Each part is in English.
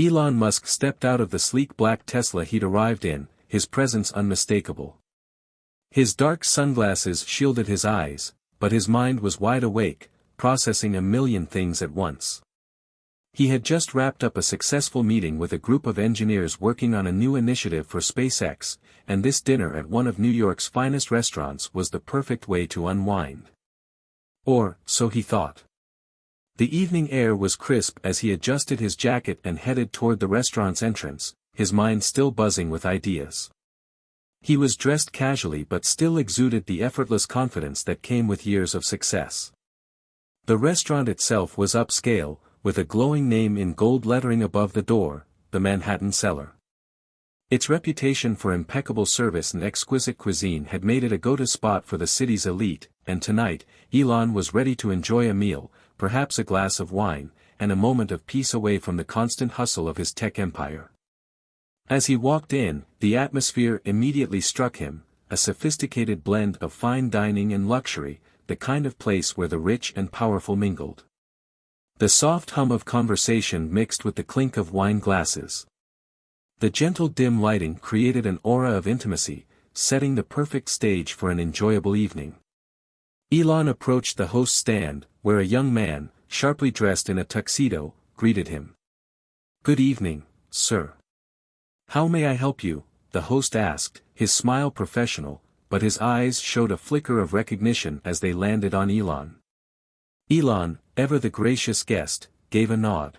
Elon Musk stepped out of the sleek black Tesla he'd arrived in, his presence unmistakable. His dark sunglasses shielded his eyes, but his mind was wide awake, processing a million things at once. He had just wrapped up a successful meeting with a group of engineers working on a new initiative for SpaceX, and this dinner at one of New York's finest restaurants was the perfect way to unwind. Or, so he thought. The evening air was crisp as he adjusted his jacket and headed toward the restaurant's entrance, his mind still buzzing with ideas. He was dressed casually but still exuded the effortless confidence that came with years of success. The restaurant itself was upscale, with a glowing name in gold lettering above the door, the Manhattan Cellar. Its reputation for impeccable service and exquisite cuisine had made it a go-to spot for the city's elite, and tonight, Elon was ready to enjoy a meal, perhaps a glass of wine, and a moment of peace away from the constant hustle of his tech empire. As he walked in, the atmosphere immediately struck him, a sophisticated blend of fine dining and luxury, the kind of place where the rich and powerful mingled. The soft hum of conversation mixed with the clink of wine glasses. The gentle dim lighting created an aura of intimacy, setting the perfect stage for an enjoyable evening. Elon approached the host's stand, where a young man, sharply dressed in a tuxedo, greeted him. "Good evening, sir. How may I help you?" the host asked, his smile professional, but his eyes showed a flicker of recognition as they landed on Elon. Elon, ever the gracious guest, gave a nod.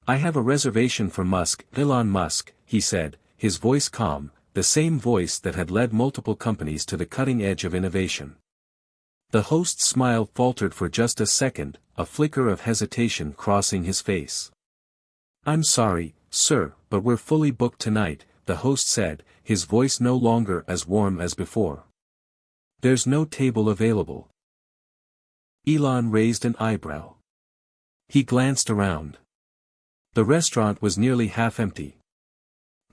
"I have a reservation for Elon Musk," he said, his voice calm, the same voice that had led multiple companies to the cutting edge of innovation. The host's smile faltered for just a second, a flicker of hesitation crossing his face. "I'm sorry, sir, but we're fully booked tonight," the host said, his voice no longer as warm as before. "There's no table available." Elon raised an eyebrow. He glanced around. The restaurant was nearly half empty.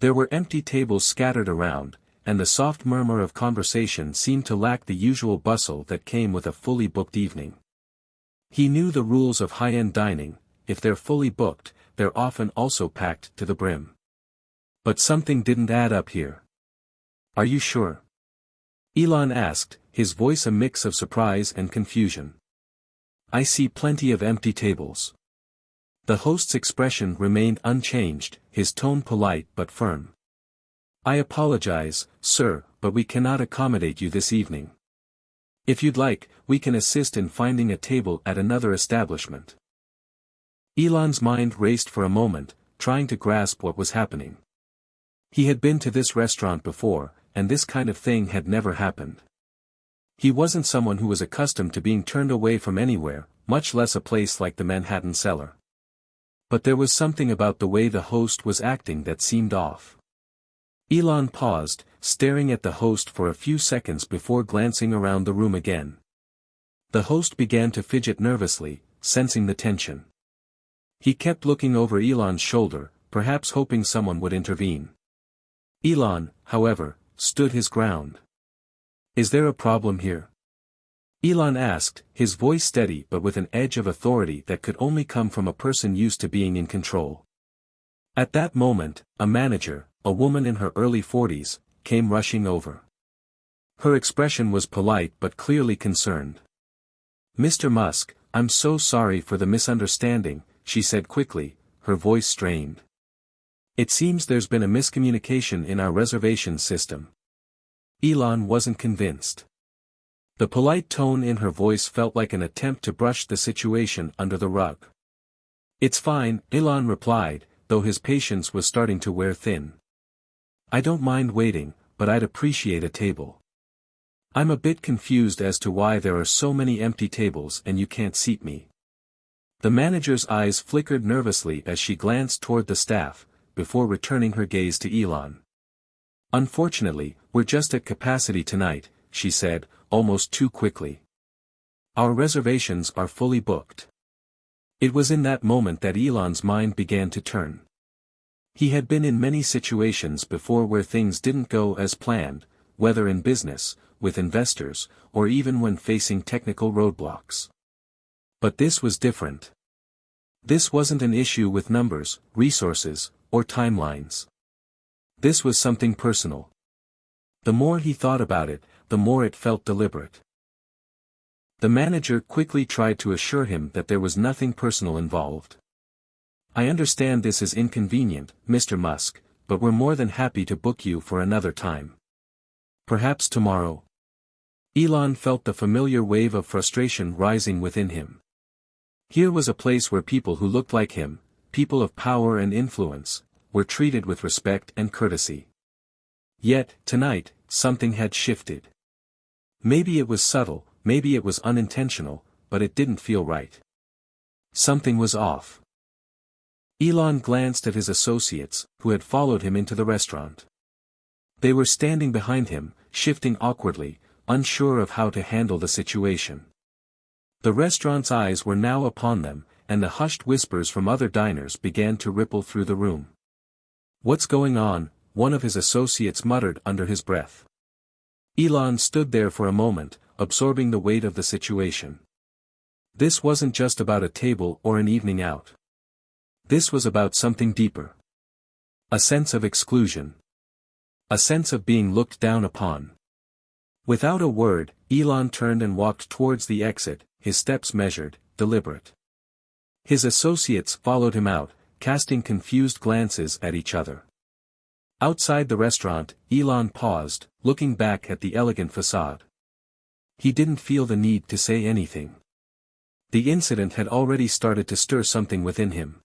There were empty tables scattered around, and the soft murmur of conversation seemed to lack the usual bustle that came with a fully booked evening. He knew the rules of high-end dining: if they're fully booked, they're often also packed to the brim. But something didn't add up here. "Are you sure?" Elon asked, his voice a mix of surprise and confusion. "I see plenty of empty tables." The host's expression remained unchanged, his tone polite but firm. "I apologize, sir, but we cannot accommodate you this evening. If you'd like, we can assist in finding a table at another establishment." Elon's mind raced for a moment, trying to grasp what was happening. He had been to this restaurant before, and this kind of thing had never happened. He wasn't someone who was accustomed to being turned away from anywhere, much less a place like the Manhattan Cellar. But there was something about the way the host was acting that seemed off. Elon paused, staring at the host for a few seconds before glancing around the room again. The host began to fidget nervously, sensing the tension. He kept looking over Elon's shoulder, perhaps hoping someone would intervene. Elon, however, stood his ground. "Is there a problem here?" Elon asked, his voice steady but with an edge of authority that could only come from a person used to being in control. At that moment, a manager, a woman in her early 40s, came rushing over. Her expression was polite but clearly concerned. "Mr. Musk, I'm so sorry for the misunderstanding," she said quickly, her voice strained. "It seems there's been a miscommunication in our reservation system." Elon wasn't convinced. The polite tone in her voice felt like an attempt to brush the situation under the rug. "It's fine," Elon replied, though his patience was starting to wear thin. "I don't mind waiting, but I'd appreciate a table. I'm a bit confused as to why there are so many empty tables and you can't seat me." The manager's eyes flickered nervously as she glanced toward the staff, before returning her gaze to Elon. "Unfortunately, we're just at capacity tonight," she said, almost too quickly. "Our reservations are fully booked." It was in that moment that Elon's mind began to turn. He had been in many situations before where things didn't go as planned, whether in business, with investors, or even when facing technical roadblocks. But this was different. This wasn't an issue with numbers, resources, or timelines. This was something personal. The more he thought about it, the more it felt deliberate. The manager quickly tried to assure him that there was nothing personal involved. "I understand this is inconvenient, Mr. Musk, but we're more than happy to book you for another time. Perhaps tomorrow." Elon felt the familiar wave of frustration rising within him. Here was a place where people who looked like him, people of power and influence, were treated with respect and courtesy. Yet, tonight, something had shifted. Maybe it was subtle, maybe it was unintentional, but it didn't feel right. Something was off. Elon glanced at his associates, who had followed him into the restaurant. They were standing behind him, shifting awkwardly, unsure of how to handle the situation. The restaurant's eyes were now upon them, and the hushed whispers from other diners began to ripple through the room. "What's going on?" one of his associates muttered under his breath. Elon stood there for a moment, absorbing the weight of the situation. This wasn't just about a table or an evening out. This was about something deeper. A sense of exclusion. A sense of being looked down upon. Without a word, Elon turned and walked towards the exit, his steps measured, deliberate. His associates followed him out, casting confused glances at each other. Outside the restaurant, Elon paused, looking back at the elegant facade. He didn't feel the need to say anything. The incident had already started to stir something within him.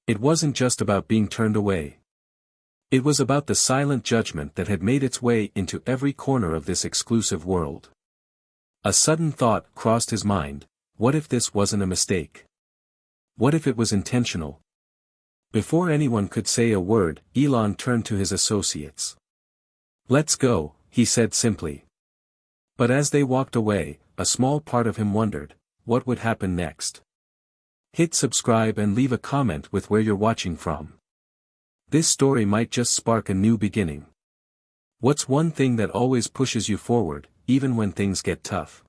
It wasn't just about being turned away. It was about the silent judgment that had made its way into every corner of this exclusive world. A sudden thought crossed his mind: what if this wasn't a mistake? What if it was intentional? Before anyone could say a word, Elon turned to his associates. "Let's go," he said simply. But as they walked away, a small part of him wondered, what would happen next? Hit subscribe and leave a comment with where you're watching from. This story might just spark a new beginning. What's one thing that always pushes you forward, even when things get tough?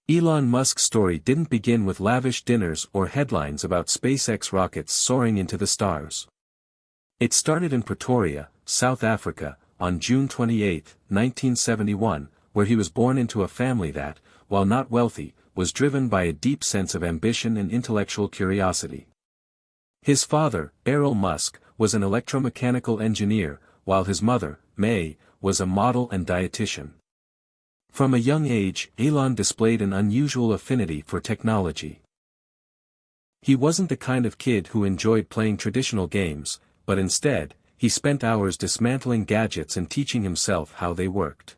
Elon Musk's story didn't begin with lavish dinners or headlines about SpaceX rockets soaring into the stars. It started in Pretoria, South Africa, on June 28, 1971, where he was born into a family that, while not wealthy, was driven by a deep sense of ambition and intellectual curiosity. His father, Elon Musk, was an electromechanical engineer, while his mother, May, was a model and dietitian. From a young age, Elon displayed an unusual affinity for technology. He wasn't the kind of kid who enjoyed playing traditional games, but instead, he spent hours dismantling gadgets and teaching himself how they worked.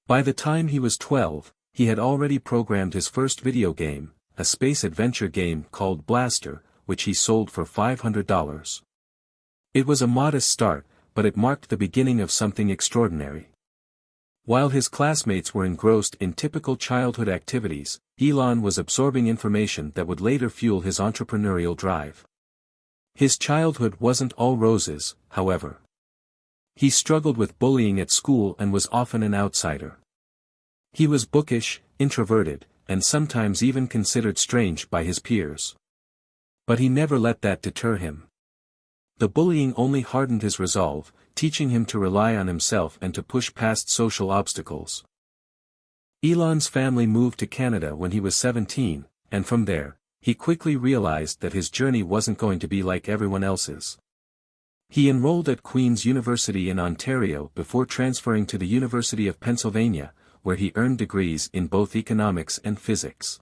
By the time he was 12, he had already programmed his first video game, a space adventure game called Blaster, which he sold for $500. It was a modest start, but it marked the beginning of something extraordinary. While his classmates were engrossed in typical childhood activities, Elon was absorbing information that would later fuel his entrepreneurial drive. His childhood wasn't all roses, however. He struggled with bullying at school and was often an outsider. He was bookish, introverted, and sometimes even considered strange by his peers. But he never let that deter him. The bullying only hardened his resolve, teaching him to rely on himself and to push past social obstacles. Elon's family moved to Canada when he was 17, and from there, he quickly realized that his journey wasn't going to be like everyone else's. He enrolled at Queen's University in Ontario before transferring to the University of Pennsylvania, where he earned degrees in both economics and physics.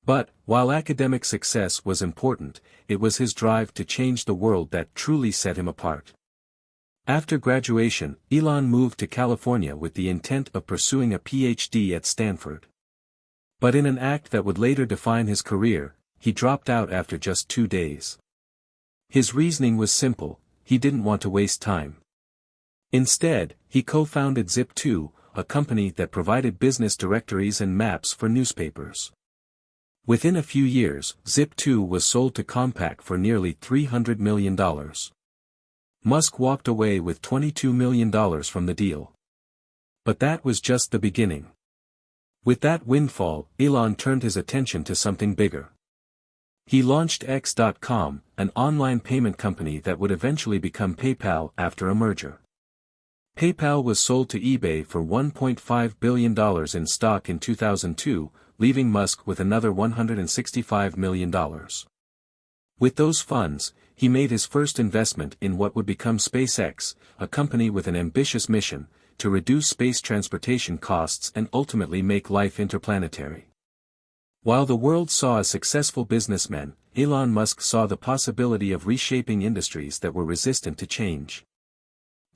But, while academic success was important, it was his drive to change the world that truly set him apart. After graduation, Elon moved to California with the intent of pursuing a PhD at Stanford. But in an act that would later define his career, he dropped out after just 2 days. His reasoning was simple: he didn't want to waste time. Instead, he co-founded Zip2, a company that provided business directories and maps for newspapers. Within a few years, Zip2 was sold to Compaq for nearly $300 million. Musk walked away with $22 million from the deal. But that was just the beginning. With that windfall, Elon turned his attention to something bigger. He launched X.com, an online payment company that would eventually become PayPal after a merger. PayPal was sold to eBay for $1.5 billion in stock in 2002, leaving Musk with another $165 million. With those funds, he made his first investment in what would become SpaceX, a company with an ambitious mission, to reduce space transportation costs and ultimately make life interplanetary. While the world saw a successful businessman, Elon Musk saw the possibility of reshaping industries that were resistant to change.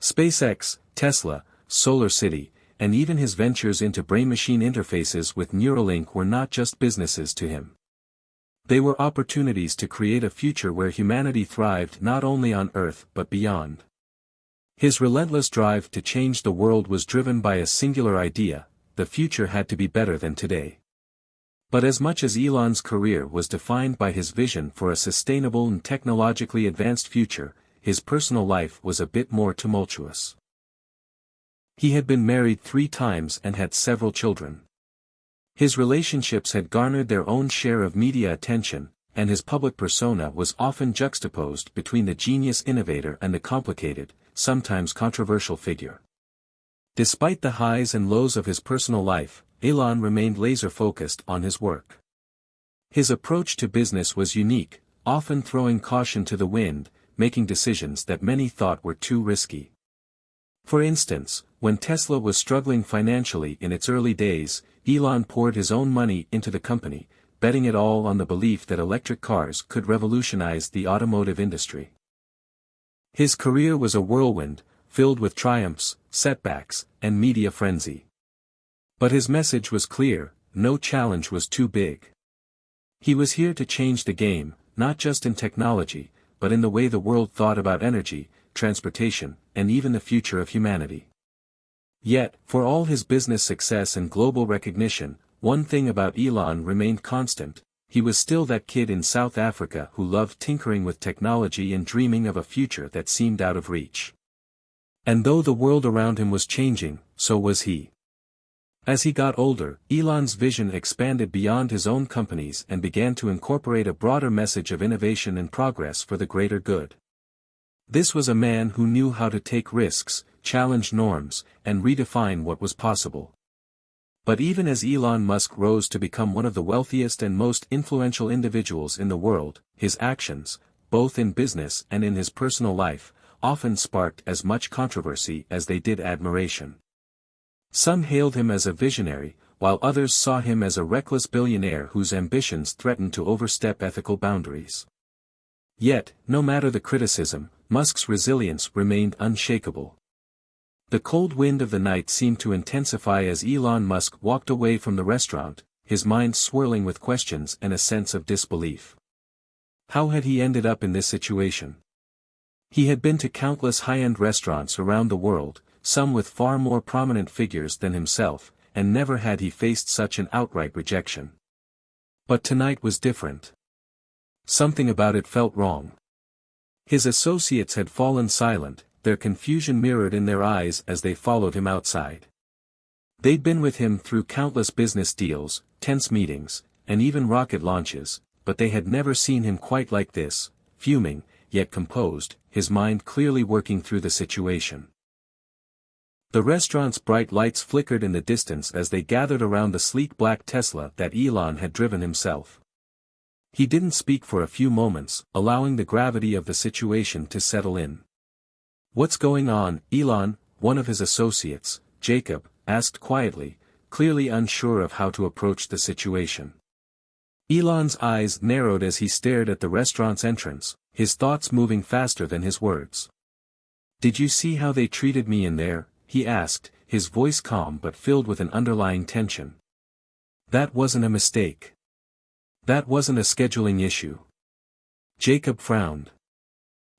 SpaceX, Tesla, SolarCity, and even his ventures into brain-machine interfaces with Neuralink were not just businesses to him. They were opportunities to create a future where humanity thrived not only on Earth but beyond. His relentless drive to change the world was driven by a singular idea: the future had to be better than today. But as much as Elon's career was defined by his vision for a sustainable and technologically advanced future, his personal life was a bit more tumultuous. He had been married 3 times and had several children. His relationships had garnered their own share of media attention, and his public persona was often juxtaposed between the genius innovator and the complicated, sometimes controversial figure. Despite the highs and lows of his personal life, Elon remained laser-focused on his work. His approach to business was unique, often throwing caution to the wind, making decisions that many thought were too risky. For instance, when Tesla was struggling financially in its early days, Elon poured his own money into the company, betting it all on the belief that electric cars could revolutionize the automotive industry. His career was a whirlwind, filled with triumphs, setbacks, and media frenzy. But his message was clear: no challenge was too big. He was here to change the game, not just in technology, but in the way the world thought about energy, transportation, and even the future of humanity. Yet, for all his business success and global recognition, one thing about Elon remained constant: he was still that kid in South Africa who loved tinkering with technology and dreaming of a future that seemed out of reach. And though the world around him was changing, so was he. As he got older, Elon's vision expanded beyond his own companies and began to incorporate a broader message of innovation and progress for the greater good. This was a man who knew how to take risks, challenge norms, and redefine what was possible. But even as Elon Musk rose to become one of the wealthiest and most influential individuals in the world, his actions, both in business and in his personal life, often sparked as much controversy as they did admiration. Some hailed him as a visionary, while others saw him as a reckless billionaire whose ambitions threatened to overstep ethical boundaries. Yet, no matter the criticism, Musk's resilience remained unshakable. The cold wind of the night seemed to intensify as Elon Musk walked away from the restaurant, his mind swirling with questions and a sense of disbelief. How had he ended up in this situation? He had been to countless high-end restaurants around the world, some with far more prominent figures than himself, and never had he faced such an outright rejection. But tonight was different. Something about it felt wrong. His associates had fallen silent, their confusion mirrored in their eyes as they followed him outside. They'd been with him through countless business deals, tense meetings, and even rocket launches, but they had never seen him quite like this, fuming, yet composed, his mind clearly working through the situation. The restaurant's bright lights flickered in the distance as they gathered around the sleek black Tesla that Elon had driven himself. He didn't speak for a few moments, allowing the gravity of the situation to settle in. "What's going on, Elon?" one of his associates, Jacob, asked quietly, clearly unsure of how to approach the situation. Elon's eyes narrowed as he stared at the restaurant's entrance, his thoughts moving faster than his words. "Did you see how they treated me in there?" he asked, his voice calm but filled with an underlying tension. "That wasn't a mistake. That wasn't a scheduling issue." Jacob frowned.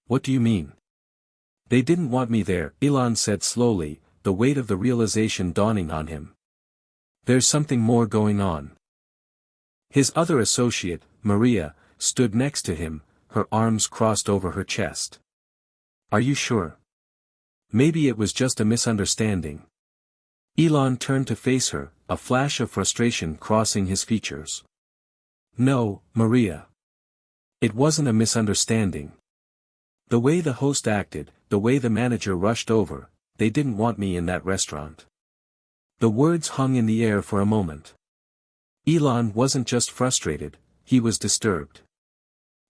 "What do you mean?" "They didn't want me there," Elon said slowly, the weight of the realization dawning on him. "There's something more going on." His other associate, Maria, stood next to him, her arms crossed over her chest. "Are you sure? Maybe it was just a misunderstanding." Elon turned to face her, a flash of frustration crossing his features. "No, Maria. It wasn't a misunderstanding. The way the host acted, the way the manager rushed over, they didn't want me in that restaurant. The words hung in the air for a moment. Elon wasn't just frustrated, he was disturbed.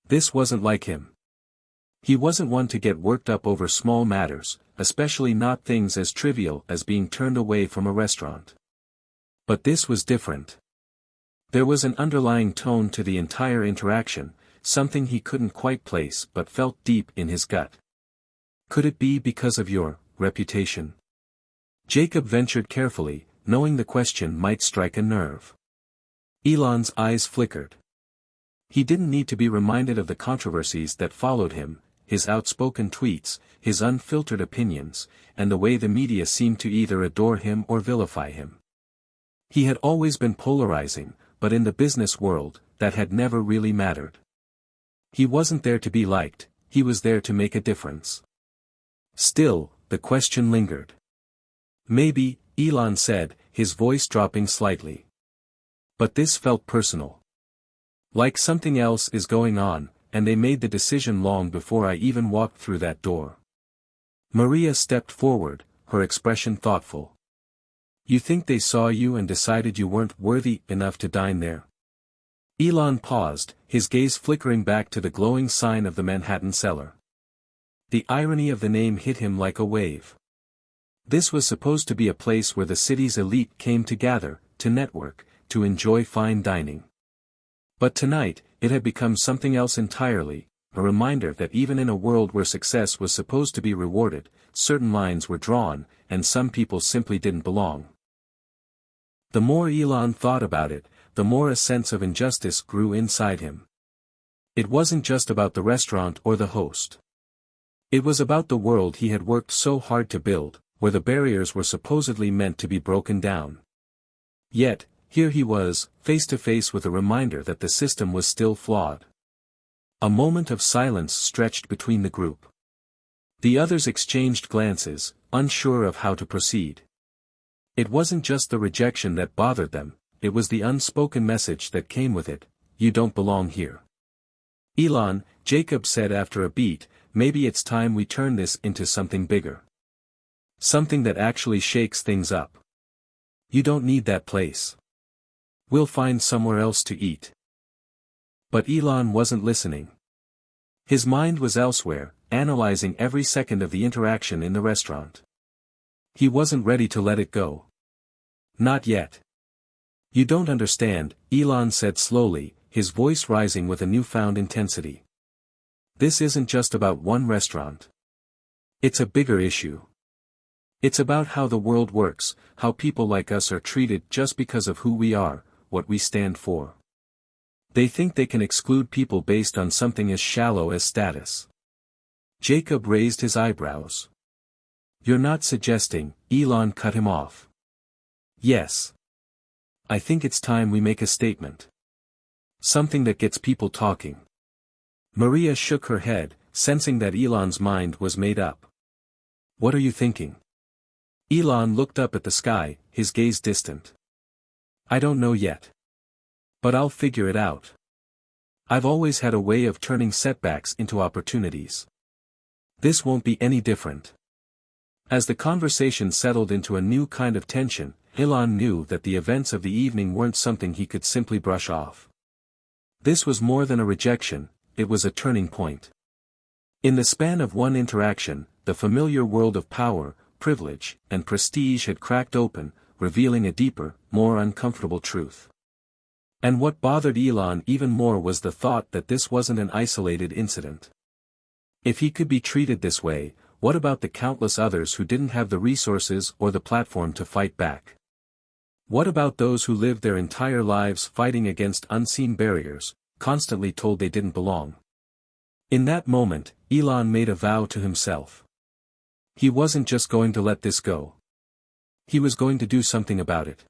This wasn't like him. He wasn't one to get worked up over small matters, especially not things as trivial as being turned away from a restaurant. But this was different. There was an underlying tone to the entire interaction, something he couldn't quite place but felt deep in his gut. Could it be because of your reputation? Jacob ventured carefully, knowing the question might strike a nerve. Elon's eyes flickered. He didn't need to be reminded of the controversies that followed him, his outspoken tweets, his unfiltered opinions, and the way the media seemed to either adore him or vilify him. He had always been polarizing, but in the business world, that had never really mattered. He wasn't there to be liked, he was there to make a difference. Still, the question lingered. Maybe, Elon said, his voice dropping slightly. But this felt personal. Like something else is going on, and they made the decision long before I even walked through that door. Maria stepped forward, her expression thoughtful. You think they saw you and decided you weren't worthy enough to dine there? Elon paused, his gaze flickering back to the glowing sign of the Manhattan cellar. The irony of the name hit him like a wave. This was supposed to be a place where the city's elite came to gather, to network, to enjoy fine dining. But tonight, it had become something else entirely, a reminder that even in a world where success was supposed to be rewarded, certain lines were drawn, and some people simply didn't belong. The more Elon thought about it, the more a sense of injustice grew inside him. It wasn't just about the restaurant or the host. It was about the world he had worked so hard to build, where the barriers were supposedly meant to be broken down. Yet, here he was, face to face with a reminder that the system was still flawed. A moment of silence stretched between the group. The others exchanged glances, unsure of how to proceed. It wasn't just the rejection that bothered them, it was the unspoken message that came with it: you don't belong here. Elon, Jacob said after a beat, maybe it's time we turn this into something bigger. Something that actually shakes things up. You don't need that place. We'll find somewhere else to eat. But Elon wasn't listening. His mind was elsewhere, analyzing every second of the interaction in the restaurant. He wasn't ready to let it go. Not yet. You don't understand, Elon said slowly, his voice rising with a newfound intensity. This isn't just about one restaurant. It's a bigger issue. It's about how the world works, how people like us are treated just because of who we are, what we stand for. They think they can exclude people based on something as shallow as status. Jacob raised his eyebrows. You're not suggesting, Elon cut him off. Yes. I think it's time we make a statement. Something that gets people talking. Maria shook her head, sensing that Elon's mind was made up. What are you thinking? Elon looked up at the sky, his gaze distant. I don't know yet. But I'll figure it out. I've always had a way of turning setbacks into opportunities. This won't be any different. As the conversation settled into a new kind of tension, Elon knew that the events of the evening weren't something he could simply brush off. This was more than a rejection, it was a turning point. In the span of one interaction, the familiar world of power, privilege, and prestige had cracked open, revealing a deeper, more uncomfortable truth. And what bothered Elon even more was the thought that this wasn't an isolated incident. If he could be treated this way, what about the countless others who didn't have the resources or the platform to fight back? What about those who lived their entire lives fighting against unseen barriers, constantly told they didn't belong? In that moment, Elon made a vow to himself. He wasn't just going to let this go. He was going to do something about it.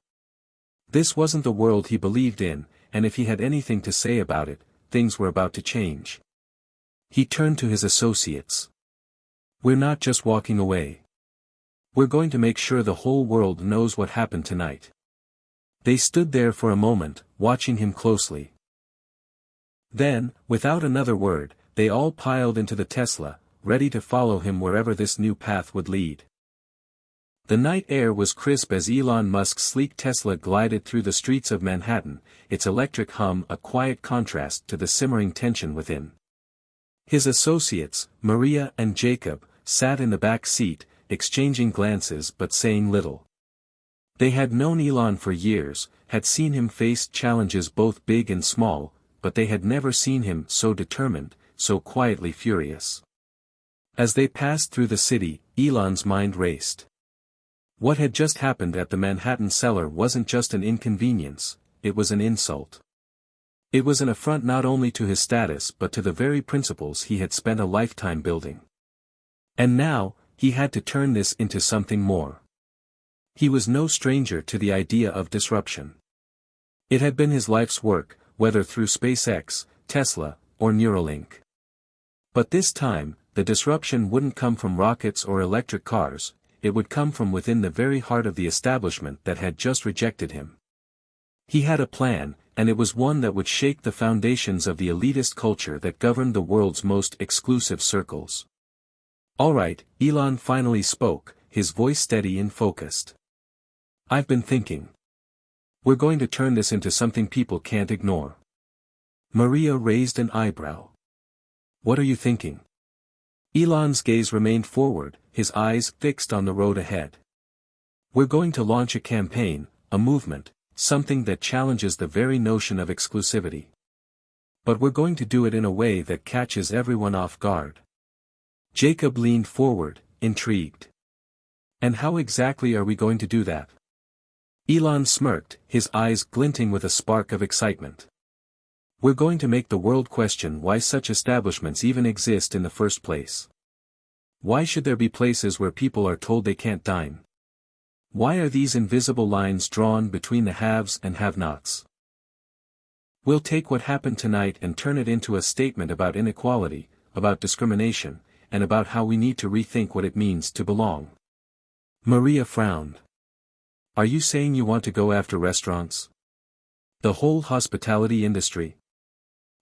This wasn't the world he believed in, and if he had anything to say about it, things were about to change. He turned to his associates. We're not just walking away. We're going to make sure the whole world knows what happened tonight. They stood there for a moment, watching him closely. Then, without another word, they all piled into the Tesla, ready to follow him wherever this new path would lead. The night air was crisp as Elon Musk's sleek Tesla glided through the streets of Manhattan, its electric hum a quiet contrast to the simmering tension within. His associates, Maria and Jacob, sat in the back seat, exchanging glances but saying little. They had known Elon for years, had seen him face challenges both big and small, but they had never seen him so determined, so quietly furious. As they passed through the city, Elon's mind raced. What had just happened at the Manhattan cellar wasn't just an inconvenience, it was an insult. It was an affront not only to his status but to the very principles he had spent a lifetime building. And now, he had to turn this into something more. He was no stranger to the idea of disruption. It had been his life's work, whether through SpaceX, Tesla, or Neuralink. But this time, the disruption wouldn't come from rockets or electric cars, it would come from within the very heart of the establishment that had just rejected him. He had a plan, and it was one that would shake the foundations of the elitist culture that governed the world's most exclusive circles. "All right," Elon finally spoke, his voice steady and focused. "I've been thinking. We're going to turn this into something people can't ignore." Maria raised an eyebrow. "What are you thinking?" Elon's gaze remained forward, his eyes fixed on the road ahead. "We're going to launch a campaign, a movement, something that challenges the very notion of exclusivity. But we're going to do it in a way that catches everyone off guard." Jacob leaned forward, intrigued. "And how exactly are we going to do that?" Elon smirked, his eyes glinting with a spark of excitement. "We're going to make the world question why such establishments even exist in the first place. Why should there be places where people are told they can't dine? Why are these invisible lines drawn between the haves and have-nots? We'll take what happened tonight and turn it into a statement about inequality, about discrimination, and about how we need to rethink what it means to belong." Maria frowned. "Are you saying you want to go after restaurants? The whole hospitality industry?"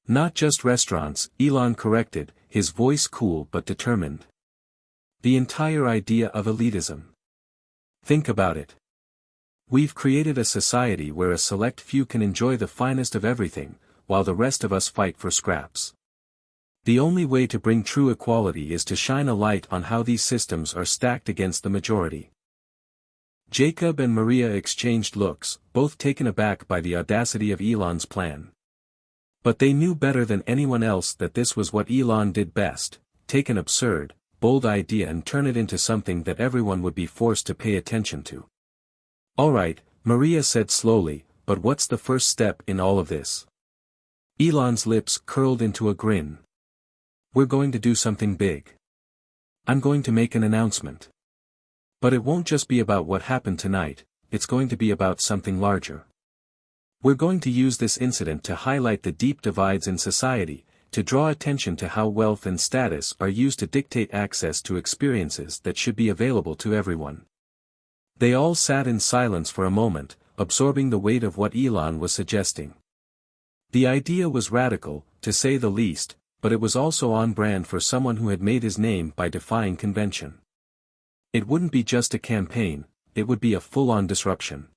"Not just restaurants," Elon corrected, his voice cool but determined. "The entire idea of elitism. Think about it. We've created a society where a select few can enjoy the finest of everything, while the rest of us fight for scraps. The only way to bring true equality is to shine a light on how these systems are stacked against the majority." Jacob and Maria exchanged looks, both taken aback by the audacity of Elon's plan. But they knew better than anyone else that this was what Elon did best: take an absurd, bold idea and turn it into something that everyone would be forced to pay attention to. "All right," Maria said slowly, "but what's the first step in all of this?" Elon's lips curled into a grin. "We're going to do something big. I'm going to make an announcement. But it won't just be about what happened tonight, it's going to be about something larger. We're going to use this incident to highlight the deep divides in society, to draw attention to how wealth and status are used to dictate access to experiences that should be available to everyone." They all sat in silence for a moment, absorbing the weight of what Elon was suggesting. The idea was radical, to say the least, but it was also on brand for someone who had made his name by defying convention. It wouldn't be just a campaign, it would be a full-on disruption.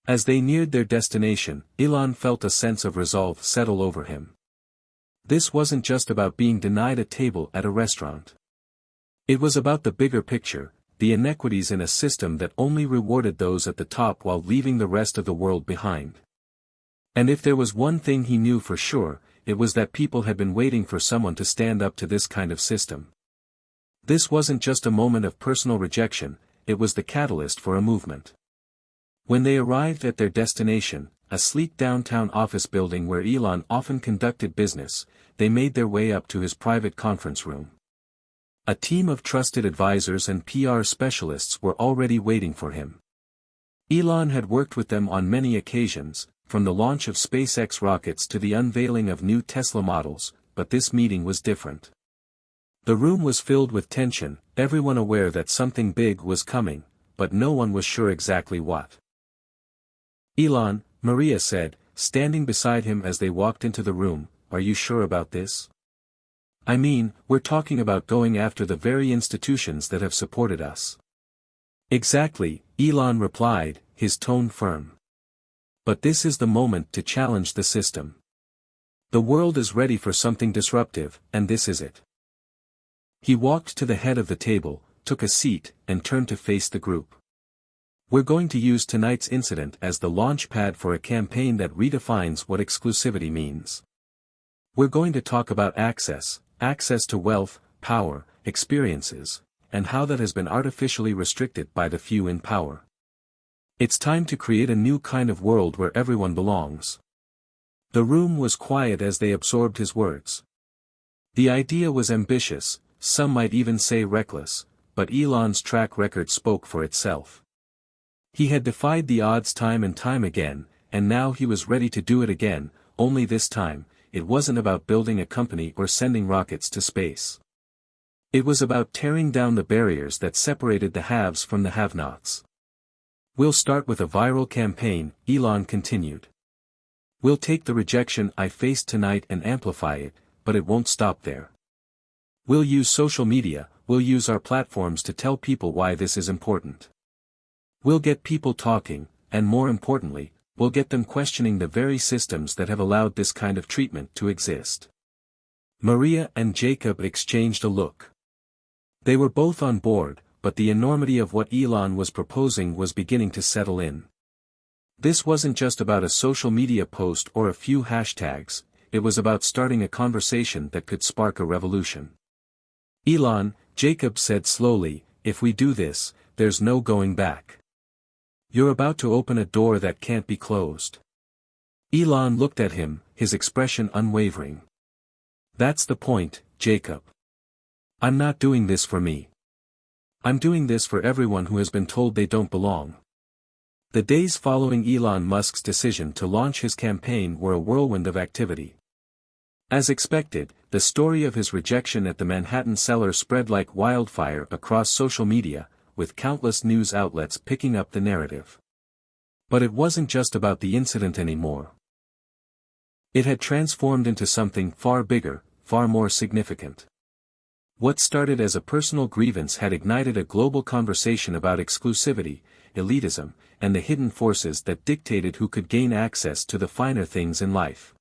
As they neared their destination, Elon felt a sense of resolve settle over him. This wasn't just about being denied a table at a restaurant. It was about the bigger picture, the inequities in a system that only rewarded those at the top while leaving the rest of the world behind. And if there was one thing he knew for sure, it was that people had been waiting for someone to stand up to this kind of system. This wasn't just a moment of personal rejection, it was the catalyst for a movement. When they arrived at their destination, a sleek downtown office building where Elon often conducted business, they made their way up to his private conference room. A team of trusted advisors and PR specialists were already waiting for him. Elon had worked with them on many occasions, from the launch of SpaceX rockets to the unveiling of new Tesla models, but this meeting was different. The room was filled with tension, everyone aware that something big was coming, but no one was sure exactly what. "Elon," Maria said, standing beside him as they walked into the room, are you sure about this? I mean, we're talking about going after the very institutions that have supported us. Exactly, Elon replied, his tone firm. But this is the moment to challenge the system. The world is ready for something disruptive, and this is it. He walked to the head of the table, took a seat, and turned to face the group. We're going to use tonight's incident as the launch pad for a campaign that redefines what exclusivity means. We're going to talk about access to wealth, power, experiences, and how that has been artificially restricted by the few in power. It's time to create a new kind of world where everyone belongs. The room was quiet as they absorbed his words. The idea was ambitious, some might even say reckless, but Elon's track record spoke for itself. He had defied the odds time and time again, and now he was ready to do it again, only this time, it wasn't about building a company or sending rockets to space. It was about tearing down the barriers that separated the haves from the have-nots. We'll start with a viral campaign, Elon continued. We'll take the rejection I faced tonight and amplify it, but it won't stop there. We'll use social media, we'll use our platforms to tell people why this is important. We'll get people talking, and more importantly, we'll get them questioning the very systems that have allowed this kind of treatment to exist. Maria and Jacob exchanged a look. They were both on board, but the enormity of what Elon was proposing was beginning to settle in. This wasn't just about a social media post or a few hashtags, it was about starting a conversation that could spark a revolution. Elon, Jacob said slowly, if we do this, there's no going back. You're about to open a door that can't be closed. Elon looked at him, his expression unwavering. That's the point, Jacob. I'm not doing this for me. I'm doing this for everyone who has been told they don't belong. The days following Elon Musk's decision to launch his campaign were a whirlwind of activity. As expected, the story of his rejection at the Manhattan cellar spread like wildfire across social media, with countless news outlets picking up the narrative. But it wasn't just about the incident anymore. It had transformed into something far bigger, far more significant. What started as a personal grievance had ignited a global conversation about exclusivity, elitism, and the hidden forces that dictated who could gain access to the finer things in life.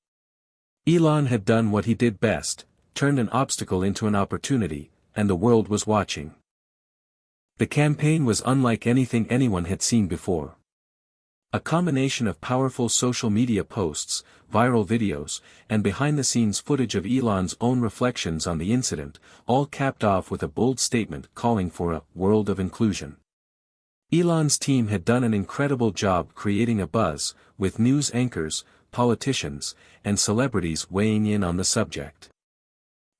Elon had done what he did best, turned an obstacle into an opportunity, and the world was watching. The campaign was unlike anything anyone had seen before. A combination of powerful social media posts, viral videos, and behind-the-scenes footage of Elon's own reflections on the incident, all capped off with a bold statement calling for a world of inclusion. Elon's team had done an incredible job creating a buzz, with news anchors, politicians, and celebrities weighing in on the subject.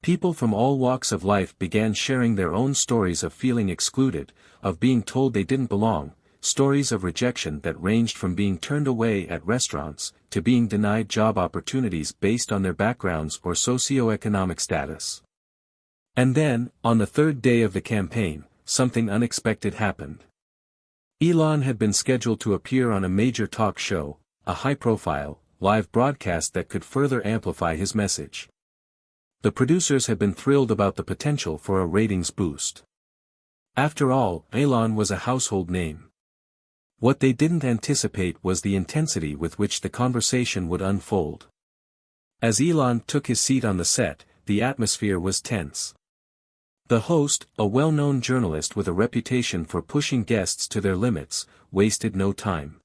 People from all walks of life began sharing their own stories of feeling excluded, of being told they didn't belong, stories of rejection that ranged from being turned away at restaurants, to being denied job opportunities based on their backgrounds or socioeconomic status. And then, on the third day of the campaign, something unexpected happened. Elon had been scheduled to appear on a major talk show, a high-profile, live broadcast that could further amplify his message. The producers had been thrilled about the potential for a ratings boost. After all, Elon was a household name. What they didn't anticipate was the intensity with which the conversation would unfold. As Elon took his seat on the set, the atmosphere was tense. The host, a well-known journalist with a reputation for pushing guests to their limits, wasted no time.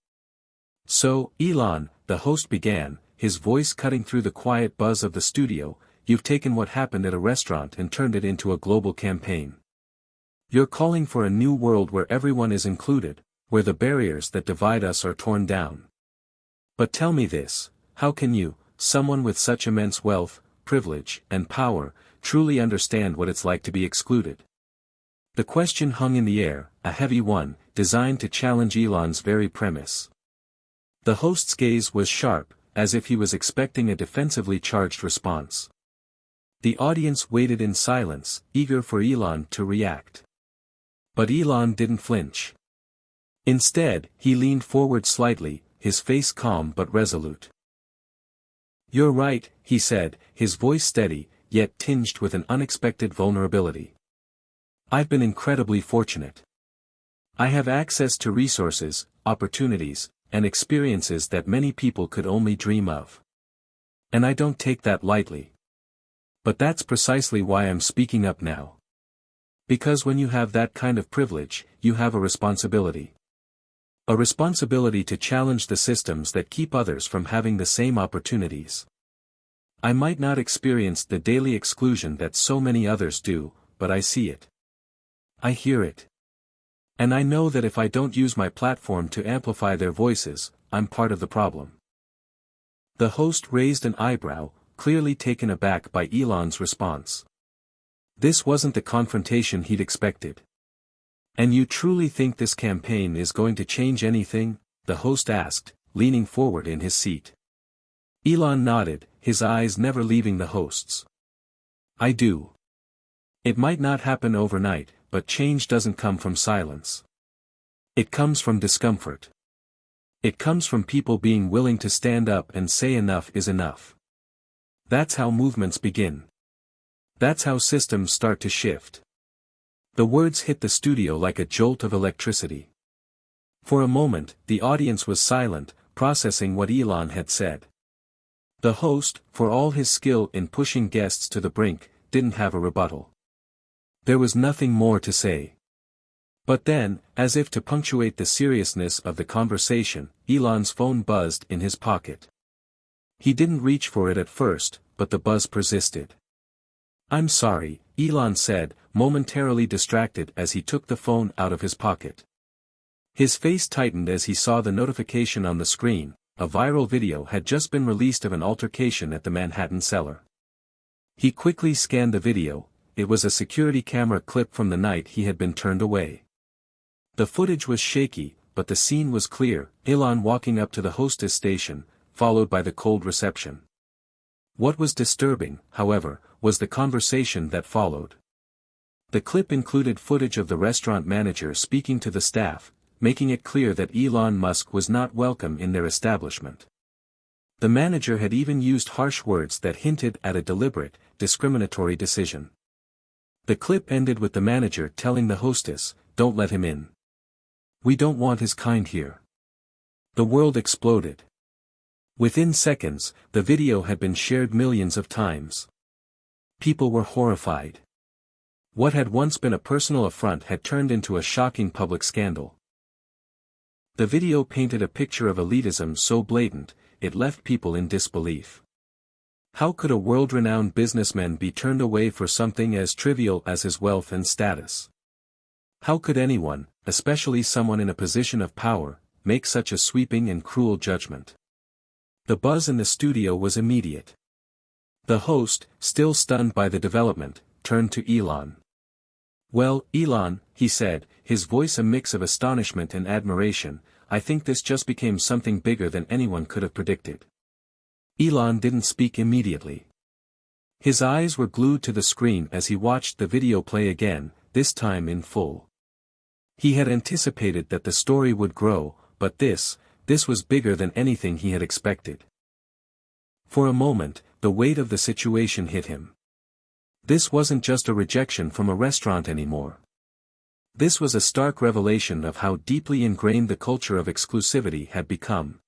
So, Elon, the host began, his voice cutting through the quiet buzz of the studio, you've taken what happened at a restaurant and turned it into a global campaign. You're calling for a new world where everyone is included, where the barriers that divide us are torn down. But tell me this, how can you, someone with such immense wealth, privilege, and power, truly understand what it's like to be excluded? The question hung in the air, a heavy one, designed to challenge Elon's very premise. The host's gaze was sharp, as if he was expecting a defensively charged response. The audience waited in silence, eager for Elon to react. But Elon didn't flinch. Instead, he leaned forward slightly, his face calm but resolute. You're right, he said, his voice steady, yet tinged with an unexpected vulnerability. I've been incredibly fortunate. I have access to resources, opportunities, and experiences that many people could only dream of. And I don't take that lightly. But that's precisely why I'm speaking up now. Because when you have that kind of privilege, you have a responsibility. A responsibility to challenge the systems that keep others from having the same opportunities. I might not experience the daily exclusion that so many others do, but I see it. I hear it. And I know that if I don't use my platform to amplify their voices, I'm part of the problem. The host raised an eyebrow, clearly taken aback by Elon's response. This wasn't the confrontation he'd expected. And you truly think this campaign is going to change anything? The host asked, leaning forward in his seat. Elon nodded, his eyes never leaving the host's. I do. It might not happen overnight, but change doesn't come from silence. It comes from discomfort. It comes from people being willing to stand up and say enough is enough. That's how movements begin. That's how systems start to shift. The words hit the studio like a jolt of electricity. For a moment, the audience was silent, processing what Elon had said. The host, for all his skill in pushing guests to the brink, didn't have a rebuttal. There was nothing more to say. But then, as if to punctuate the seriousness of the conversation, Elon's phone buzzed in his pocket. He didn't reach for it at first, but the buzz persisted. I'm sorry, Elon said, momentarily distracted as he took the phone out of his pocket. His face tightened as he saw the notification on the screen. A viral video had just been released of an altercation at the Manhattan cellar. He quickly scanned the video. It was a security camera clip from the night he had been turned away. The footage was shaky, but the scene was clear, Elon walking up to the hostess station, followed by the cold reception. What was disturbing, however, was the conversation that followed. The clip included footage of the restaurant manager speaking to the staff, making it clear that Elon Musk was not welcome in their establishment. The manager had even used harsh words that hinted at a deliberate, discriminatory decision. The clip ended with the manager telling the hostess, "Don't let him in. We don't want his kind here." The world exploded. Within seconds, the video had been shared millions of times. People were horrified. What had once been a personal affront had turned into a shocking public scandal. The video painted a picture of elitism so blatant, it left people in disbelief. How could a world-renowned businessman be turned away for something as trivial as his wealth and status? How could anyone, especially someone in a position of power, make such a sweeping and cruel judgment? The buzz in the studio was immediate. The host, still stunned by the development, turned to Elon. Well, Elon, he said, his voice a mix of astonishment and admiration, I think this just became something bigger than anyone could have predicted. Elon didn't speak immediately. His eyes were glued to the screen as he watched the video play again, this time in full. He had anticipated that the story would grow, but this was bigger than anything he had expected. For a moment, the weight of the situation hit him. This wasn't just a rejection from a restaurant anymore. This was a stark revelation of how deeply ingrained the culture of exclusivity had become.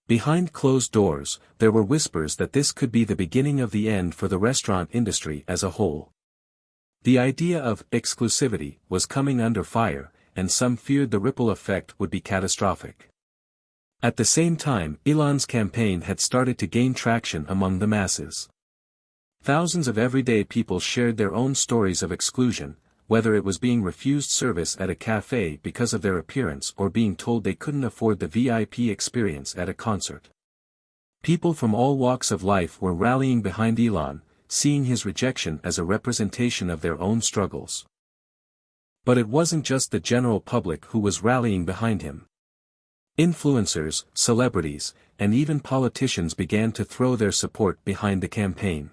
Behind closed doors, there were whispers that this could be the beginning of the end for the restaurant industry as a whole. The idea of exclusivity was coming under fire, and some feared the ripple effect would be catastrophic. At the same time, Elon's campaign had started to gain traction among the masses. Thousands of everyday people shared their own stories of exclusion, whether it was being refused service at a cafe because of their appearance or being told they couldn't afford the VIP experience at a concert. People from all walks of life were rallying behind Elon, seeing his rejection as a representation of their own struggles. But it wasn't just the general public who was rallying behind him. Influencers, celebrities, and even politicians began to throw their support behind the campaign.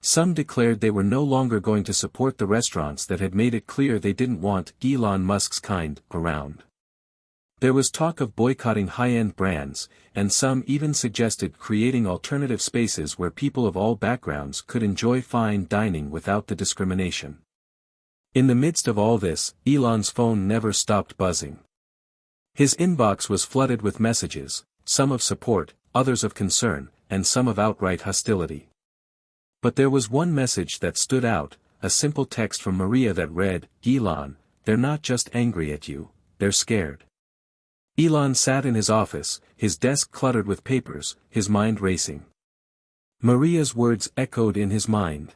Some declared they were no longer going to support the restaurants that had made it clear they didn't want Elon Musk's kind around. There was talk of boycotting high-end brands, and some even suggested creating alternative spaces where people of all backgrounds could enjoy fine dining without the discrimination. In the midst of all this, Elon's phone never stopped buzzing. His inbox was flooded with messages, some of support, others of concern, and some of outright hostility. But there was one message that stood out, a simple text from Maria that read, "Elon, they're not just angry at you, they're scared." Elon sat in his office, his desk cluttered with papers, his mind racing. Maria's words echoed in his mind.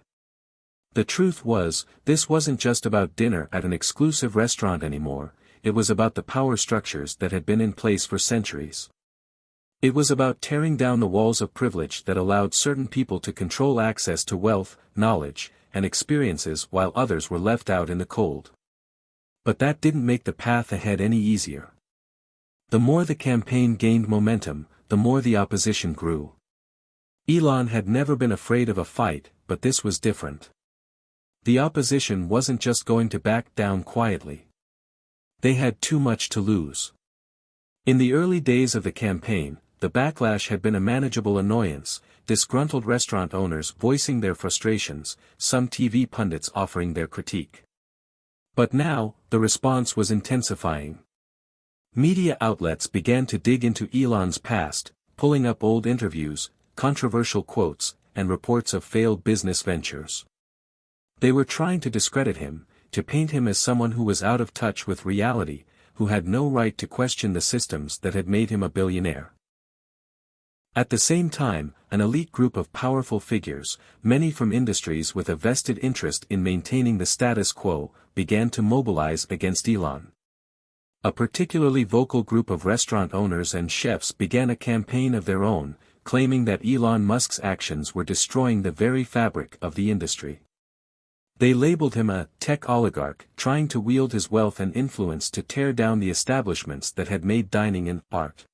The truth was, this wasn't just about dinner at an exclusive restaurant anymore, it was about the power structures that had been in place for centuries. It was about tearing down the walls of privilege that allowed certain people to control access to wealth, knowledge, and experiences while others were left out in the cold. But that didn't make the path ahead any easier. The more the campaign gained momentum, the more the opposition grew. Elon had never been afraid of a fight, but this was different. The opposition wasn't just going to back down quietly. They had too much to lose. In the early days of the campaign, the backlash had been a manageable annoyance, disgruntled restaurant owners voicing their frustrations, some TV pundits offering their critique. But now, the response was intensifying. Media outlets began to dig into Elon's past, pulling up old interviews, controversial quotes, and reports of failed business ventures. They were trying to discredit him, to paint him as someone who was out of touch with reality, who had no right to question the systems that had made him a billionaire. At the same time, an elite group of powerful figures, many from industries with a vested interest in maintaining the status quo, began to mobilize against Elon. A particularly vocal group of restaurant owners and chefs began a campaign of their own, claiming that Elon Musk's actions were destroying the very fabric of the industry. They labeled him a tech oligarch, trying to wield his wealth and influence to tear down the establishments that had made dining an art.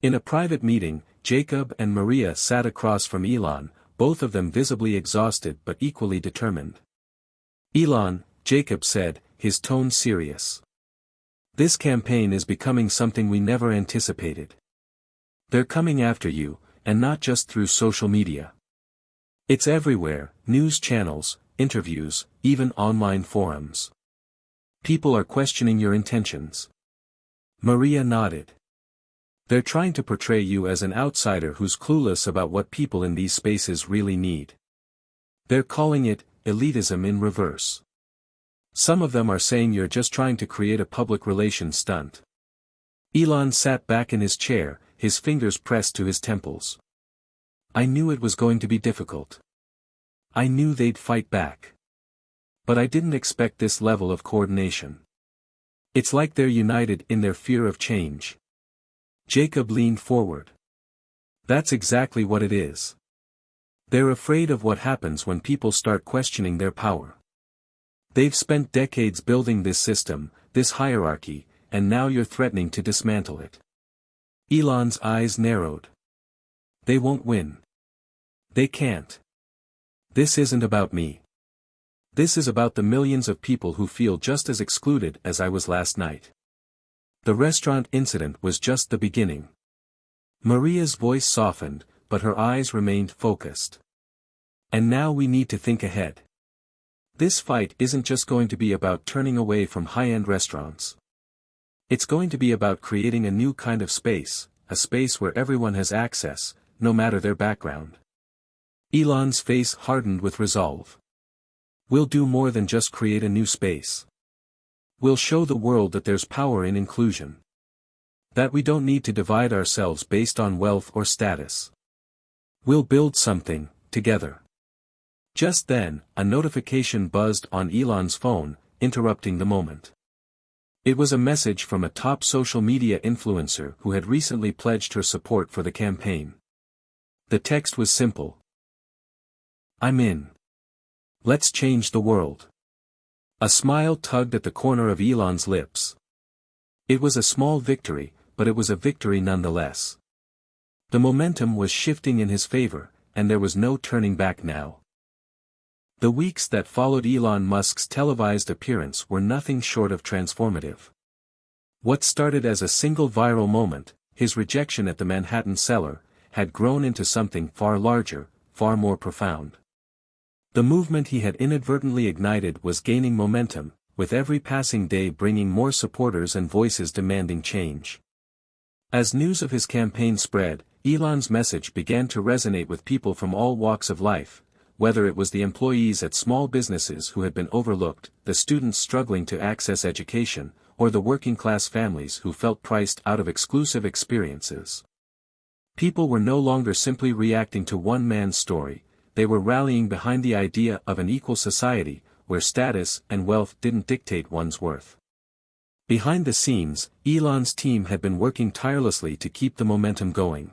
In a private meeting, Jacob and Maria sat across from Elon, both of them visibly exhausted but equally determined. "Elon," Jacob said, his tone serious. "This campaign is becoming something we never anticipated. They're coming after you, and not just through social media. It's everywhere, news channels, interviews, even online forums. People are questioning your intentions." Maria nodded. "They're trying to portray you as an outsider who's clueless about what people in these spaces really need. They're calling it elitism in reverse. Some of them are saying you're just trying to create a public relations stunt." Elon sat back in his chair, his fingers pressed to his temples. "I knew it was going to be difficult. I knew they'd fight back. But I didn't expect this level of coordination. It's like they're united in their fear of change." Jacob leaned forward. "That's exactly what it is. They're afraid of what happens when people start questioning their power. They've spent decades building this system, this hierarchy, and now you're threatening to dismantle it." Elon's eyes narrowed. "They won't win. They can't. This isn't about me. This is about the millions of people who feel just as excluded as I was last night. The restaurant incident was just the beginning." Maria's voice softened, but her eyes remained focused. "And now we need to think ahead. This fight isn't just going to be about turning away from high-end restaurants. It's going to be about creating a new kind of space, a space where everyone has access, no matter their background." Elon's face hardened with resolve. "We'll do more than just create a new space. We'll show the world that there's power in inclusion. That we don't need to divide ourselves based on wealth or status. We'll build something, together." Just then, a notification buzzed on Elon's phone, interrupting the moment. It was a message from a top social media influencer who had recently pledged her support for the campaign. The text was simple. "I'm in. Let's change the world." A smile tugged at the corner of Elon's lips. It was a small victory, but it was a victory nonetheless. The momentum was shifting in his favor, and there was no turning back now. The weeks that followed Elon Musk's televised appearance were nothing short of transformative. What started as a single viral moment, his rejection at the Manhattan cellar, had grown into something far larger, far more profound. The movement he had inadvertently ignited was gaining momentum, with every passing day bringing more supporters and voices demanding change. As news of his campaign spread, Elon's message began to resonate with people from all walks of life, whether it was the employees at small businesses who had been overlooked, the students struggling to access education, or the working-class families who felt priced out of exclusive experiences. People were no longer simply reacting to one man's story, they were rallying behind the idea of an equal society, where status and wealth didn't dictate one's worth. Behind the scenes, Elon's team had been working tirelessly to keep the momentum going.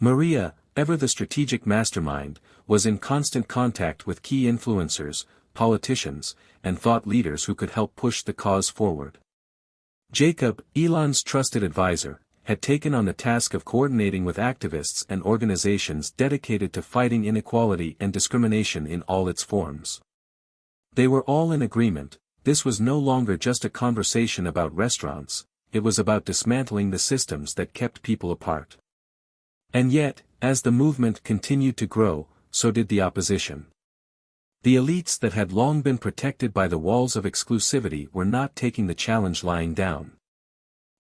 Maria, ever the strategic mastermind, was in constant contact with key influencers, politicians, and thought leaders who could help push the cause forward. Jacob, Elon's trusted advisor, had taken on the task of coordinating with activists and organizations dedicated to fighting inequality and discrimination in all its forms. They were all in agreement, this was no longer just a conversation about restaurants, it was about dismantling the systems that kept people apart. And yet, as the movement continued to grow, so did the opposition. The elites that had long been protected by the walls of exclusivity were not taking the challenge lying down.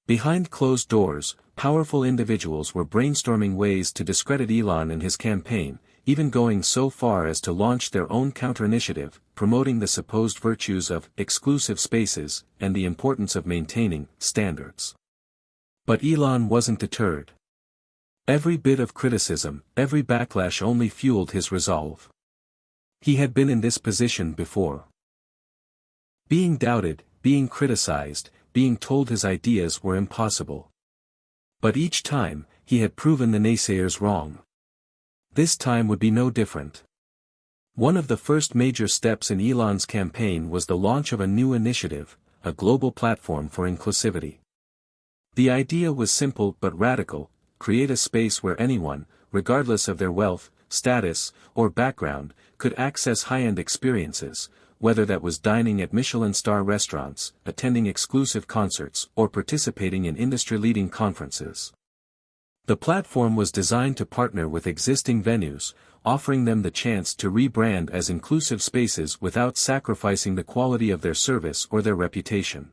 Behind closed doors, powerful individuals were brainstorming ways to discredit Elon and his campaign, even going so far as to launch their own counter-initiative, promoting the supposed virtues of exclusive spaces and the importance of maintaining standards. But Elon wasn't deterred. Every bit of criticism, every backlash only fueled his resolve. He had been in this position before. Being doubted, being criticized, being told his ideas were impossible. But each time, he had proven the naysayers wrong. This time would be no different. One of the first major steps in Elon's campaign was the launch of a new initiative, a global platform for inclusivity. The idea was simple but radical: create a space where anyone, regardless of their wealth, status, or background, could access high-end experiences, whether that was dining at Michelin-star restaurants, attending exclusive concerts, or participating in industry-leading conferences. The platform was designed to partner with existing venues, offering them the chance to rebrand as inclusive spaces without sacrificing the quality of their service or their reputation.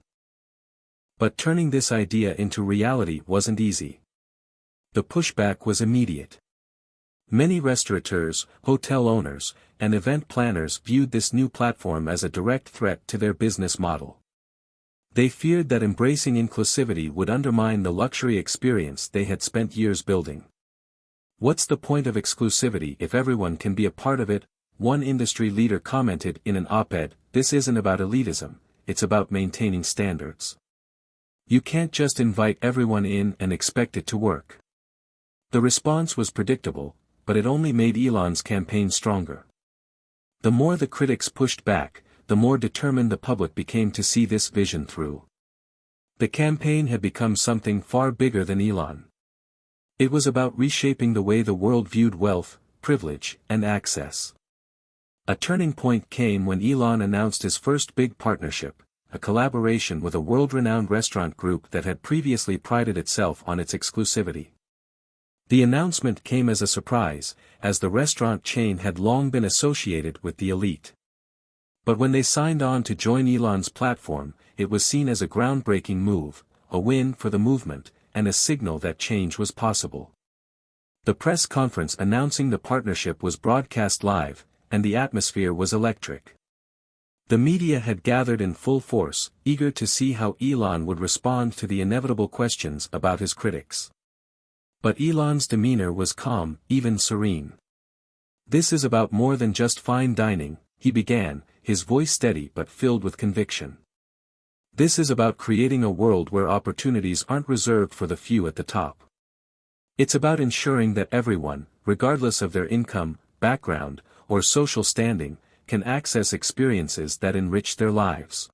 But turning this idea into reality wasn't easy. The pushback was immediate. Many restaurateurs, hotel owners, and event planners viewed this new platform as a direct threat to their business model. They feared that embracing inclusivity would undermine the luxury experience they had spent years building. What's the point of exclusivity if everyone can be a part of it? One industry leader commented in an op-ed, "This isn't about elitism, it's about maintaining standards. You can't just invite everyone in and expect it to work." The response was predictable, but it only made Elon's campaign stronger. The more the critics pushed back, the more determined the public became to see this vision through. The campaign had become something far bigger than Elon. It was about reshaping the way the world viewed wealth, privilege, and access. A turning point came when Elon announced his first big partnership, a collaboration with a world-renowned restaurant group that had previously prided itself on its exclusivity. The announcement came as a surprise, as the restaurant chain had long been associated with the elite. But when they signed on to join Elon's platform, it was seen as a groundbreaking move, a win for the movement, and a signal that change was possible. The press conference announcing the partnership was broadcast live, and the atmosphere was electric. The media had gathered in full force, eager to see how Elon would respond to the inevitable questions about his critics. But Elon's demeanor was calm, even serene. "This is about more than just fine dining," he began, his voice steady but filled with conviction. "This is about creating a world where opportunities aren't reserved for the few at the top. It's about ensuring that everyone, regardless of their income, background, or social standing, can access experiences that enrich their lives.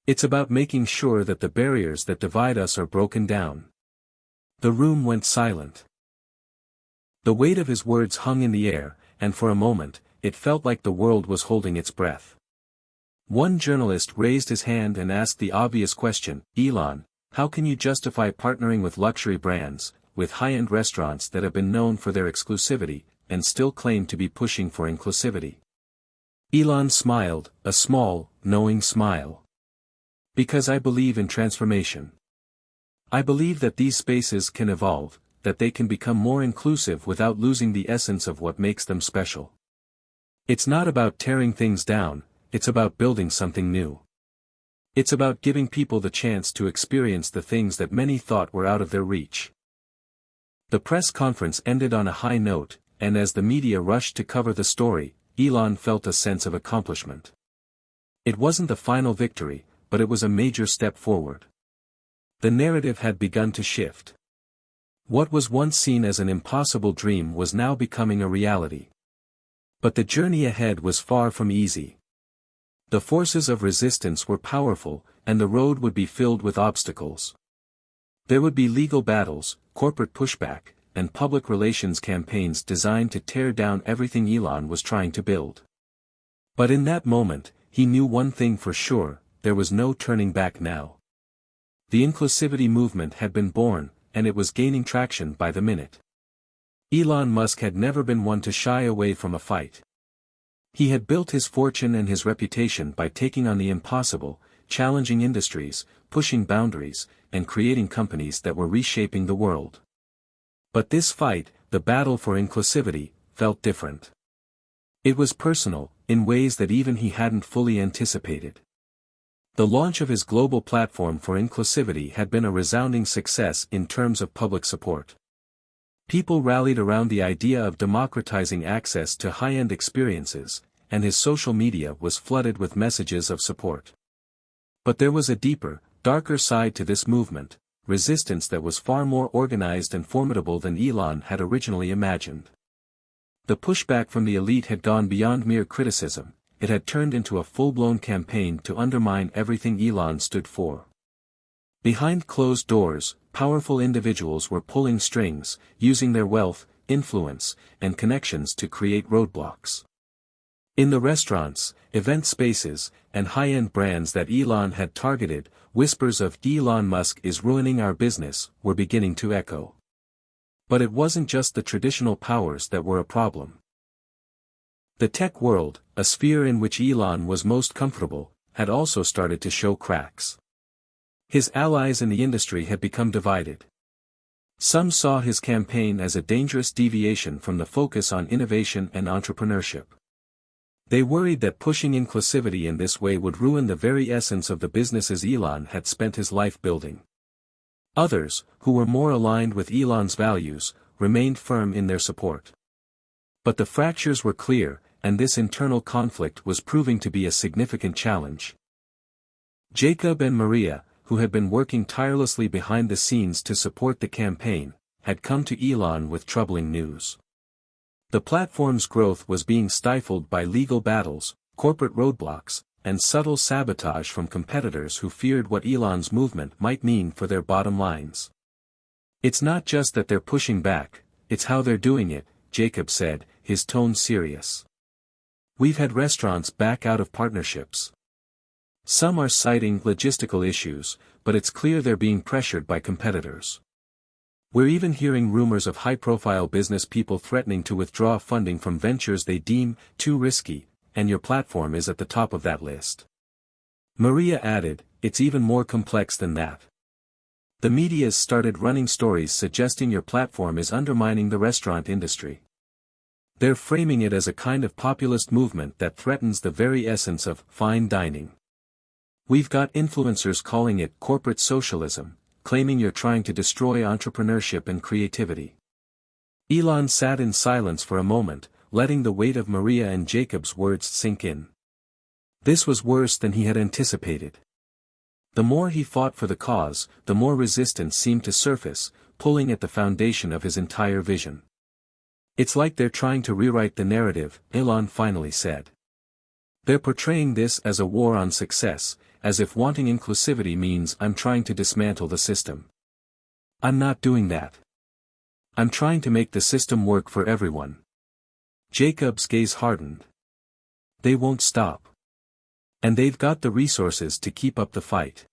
It's about making sure that the barriers that divide us are broken down." The room went silent. The weight of his words hung in the air, and for a moment, it felt like the world was holding its breath. One journalist raised his hand and asked the obvious question, "Elon, How can you justify partnering with luxury brands, with high-end restaurants that have been known for their exclusivity, and still claim to be pushing for inclusivity? Elon smiled, a small, knowing smile. Because I believe in transformation. I believe that these spaces can evolve, that they can become more inclusive without losing the essence of what makes them special. It's not about tearing things down, it's about building something new. It's about giving people the chance to experience the things that many thought were out of their reach. The press conference ended on a high note, and as the media rushed to cover the story, Elon felt a sense of accomplishment. It wasn't the final victory, but it was a major step forward. The narrative had begun to shift. What was once seen as an impossible dream was now becoming a reality. But the journey ahead was far from easy. The forces of resistance were powerful, and the road would be filled with obstacles. There would be legal battles, corporate pushback, and public relations campaigns designed to tear down everything Elon was trying to build. But in that moment, he knew one thing for sure: there was no turning back now. The inclusivity movement had been born, and it was gaining traction by the minute. Elon Musk had never been one to shy away from a fight. He had built his fortune and his reputation by taking on the impossible, challenging industries, pushing boundaries, and creating companies that were reshaping the world. But this fight, the battle for inclusivity, felt different. It was personal, in ways that even he hadn't fully anticipated. The launch of his global platform for inclusivity had been a resounding success in terms of public support. People rallied around the idea of democratizing access to high-end experiences, and his social media was flooded with messages of support. But there was a deeper, darker side to this movement, resistance that was far more organized and formidable than Elon had originally imagined. The pushback from the elite had gone beyond mere criticism, it had turned into a full-blown campaign to undermine everything Elon stood for. Behind closed doors, powerful individuals were pulling strings, using their wealth, influence, and connections to create roadblocks. In the restaurants, event spaces, and high-end brands that Elon had targeted, whispers of "Elon Musk is ruining our business" were beginning to echo. But it wasn't just the traditional powers that were a problem. The tech world, a sphere in which Elon was most comfortable, had also started to show cracks. His allies in the industry had become divided. Some saw his campaign as a dangerous deviation from the focus on innovation and entrepreneurship. They worried that pushing inclusivity in this way would ruin the very essence of the businesses Elon had spent his life building. Others, who were more aligned with Elon's values, remained firm in their support. But the fractures were clear, and this internal conflict was proving to be a significant challenge. Jacob and Maria, who had been working tirelessly behind the scenes to support the campaign, had come to Elon with troubling news. The platform's growth was being stifled by legal battles, corporate roadblocks, and subtle sabotage from competitors who feared what Elon's movement might mean for their bottom lines. "It's not just that they're pushing back, it's how they're doing it," Jacob said, his tone serious. "We've had restaurants back out of partnerships. Some are citing logistical issues, but it's clear they're being pressured by competitors. We're even hearing rumors of high-profile business people threatening to withdraw funding from ventures they deem too risky, and your platform is at the top of that list." Maria added, "It's even more complex than that. The media's started running stories suggesting your platform is undermining the restaurant industry. They're framing it as a kind of populist movement that threatens the very essence of fine dining. We've got influencers calling it corporate socialism, claiming you're trying to destroy entrepreneurship and creativity." Elon sat in silence for a moment, letting the weight of Maria and Jacob's words sink in. This was worse than he had anticipated. The more he fought for the cause, the more resistance seemed to surface, pulling at the foundation of his entire vision. "It's like they're trying to rewrite the narrative," Elon finally said. "They're portraying this as a war on success, as if wanting inclusivity means I'm trying to dismantle the system. I'm not doing that. I'm trying to make the system work for everyone." Jacob's gaze hardened. "They won't stop. And they've got the resources to keep up the fight.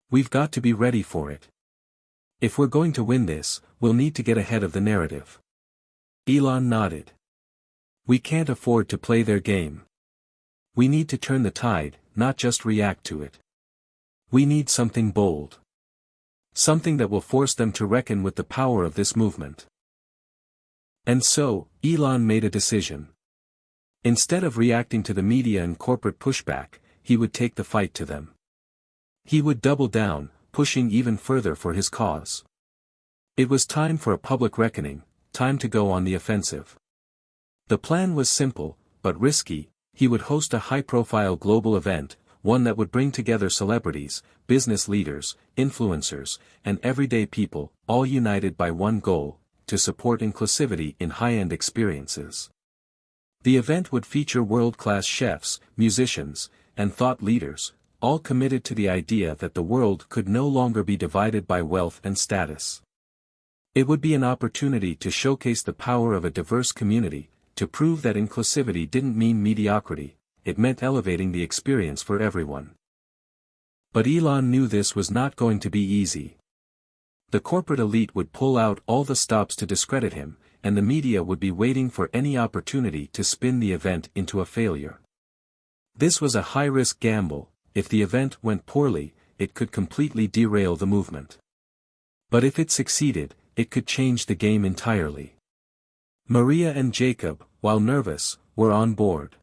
We've got to be ready for it. If we're going to win this, we'll need to get ahead of the narrative. Elon nodded. We can't afford to play their game. We need to turn the tide, not just react to it. We need something bold. Something that will force them to reckon with the power of this movement. And so, Elon made a decision. Instead of reacting to the media and corporate pushback, he would take the fight to them. He would double down, pushing even further for his cause. It was time for a public reckoning, time to go on the offensive. The plan was simple, but risky. He would host a high-profile global event, one that would bring together celebrities, business leaders, influencers, and everyday people, all united by one goal, to support inclusivity in high-end experiences. The event would feature world-class chefs, musicians, and thought leaders, all committed to the idea that the world could no longer be divided by wealth and status. It would be an opportunity to showcase the power of a diverse community, to prove that inclusivity didn't mean mediocrity, it meant elevating the experience for everyone. But Elon knew this was not going to be easy. The corporate elite would pull out all the stops to discredit him, and the media would be waiting for any opportunity to spin the event into a failure. This was a high-risk gamble. If the event went poorly, it could completely derail the movement. But if it succeeded, it could change the game entirely. Maria and Jacob, while nervous, were on board.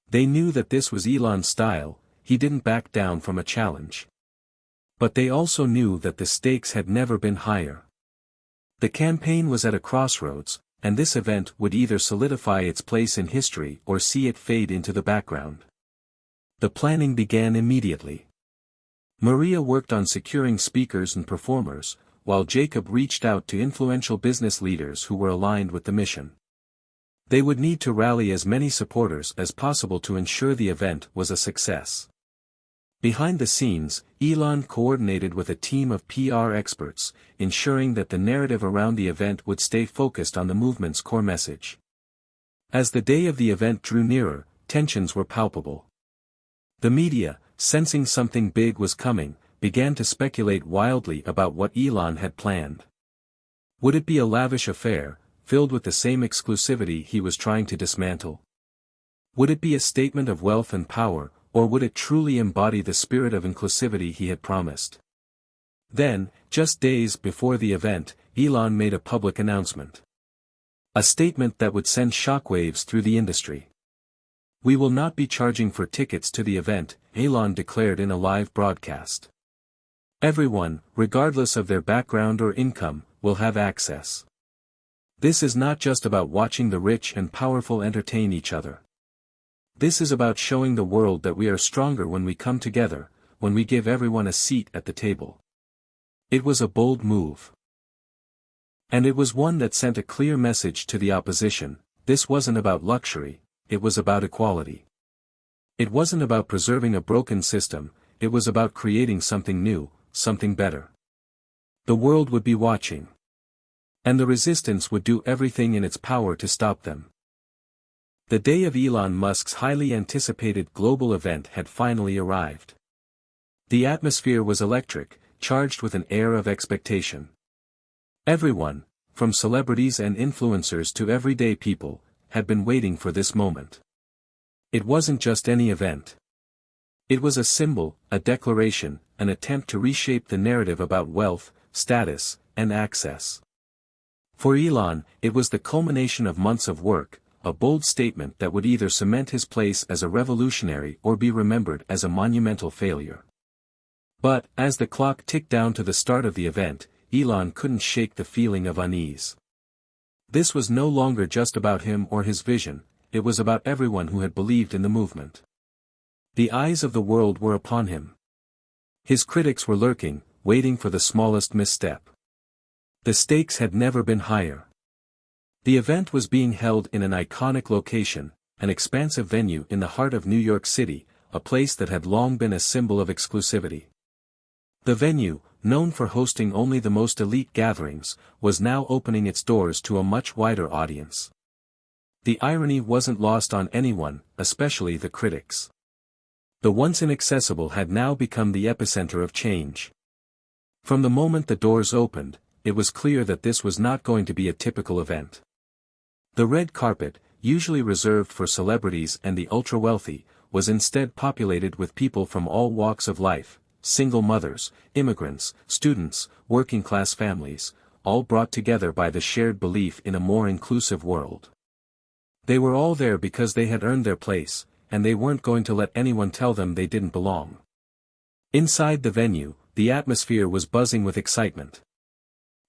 They knew that this was Elon's style, he didn't back down from a challenge. But they also knew that the stakes had never been higher. The campaign was at a crossroads, and this event would either solidify its place in history or see it fade into the background. The planning began immediately. Maria worked on securing speakers and performers, while Jacob reached out to influential business leaders who were aligned with the mission. They would need to rally as many supporters as possible to ensure the event was a success. Behind the scenes, Elon coordinated with a team of PR experts, ensuring that the narrative around the event would stay focused on the movement's core message. As the day of the event drew nearer, tensions were palpable. The media, sensing something big was coming, began to speculate wildly about what Elon had planned. Would it be a lavish affair, filled with the same exclusivity he was trying to dismantle? Would it be a statement of wealth and power, or would it truly embody the spirit of inclusivity he had promised? Then, just days before the event, Elon made a public announcement. A statement that would send shockwaves through the industry. We will not be charging for tickets to the event, Elon declared in a live broadcast. Everyone, regardless of their background or income, will have access. This is not just about watching the rich and powerful entertain each other. This is about showing the world that we are stronger when we come together, when we give everyone a seat at the table. It was a bold move. And it was one that sent a clear message to the opposition: this wasn't about luxury, it was about equality. It wasn't about preserving a broken system, it was about creating something new, something better. The world would be watching. And the resistance would do everything in its power to stop them. The day of Elon Musk's highly anticipated global event had finally arrived. The atmosphere was electric, charged with an air of expectation. Everyone, from celebrities and influencers to everyday people, had been waiting for this moment. It wasn't just any event. It was a symbol, a declaration, an attempt to reshape the narrative about wealth, status, and access. For Elon, it was the culmination of months of work, a bold statement that would either cement his place as a revolutionary or be remembered as a monumental failure. But, as the clock ticked down to the start of the event, Elon couldn't shake the feeling of unease. This was no longer just about him or his vision, it was about everyone who had believed in the movement. The eyes of the world were upon him. His critics were lurking, waiting for the smallest misstep. The stakes had never been higher. The event was being held in an iconic location, an expansive venue in the heart of New York City, a place that had long been a symbol of exclusivity. The venue, known for hosting only the most elite gatherings, was now opening its doors to a much wider audience. The irony wasn't lost on anyone, especially the critics. The once inaccessible had now become the epicenter of change. From the moment the doors opened, it was clear that this was not going to be a typical event. The red carpet, usually reserved for celebrities and the ultra-wealthy, was instead populated with people from all walks of life, single mothers, immigrants, students, working-class families, all brought together by the shared belief in a more inclusive world. They were all there because they had earned their place, and they weren't going to let anyone tell them they didn't belong. Inside the venue, the atmosphere was buzzing with excitement.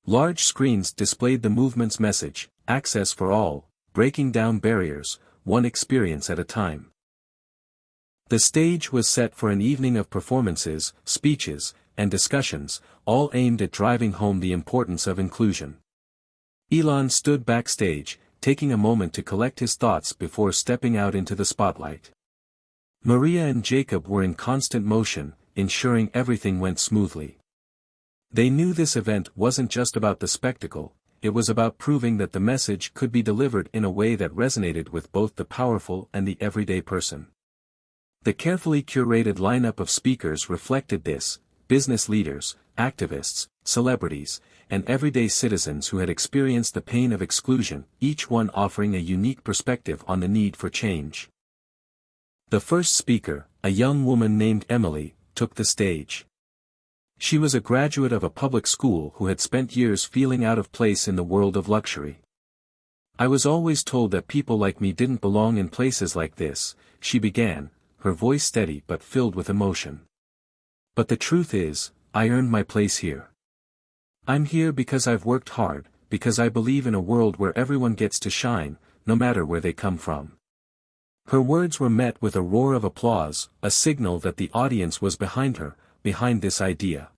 Large screens displayed the movement's message, access for all, breaking down barriers, one experience at a time. The stage was set for an evening of performances, speeches, and discussions, all aimed at driving home the importance of inclusion. Elon stood backstage, taking a moment to collect his thoughts before stepping out into the spotlight. Maria and Jacob were in constant motion, ensuring everything went smoothly. They knew this event wasn't just about the spectacle, it was about proving that the message could be delivered in a way that resonated with both the powerful and the everyday person. The carefully curated lineup of speakers reflected this: business leaders, activists, celebrities, and everyday citizens who had experienced the pain of exclusion, each one offering a unique perspective on the need for change. The first speaker, a young woman named Emily, took the stage. She was a graduate of a public school who had spent years feeling out of place in the world of luxury. "I was always told that people like me didn't belong in places like this," she began, her voice steady but filled with emotion. "But the truth is, I earned my place here. I'm here because I've worked hard, because I believe in a world where everyone gets to shine, no matter where they come from." Her words were met with a roar of applause, a signal that the audience was behind her, behind this idea.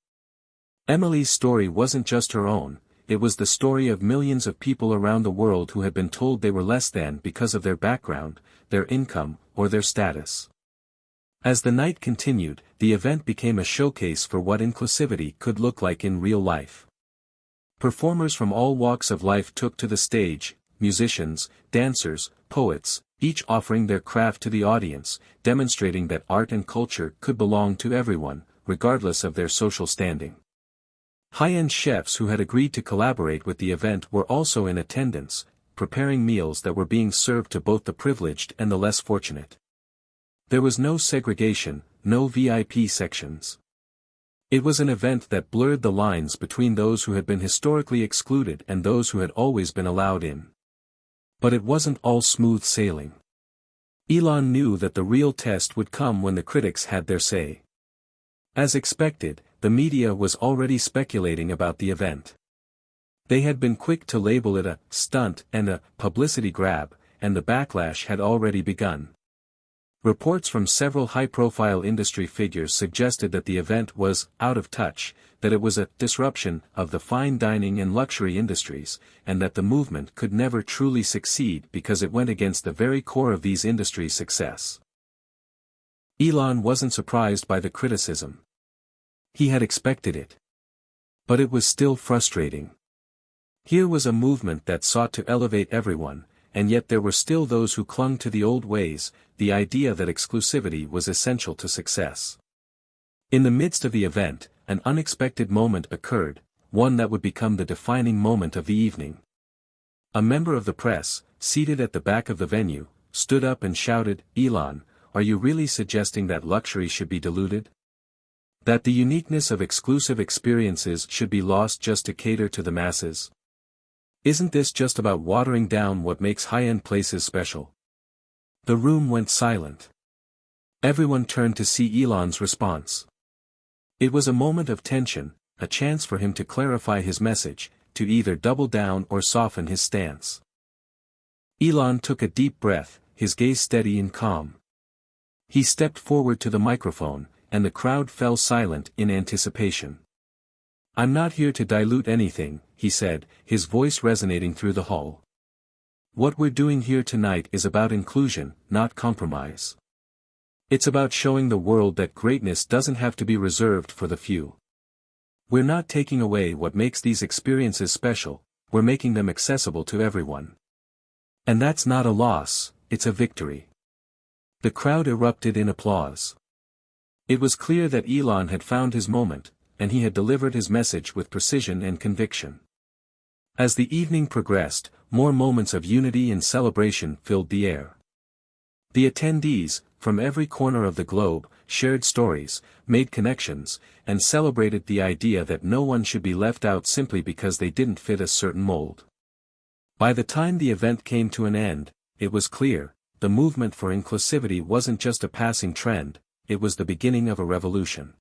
Emily's story wasn't just her own, it was the story of millions of people around the world who had been told they were less than because of their background, their income, or their status. As the night continued, the event became a showcase for what inclusivity could look like in real life. Performers from all walks of life took to the stage: musicians, dancers, poets, each offering their craft to the audience, demonstrating that art and culture could belong to everyone, regardless of their social standing. High-end chefs who had agreed to collaborate with the event were also in attendance, preparing meals that were being served to both the privileged and the less fortunate. There was no segregation, no VIP sections. It was an event that blurred the lines between those who had been historically excluded and those who had always been allowed in. But it wasn't all smooth sailing. Elon knew that the real test would come when the critics had their say. As expected, the media was already speculating about the event. They had been quick to label it a stunt and a publicity grab, and the backlash had already begun. Reports from several high-profile industry figures suggested that the event was out of touch, that it was a disruption of the fine dining and luxury industries, and that the movement could never truly succeed because it went against the very core of these industries' success. Elon wasn't surprised by the criticism. He had expected it. But it was still frustrating. Here was a movement that sought to elevate everyone, and yet there were still those who clung to the old ways, the idea that exclusivity was essential to success. In the midst of the event, an unexpected moment occurred, one that would become the defining moment of the evening. A member of the press, seated at the back of the venue, stood up and shouted, "Elon, are you really suggesting that luxury should be diluted? That the uniqueness of exclusive experiences should be lost just to cater to the masses? Isn't this just about watering down what makes high-end places special?" The room went silent. Everyone turned to see Elon's response. It was a moment of tension, a chance for him to clarify his message, to either double down or soften his stance. Elon took a deep breath, his gaze steady and calm. He stepped forward to the microphone, and the crowd fell silent in anticipation. "I'm not here to dilute anything," he said, his voice resonating through the hall. "What we're doing here tonight is about inclusion, not compromise. It's about showing the world that greatness doesn't have to be reserved for the few. We're not taking away what makes these experiences special, we're making them accessible to everyone. And that's not a loss, it's a victory." The crowd erupted in applause. It was clear that Elon had found his moment, and he had delivered his message with precision and conviction. As the evening progressed, more moments of unity and celebration filled the air. The attendees, from every corner of the globe, shared stories, made connections, and celebrated the idea that no one should be left out simply because they didn't fit a certain mold. By the time the event came to an end, it was clear, the movement for inclusivity wasn't just a passing trend, it was the beginning of a revolution.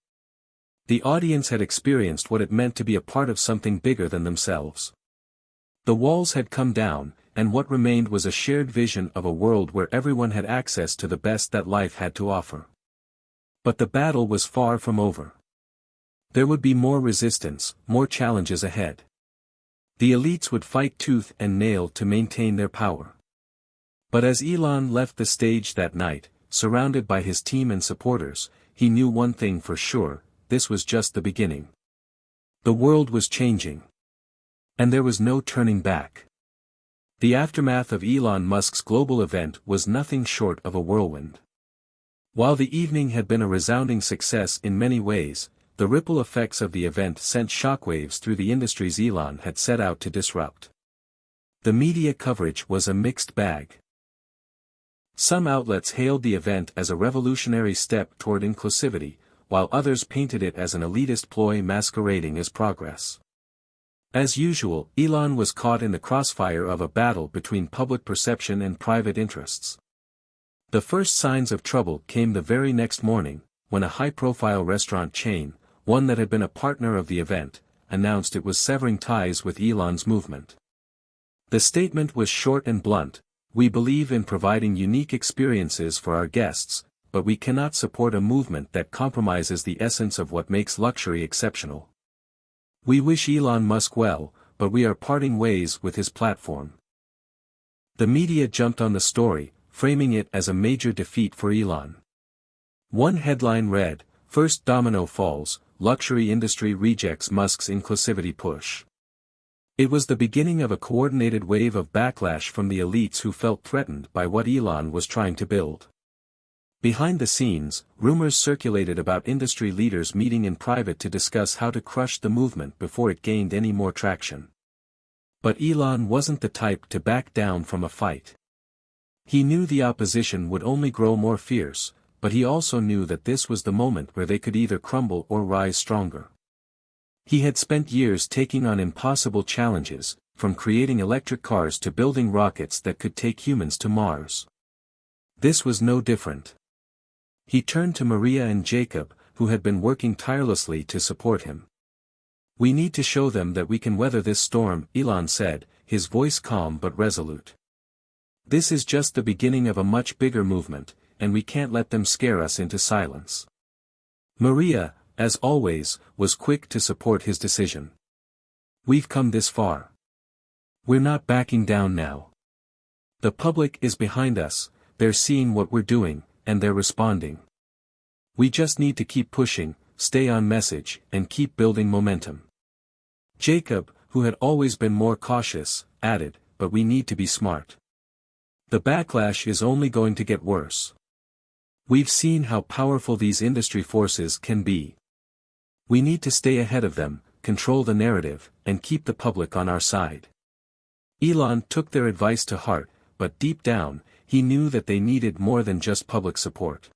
The audience had experienced what it meant to be a part of something bigger than themselves. The walls had come down, and what remained was a shared vision of a world where everyone had access to the best that life had to offer. But the battle was far from over. There would be more resistance, more challenges ahead. The elites would fight tooth and nail to maintain their power. But as Elon left the stage that night, surrounded by his team and supporters, he knew one thing for sure: this was just the beginning. The world was changing. And there was no turning back. The aftermath of Elon Musk's global event was nothing short of a whirlwind. While the evening had been a resounding success in many ways, the ripple effects of the event sent shockwaves through the industries Elon had set out to disrupt. The media coverage was a mixed bag. Some outlets hailed the event as a revolutionary step toward inclusivity, while others painted it as an elitist ploy masquerading as progress. As usual, Elon was caught in the crossfire of a battle between public perception and private interests. The first signs of trouble came the very next morning, when a high-profile restaurant chain, one that had been a partner of the event, announced it was severing ties with Elon's movement. The statement was short and blunt: "We believe in providing unique experiences for our guests, but we cannot support a movement that compromises the essence of what makes luxury exceptional. We wish Elon Musk well, but we are parting ways with his platform." The media jumped on the story, framing it as a major defeat for Elon. One headline read, "First domino falls, luxury industry rejects Musk's inclusivity push." It was the beginning of a coordinated wave of backlash from the elites who felt threatened by what Elon was trying to build. Behind the scenes, rumors circulated about industry leaders meeting in private to discuss how to crush the movement before it gained any more traction. But Elon wasn't the type to back down from a fight. He knew the opposition would only grow more fierce, but he also knew that this was the moment where they could either crumble or rise stronger. He had spent years taking on impossible challenges, from creating electric cars to building rockets that could take humans to Mars. This was no different. He turned to Maria and Jacob, who had been working tirelessly to support him. "We need to show them that we can weather this storm," Elon said, his voice calm but resolute. "This is just the beginning of a much bigger movement, and we can't let them scare us into silence." Maria, as always, was quick to support his decision. "We've come this far. We're not backing down now. The public is behind us, they're seeing what we're doing, and they're responding. We just need to keep pushing, stay on message, and keep building momentum." Jacob, who had always been more cautious, added, "But we need to be smart. The backlash is only going to get worse. We've seen how powerful these industry forces can be. We need to stay ahead of them, control the narrative, and keep the public on our side." Elon took their advice to heart, but deep down, he knew that they needed more than just public support.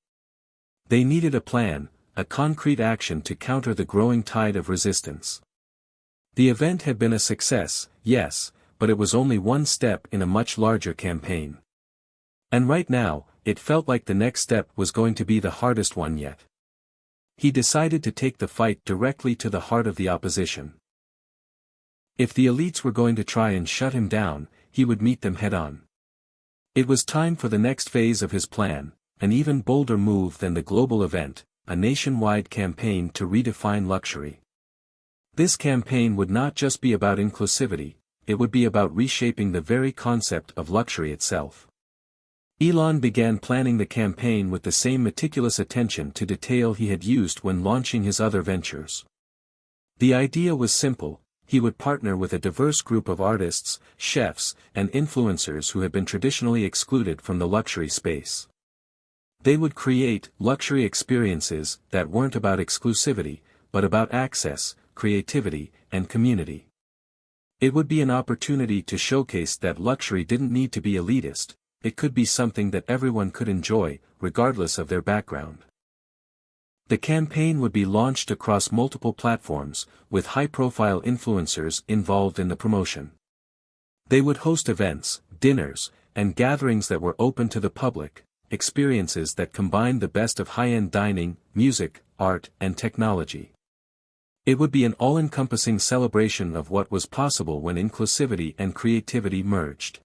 They needed a plan, a concrete action to counter the growing tide of resistance. The event had been a success, yes, but it was only one step in a much larger campaign. And right now, it felt like the next step was going to be the hardest one yet. He decided to take the fight directly to the heart of the opposition. If the elites were going to try and shut him down, he would meet them head-on. It was time for the next phase of his plan, an even bolder move than the global event, a nationwide campaign to redefine luxury. This campaign would not just be about inclusivity, it would be about reshaping the very concept of luxury itself. Elon began planning the campaign with the same meticulous attention to detail he had used when launching his other ventures. The idea was simple: he would partner with a diverse group of artists, chefs, and influencers who had been traditionally excluded from the luxury space. They would create luxury experiences that weren't about exclusivity, but about access, creativity, and community. It would be an opportunity to showcase that luxury didn't need to be elitist, it could be something that everyone could enjoy, regardless of their background. The campaign would be launched across multiple platforms, with high-profile influencers involved in the promotion. They would host events, dinners, and gatherings that were open to the public, experiences that combined the best of high-end dining, music, art, and technology. It would be an all-encompassing celebration of what was possible when inclusivity and creativity merged.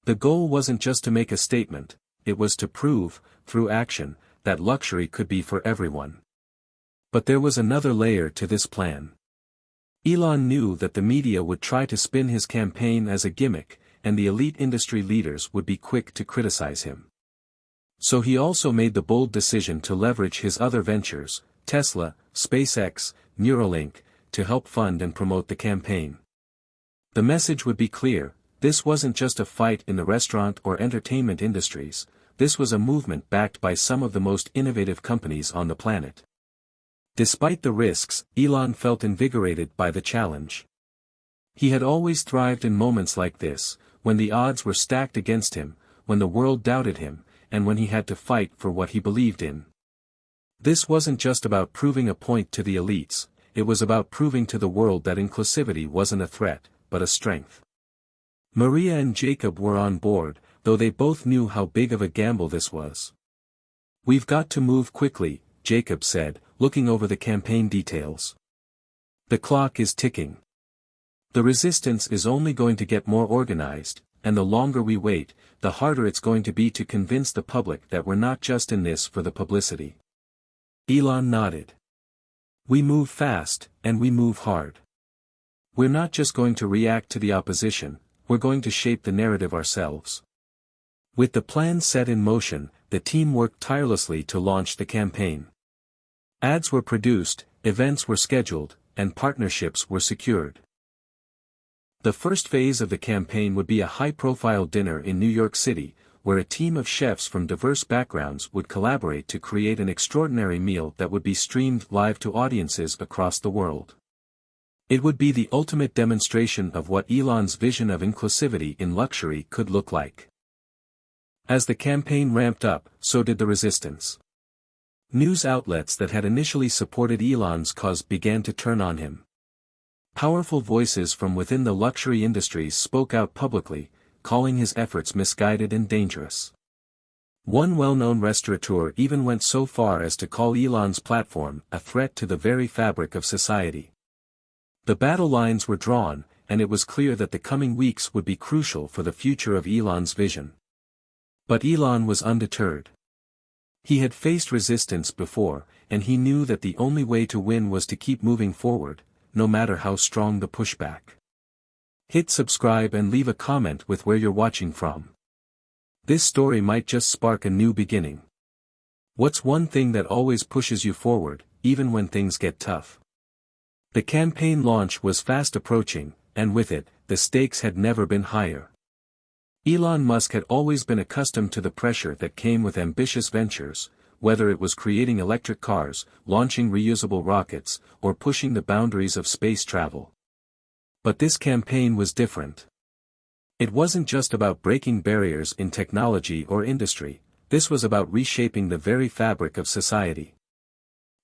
The goal wasn't just to make a statement, it was to prove, through action, that luxury could be for everyone. But there was another layer to this plan. Elon knew that the media would try to spin his campaign as a gimmick, and the elite industry leaders would be quick to criticize him. So he also made the bold decision to leverage his other ventures, Tesla, SpaceX, Neuralink, to help fund and promote the campaign. The message would be clear: this wasn't just a fight in the restaurant or entertainment industries, this was a movement backed by some of the most innovative companies on the planet. Despite the risks, Elon felt invigorated by the challenge. He had always thrived in moments like this, when the odds were stacked against him, when the world doubted him, and when he had to fight for what he believed in. This wasn't just about proving a point to the elites, it was about proving to the world that inclusivity wasn't a threat, but a strength. Maria and Jacob were on board, though they both knew how big of a gamble this was. "We've got to move quickly," Jacob said, looking over the campaign details. "The clock is ticking. The resistance is only going to get more organized, and the longer we wait, the harder it's going to be to convince the public that we're not just in this for the publicity." Elon nodded. "We move fast, and we move hard. We're not just going to react to the opposition, we're going to shape the narrative ourselves." With the plan set in motion, the team worked tirelessly to launch the campaign. Ads were produced, events were scheduled, and partnerships were secured. The first phase of the campaign would be a high-profile dinner in New York City, where a team of chefs from diverse backgrounds would collaborate to create an extraordinary meal that would be streamed live to audiences across the world. It would be the ultimate demonstration of what Elon's vision of inclusivity in luxury could look like. As the campaign ramped up, so did the resistance. News outlets that had initially supported Elon's cause began to turn on him. Powerful voices from within the luxury industries spoke out publicly, calling his efforts misguided and dangerous. One well-known restaurateur even went so far as to call Elon's platform a threat to the very fabric of society. The battle lines were drawn, and it was clear that the coming weeks would be crucial for the future of Elon's vision. But Elon was undeterred. He had faced resistance before, and he knew that the only way to win was to keep moving forward, no matter how strong the pushback. Hit subscribe and leave a comment with where you're watching from. This story might just spark a new beginning. What's one thing that always pushes you forward, even when things get tough? The campaign launch was fast approaching, and with it, the stakes had never been higher. Elon Musk had always been accustomed to the pressure that came with ambitious ventures, whether it was creating electric cars, launching reusable rockets, or pushing the boundaries of space travel. But this campaign was different. It wasn't just about breaking barriers in technology or industry, this was about reshaping the very fabric of society.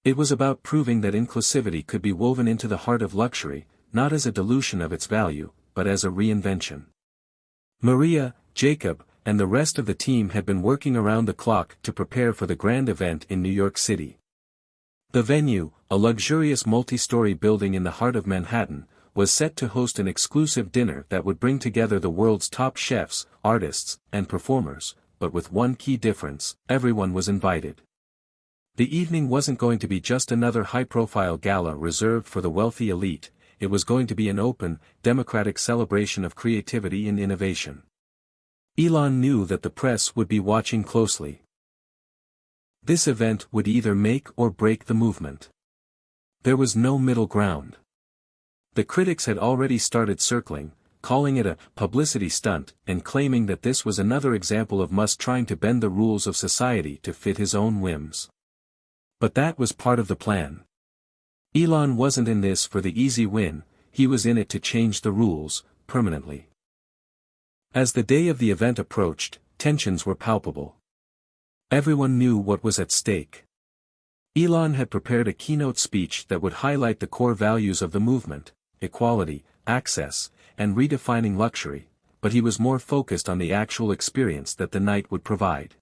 It was about proving that inclusivity could be woven into the heart of luxury, not as a dilution of its value, but as a reinvention. Maria, Jacob, and the rest of the team had been working around the clock to prepare for the grand event in New York City. The venue, a luxurious multi-story building in the heart of Manhattan, was set to host an exclusive dinner that would bring together the world's top chefs, artists, and performers, but with one key difference: everyone was invited. The evening wasn't going to be just another high-profile gala reserved for the wealthy elite, it was going to be an open, democratic celebration of creativity and innovation. Elon knew that the press would be watching closely. This event would either make or break the movement. There was no middle ground. The critics had already started circling, calling it a publicity stunt and claiming that this was another example of Musk trying to bend the rules of society to fit his own whims. But that was part of the plan. Elon wasn't in this for the easy win, he was in it to change the rules, permanently. As the day of the event approached, tensions were palpable. Everyone knew what was at stake. Elon had prepared a keynote speech that would highlight the core values of the movement: equality, access, and redefining luxury, but he was more focused on the actual experience that the night would provide.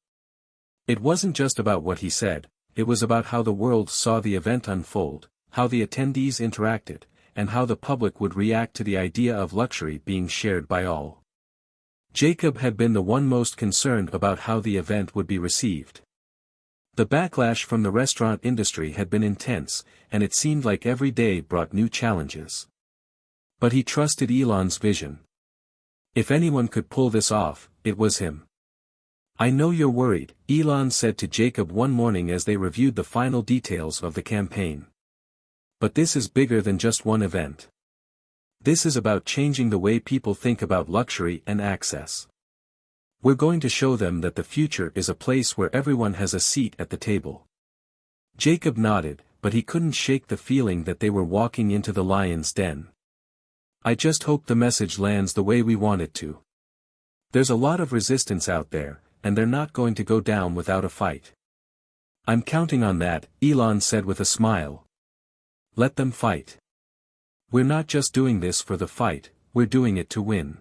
It wasn't just about what he said, it was about how the world saw the event unfold, how the attendees interacted, and how the public would react to the idea of luxury being shared by all. Jacob had been the one most concerned about how the event would be received. The backlash from the restaurant industry had been intense, and it seemed like every day brought new challenges. But he trusted Elon's vision. If anyone could pull this off, it was him. "I know you're worried," Elon said to Jacob one morning as they reviewed the final details of the campaign. "But this is bigger than just one event. This is about changing the way people think about luxury and access. We're going to show them that the future is a place where everyone has a seat at the table." Jacob nodded, but he couldn't shake the feeling that they were walking into the lion's den. "I just hope the message lands the way we want it to. There's a lot of resistance out there, and they're not going to go down without a fight." "I'm counting on that," Elon said with a smile. "Let them fight. We're not just doing this for the fight, we're doing it to win."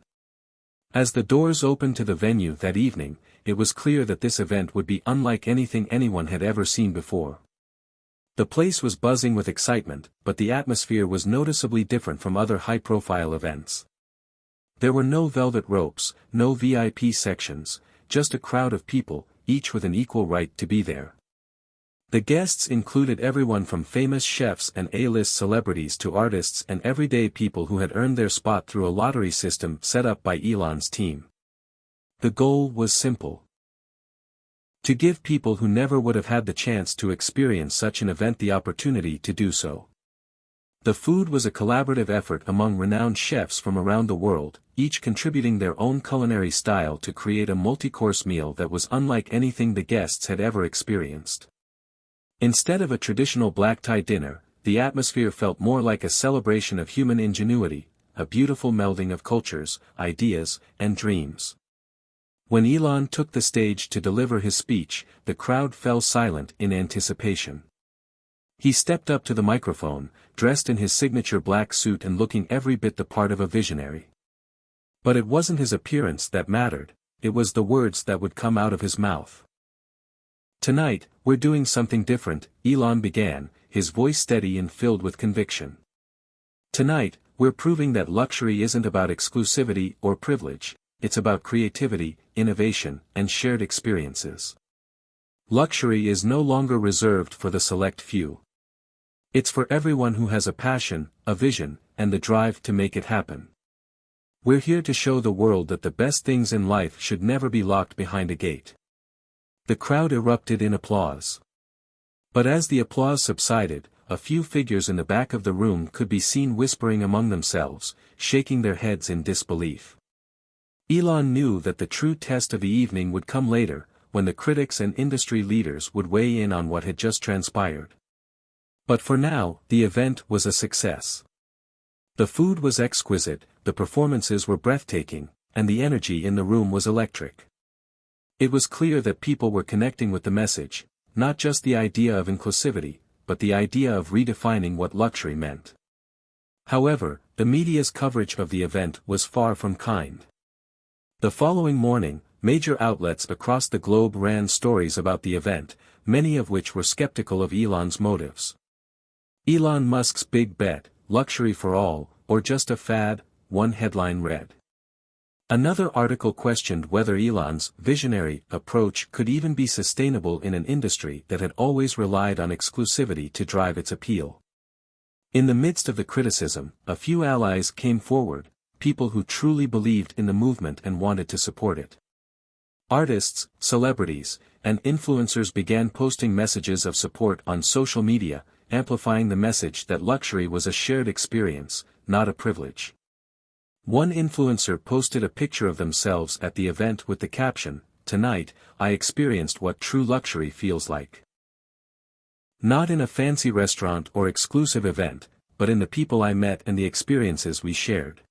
As the doors opened to the venue that evening, it was clear that this event would be unlike anything anyone had ever seen before. The place was buzzing with excitement, but the atmosphere was noticeably different from other high-profile events. There were no velvet ropes, no VIP sections, just a crowd of people, each with an equal right to be there. The guests included everyone from famous chefs and A-list celebrities to artists and everyday people who had earned their spot through a lottery system set up by Elon's team. The goal was simple: to give people who never would have had the chance to experience such an event the opportunity to do so. The food was a collaborative effort among renowned chefs from around the world, each contributing their own culinary style to create a multi-course meal that was unlike anything the guests had ever experienced. Instead of a traditional black-tie dinner, the atmosphere felt more like a celebration of human ingenuity, a beautiful melding of cultures, ideas, and dreams. When Elon took the stage to deliver his speech, the crowd fell silent in anticipation. He stepped up to the microphone, dressed in his signature black suit and looking every bit the part of a visionary. But it wasn't his appearance that mattered, it was the words that would come out of his mouth. "Tonight, we're doing something different," Elon began, his voice steady and filled with conviction. "Tonight, we're proving that luxury isn't about exclusivity or privilege, it's about creativity, innovation, and shared experiences. Luxury is no longer reserved for the select few. It's for everyone who has a passion, a vision, and the drive to make it happen. We're here to show the world that the best things in life should never be locked behind a gate." The crowd erupted in applause. But as the applause subsided, a few figures in the back of the room could be seen whispering among themselves, shaking their heads in disbelief. Elon knew that the true test of the evening would come later, when the critics and industry leaders would weigh in on what had just transpired. But for now, the event was a success. The food was exquisite, the performances were breathtaking, and the energy in the room was electric. It was clear that people were connecting with the message, not just the idea of inclusivity, but the idea of redefining what luxury meant. However, the media's coverage of the event was far from kind. The following morning, major outlets across the globe ran stories about the event, many of which were skeptical of Elon's motives. "Elon Musk's big bet, luxury for all, or just a fad," one headline read. Another article questioned whether Elon's visionary approach could even be sustainable in an industry that had always relied on exclusivity to drive its appeal. In the midst of the criticism, a few allies came forward, people who truly believed in the movement and wanted to support it. Artists, celebrities, and influencers began posting messages of support on social media, amplifying the message that luxury was a shared experience, not a privilege. One influencer posted a picture of themselves at the event with the caption, "Tonight, I experienced what true luxury feels like. Not in a fancy restaurant or exclusive event, but in the people I met and the experiences we shared."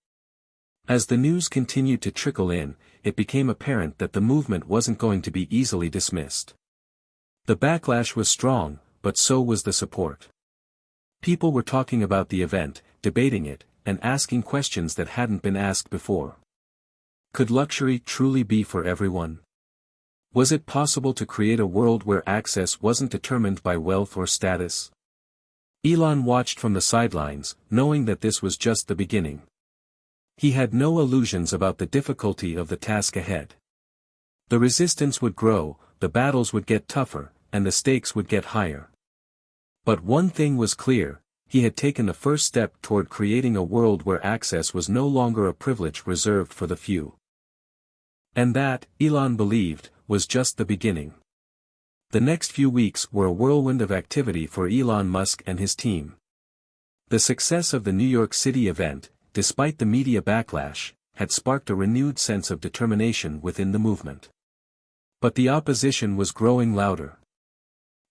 As the news continued to trickle in, it became apparent that the movement wasn't going to be easily dismissed. The backlash was strong, but so was the support. People were talking about the event, debating it, and asking questions that hadn't been asked before. Could luxury truly be for everyone? Was it possible to create a world where access wasn't determined by wealth or status? Elon watched from the sidelines, knowing that this was just the beginning. He had no illusions about the difficulty of the task ahead. The resistance would grow, the battles would get tougher, and the stakes would get higher. But one thing was clear: he had taken the first step toward creating a world where access was no longer a privilege reserved for the few. And that, Elon believed, was just the beginning. The next few weeks were a whirlwind of activity for Elon Musk and his team. The success of the New York City event, despite the media backlash, had sparked a renewed sense of determination within the movement. But the opposition was growing louder.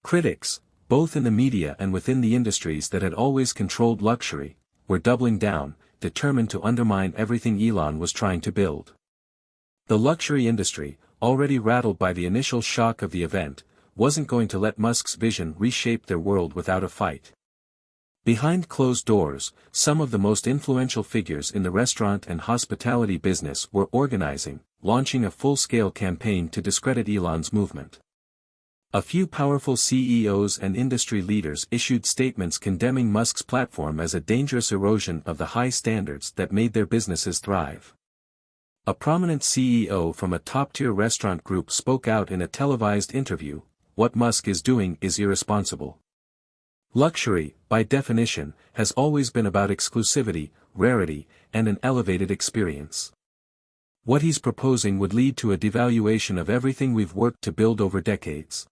Critics, both in the media and within the industries that had always controlled luxury, were doubling down, determined to undermine everything Elon was trying to build. The luxury industry, already rattled by the initial shock of the event, wasn't going to let Musk's vision reshape their world without a fight. Behind closed doors, some of the most influential figures in the restaurant and hospitality business were organizing, launching a full-scale campaign to discredit Elon's movement. A few powerful CEOs and industry leaders issued statements condemning Musk's platform as a dangerous erosion of the high standards that made their businesses thrive. A prominent CEO from a top-tier restaurant group spoke out in a televised interview: "What Musk is doing is irresponsible. Luxury, by definition, has always been about exclusivity, rarity, and an elevated experience. What he's proposing would lead to a devaluation of everything we've worked to build over decades.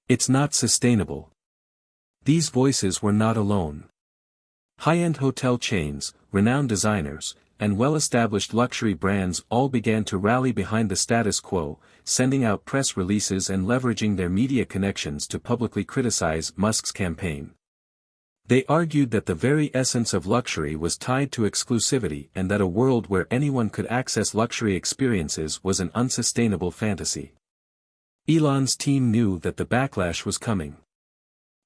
It's not sustainable." These voices were not alone. High-end hotel chains, renowned designers, and well-established luxury brands all began to rally behind the status quo, sending out press releases and leveraging their media connections to publicly criticize Musk's campaign. They argued that the very essence of luxury was tied to exclusivity and that a world where anyone could access luxury experiences was an unsustainable fantasy. Elon's team knew that the backlash was coming.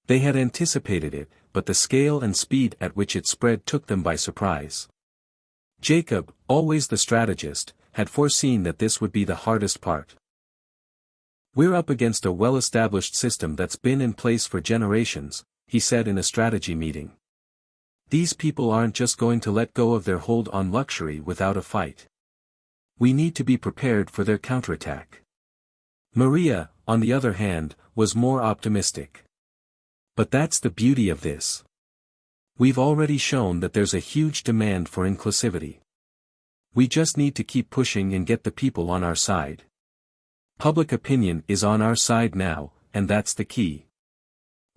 They had anticipated it, but the scale and speed at which it spread took them by surprise. Jacob, always the strategist, had foreseen that this would be the hardest part. "We're up against a well-established system that's been in place for generations," he said in a strategy meeting. "These people aren't just going to let go of their hold on luxury without a fight. We need to be prepared for their counterattack." Maria, on the other hand, was more optimistic. "But that's the beauty of this. We've already shown that there's a huge demand for inclusivity. We just need to keep pushing and get the people on our side. Public opinion is on our side now, and that's the key."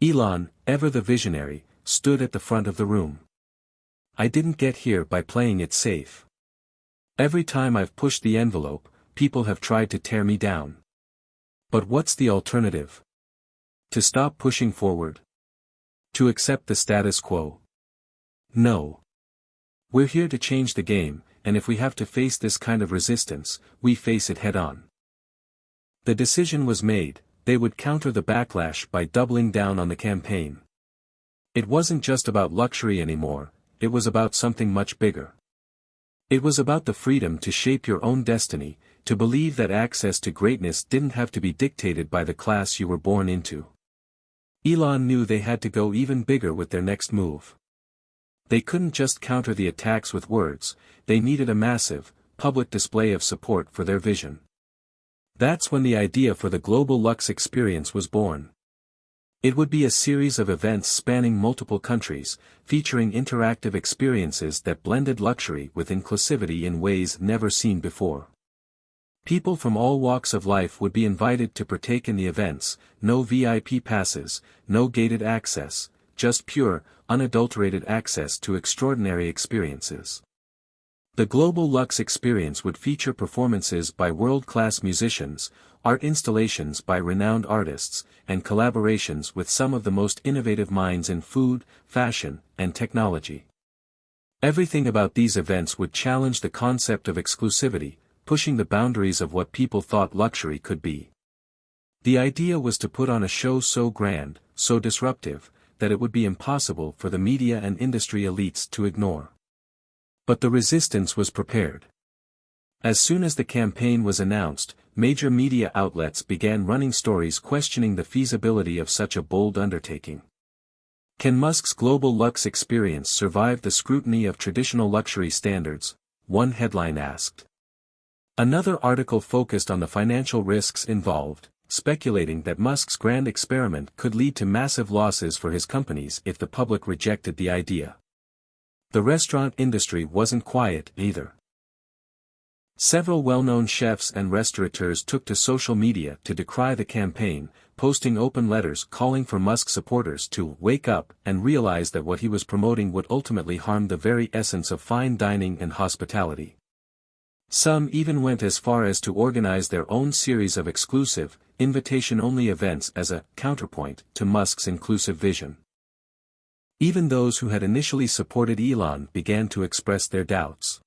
Elon, ever the visionary, stood at the front of the room. "I didn't get here by playing it safe. Every time I've pushed the envelope, people have tried to tear me down. But what's the alternative? To stop pushing forward? To accept the status quo? No. We're here to change the game, and if we have to face this kind of resistance, we face it head-on." The decision was made: they would counter the backlash by doubling down on the campaign. It wasn't just about luxury anymore, it was about something much bigger. It was about the freedom to shape your own destiny, to believe that access to greatness didn't have to be dictated by the class you were born into. Elon knew they had to go even bigger with their next move. They couldn't just counter the attacks with words, they needed a massive, public display of support for their vision. That's when the idea for the Global Luxe Experience was born. It would be a series of events spanning multiple countries, featuring interactive experiences that blended luxury with inclusivity in ways never seen before. People from all walks of life would be invited to partake in the events: no VIP passes, no gated access, just pure, unadulterated access to extraordinary experiences. The Global Lux experience would feature performances by world-class musicians, art installations by renowned artists, and collaborations with some of the most innovative minds in food, fashion, and technology. Everything about these events would challenge the concept of exclusivity, pushing the boundaries of what people thought luxury could be. The idea was to put on a show so grand, so disruptive, that it would be impossible for the media and industry elites to ignore. But the resistance was prepared. As soon as the campaign was announced, major media outlets began running stories questioning the feasibility of such a bold undertaking. Can Musk's Global Lux experience survive the scrutiny of traditional luxury standards? One headline asked. Another article focused on the financial risks involved, speculating that Musk's grand experiment could lead to massive losses for his companies if the public rejected the idea. The restaurant industry wasn't quiet either. Several well-known chefs and restaurateurs took to social media to decry the campaign, posting open letters calling for Musk supporters to wake up and realize that what he was promoting would ultimately harm the very essence of fine dining and hospitality. Some even went as far as to organize their own series of exclusive, invitation-only events as a counterpoint to Musk's inclusive vision. Even those who had initially supported Elon began to express their doubts.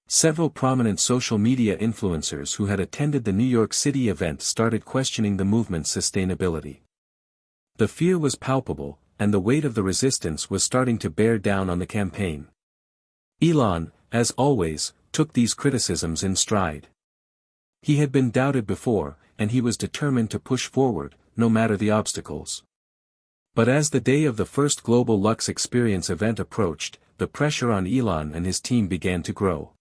Several prominent social media influencers who had attended the New York City event started questioning the movement's sustainability. The fear was palpable, and the weight of the resistance was starting to bear down on the campaign. Elon, as always, took these criticisms in stride. He had been doubted before, and he was determined to push forward, no matter the obstacles. But as the day of the first Global Lux Experience event approached, the pressure on Elon and his team began to grow.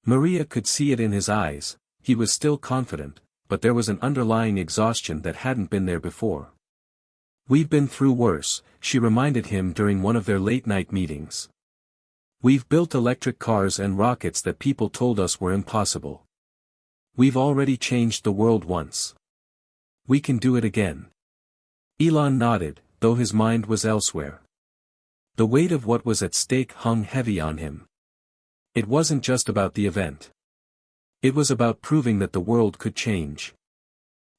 Maria could see it in his eyes. He was still confident, but there was an underlying exhaustion that hadn't been there before. "We've been through worse," she reminded him during one of their late-night meetings. "We've built electric cars and rockets that people told us were impossible. We've already changed the world once. We can do it again." Elon nodded, though his mind was elsewhere. The weight of what was at stake hung heavy on him. It wasn't just about the event. It was about proving that the world could change.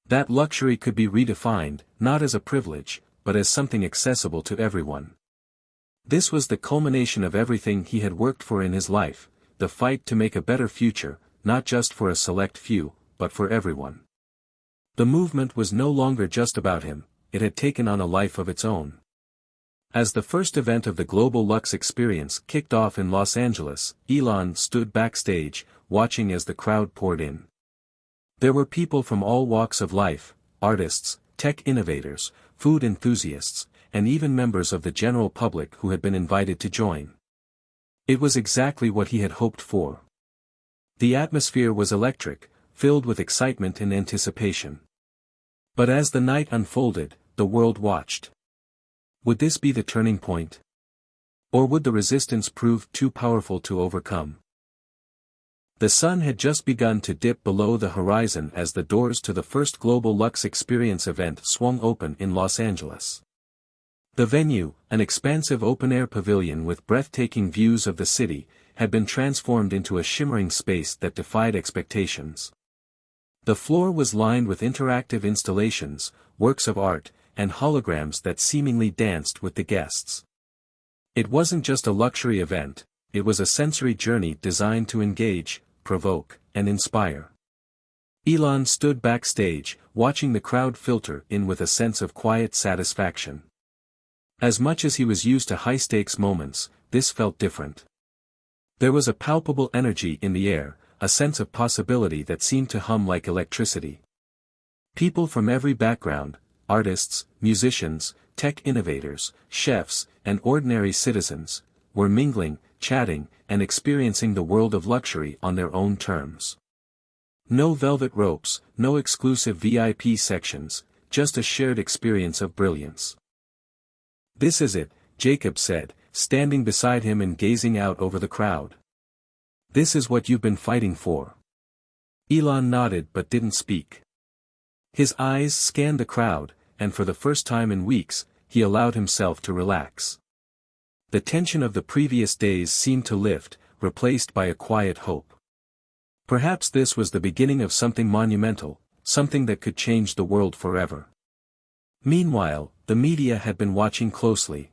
That luxury could be redefined, not as a privilege, but as something accessible to everyone. This was the culmination of everything he had worked for in his life, the fight to make a better future, not just for a select few, but for everyone. The movement was no longer just about him. It had taken on a life of its own. As the first event of the Global Lux Experience kicked off in Los Angeles, Elon stood backstage, watching as the crowd poured in. There were people from all walks of life, artists, tech innovators, food enthusiasts, and even members of the general public who had been invited to join. It was exactly what he had hoped for. The atmosphere was electric, filled with excitement and anticipation. But as the night unfolded, the world watched. Would this be the turning point? Or would the resistance prove too powerful to overcome? The sun had just begun to dip below the horizon as the doors to the first Global Lux Experience event swung open in Los Angeles. The venue, an expansive open-air pavilion with breathtaking views of the city, had been transformed into a shimmering space that defied expectations. The floor was lined with interactive installations, works of art, and holograms that seemingly danced with the guests. It wasn't just a luxury event, it was a sensory journey designed to engage, provoke, and inspire. Elon stood backstage, watching the crowd filter in with a sense of quiet satisfaction. As much as he was used to high-stakes moments, this felt different. There was a palpable energy in the air, a sense of possibility that seemed to hum like electricity. People from every background, artists, musicians, tech innovators, chefs, and ordinary citizens, were mingling, chatting, and experiencing the world of luxury on their own terms. No velvet ropes, no exclusive VIP sections, just a shared experience of brilliance. "This is it," Jacob said, standing beside him and gazing out over the crowd. "This is what you've been fighting for." Elon nodded but didn't speak. His eyes scanned the crowd, and for the first time in weeks, he allowed himself to relax. The tension of the previous days seemed to lift, replaced by a quiet hope. Perhaps this was the beginning of something monumental, something that could change the world forever. Meanwhile, the media had been watching closely.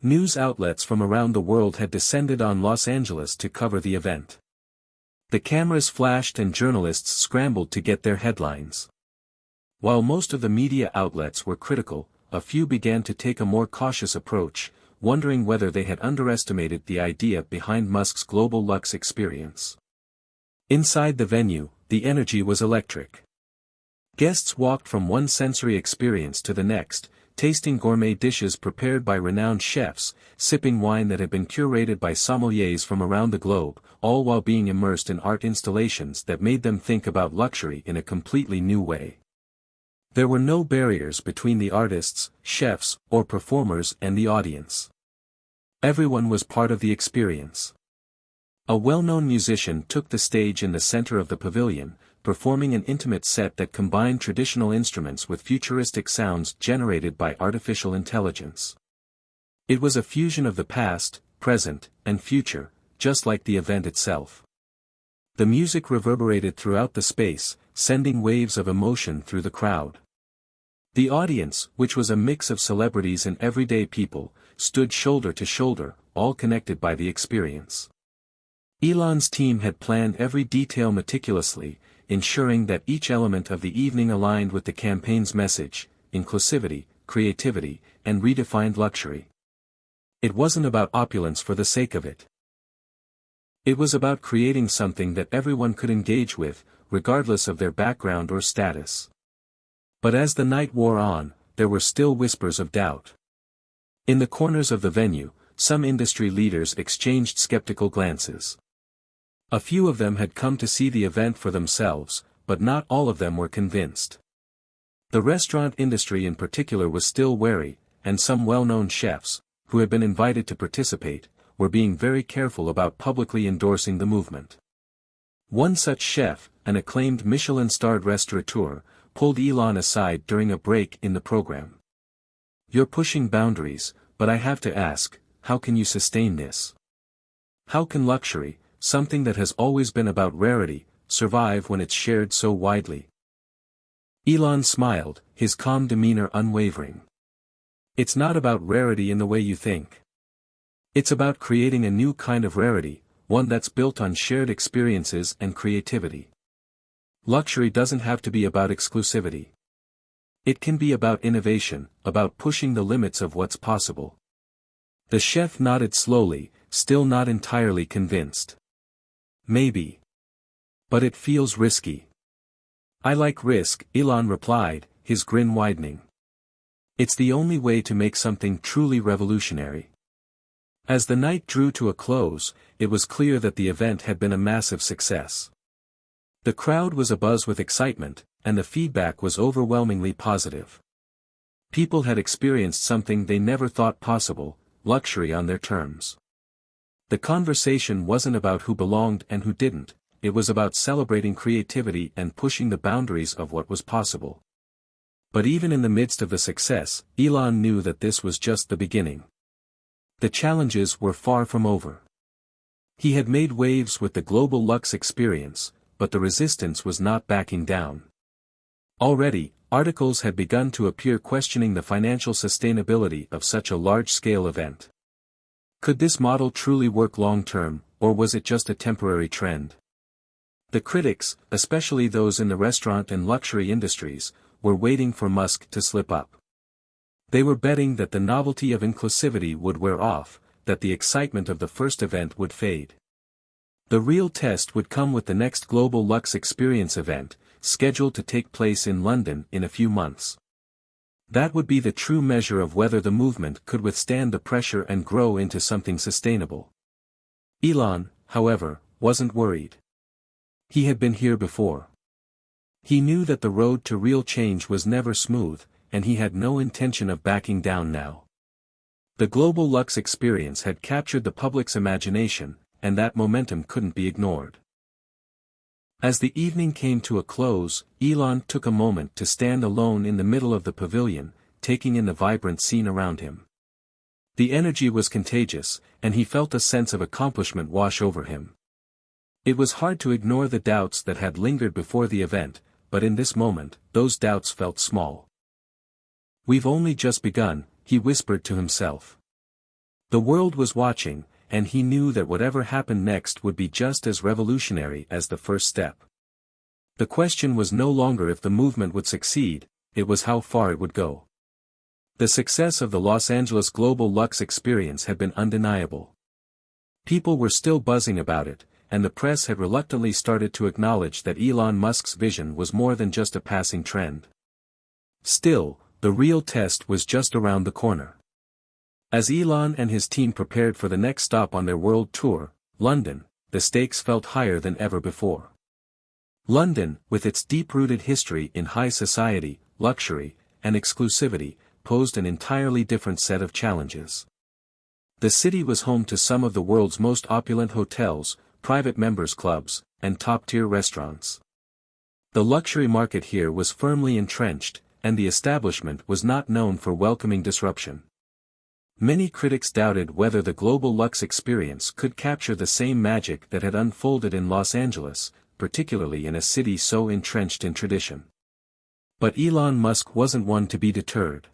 News outlets from around the world had descended on Los Angeles to cover the event. The cameras flashed and journalists scrambled to get their headlines. While most of the media outlets were critical, a few began to take a more cautious approach, wondering whether they had underestimated the idea behind Musk's global Lux experience. Inside the venue, the energy was electric. Guests walked from one sensory experience to the next, tasting gourmet dishes prepared by renowned chefs, sipping wine that had been curated by sommeliers from around the globe, all while being immersed in art installations that made them think about luxury in a completely new way. There were no barriers between the artists, chefs, or performers and the audience. Everyone was part of the experience. A well-known musician took the stage in the center of the pavilion, performing an intimate set that combined traditional instruments with futuristic sounds generated by artificial intelligence. It was a fusion of the past, present, and future, just like the event itself. The music reverberated throughout the space, sending waves of emotion through the crowd. The audience, which was a mix of celebrities and everyday people, stood shoulder to shoulder, all connected by the experience. Elon's team had planned every detail meticulously, ensuring that each element of the evening aligned with the campaign's message: inclusivity, creativity, and redefined luxury. It wasn't about opulence for the sake of it. It was about creating something that everyone could engage with, regardless of their background or status. But as the night wore on, there were still whispers of doubt. In the corners of the venue, some industry leaders exchanged skeptical glances. A few of them had come to see the event for themselves, but not all of them were convinced. The restaurant industry in particular was still wary, and some well-known chefs, who had been invited to participate, were being very careful about publicly endorsing the movement. One such chef, an acclaimed Michelin-starred restaurateur, pulled Elon aside during a break in the program. "You're pushing boundaries, but I have to ask, how can you sustain this? How can luxury, something that has always been about rarity, survive when it's shared so widely?" Elon smiled, his calm demeanor unwavering. "It's not about rarity in the way you think. It's about creating a new kind of rarity, one that's built on shared experiences and creativity. Luxury doesn't have to be about exclusivity. It can be about innovation, about pushing the limits of what's possible." The chef nodded slowly, still not entirely convinced. "Maybe. But it feels risky." "I like risk," Elon replied, his grin widening. "It's the only way to make something truly revolutionary." As the night drew to a close, it was clear that the event had been a massive success. The crowd was abuzz with excitement, and the feedback was overwhelmingly positive. People had experienced something they never thought possible: luxury on their terms. The conversation wasn't about who belonged and who didn't, it was about celebrating creativity and pushing the boundaries of what was possible. But even in the midst of the success, Elon knew that this was just the beginning. The challenges were far from over. He had made waves with the global Lux experience, but the resistance was not backing down. Already, articles had begun to appear questioning the financial sustainability of such a large-scale event. Could this model truly work long-term, or was it just a temporary trend? The critics, especially those in the restaurant and luxury industries, were waiting for Musk to slip up. They were betting that the novelty of inclusivity would wear off, that the excitement of the first event would fade. The real test would come with the next Global Lux Experience event, scheduled to take place in London in a few months. That would be the true measure of whether the movement could withstand the pressure and grow into something sustainable. Elon, however, wasn't worried. He had been here before. He knew that the road to real change was never smooth, and he had no intention of backing down now. The Global Lux Experience had captured the public's imagination, and that momentum couldn't be ignored. As the evening came to a close, Elon took a moment to stand alone in the middle of the pavilion, taking in the vibrant scene around him. The energy was contagious, and he felt a sense of accomplishment wash over him. It was hard to ignore the doubts that had lingered before the event, but in this moment, those doubts felt small. "We've only just begun," he whispered to himself. The world was watching, and he knew that whatever happened next would be just as revolutionary as the first step. The question was no longer if the movement would succeed, it was how far it would go. The success of the Los Angeles Global Lux experience had been undeniable. People were still buzzing about it, and the press had reluctantly started to acknowledge that Elon Musk's vision was more than just a passing trend. Still, the real test was just around the corner. As Elon and his team prepared for the next stop on their world tour, London, the stakes felt higher than ever before. London, with its deep-rooted history in high society, luxury, and exclusivity, posed an entirely different set of challenges. The city was home to some of the world's most opulent hotels, private members' clubs, and top-tier restaurants. The luxury market here was firmly entrenched, and the establishment was not known for welcoming disruption. Many critics doubted whether the global Lux experience could capture the same magic that had unfolded in Los Angeles, particularly in a city so entrenched in tradition. But Elon Musk wasn't one to be deterred.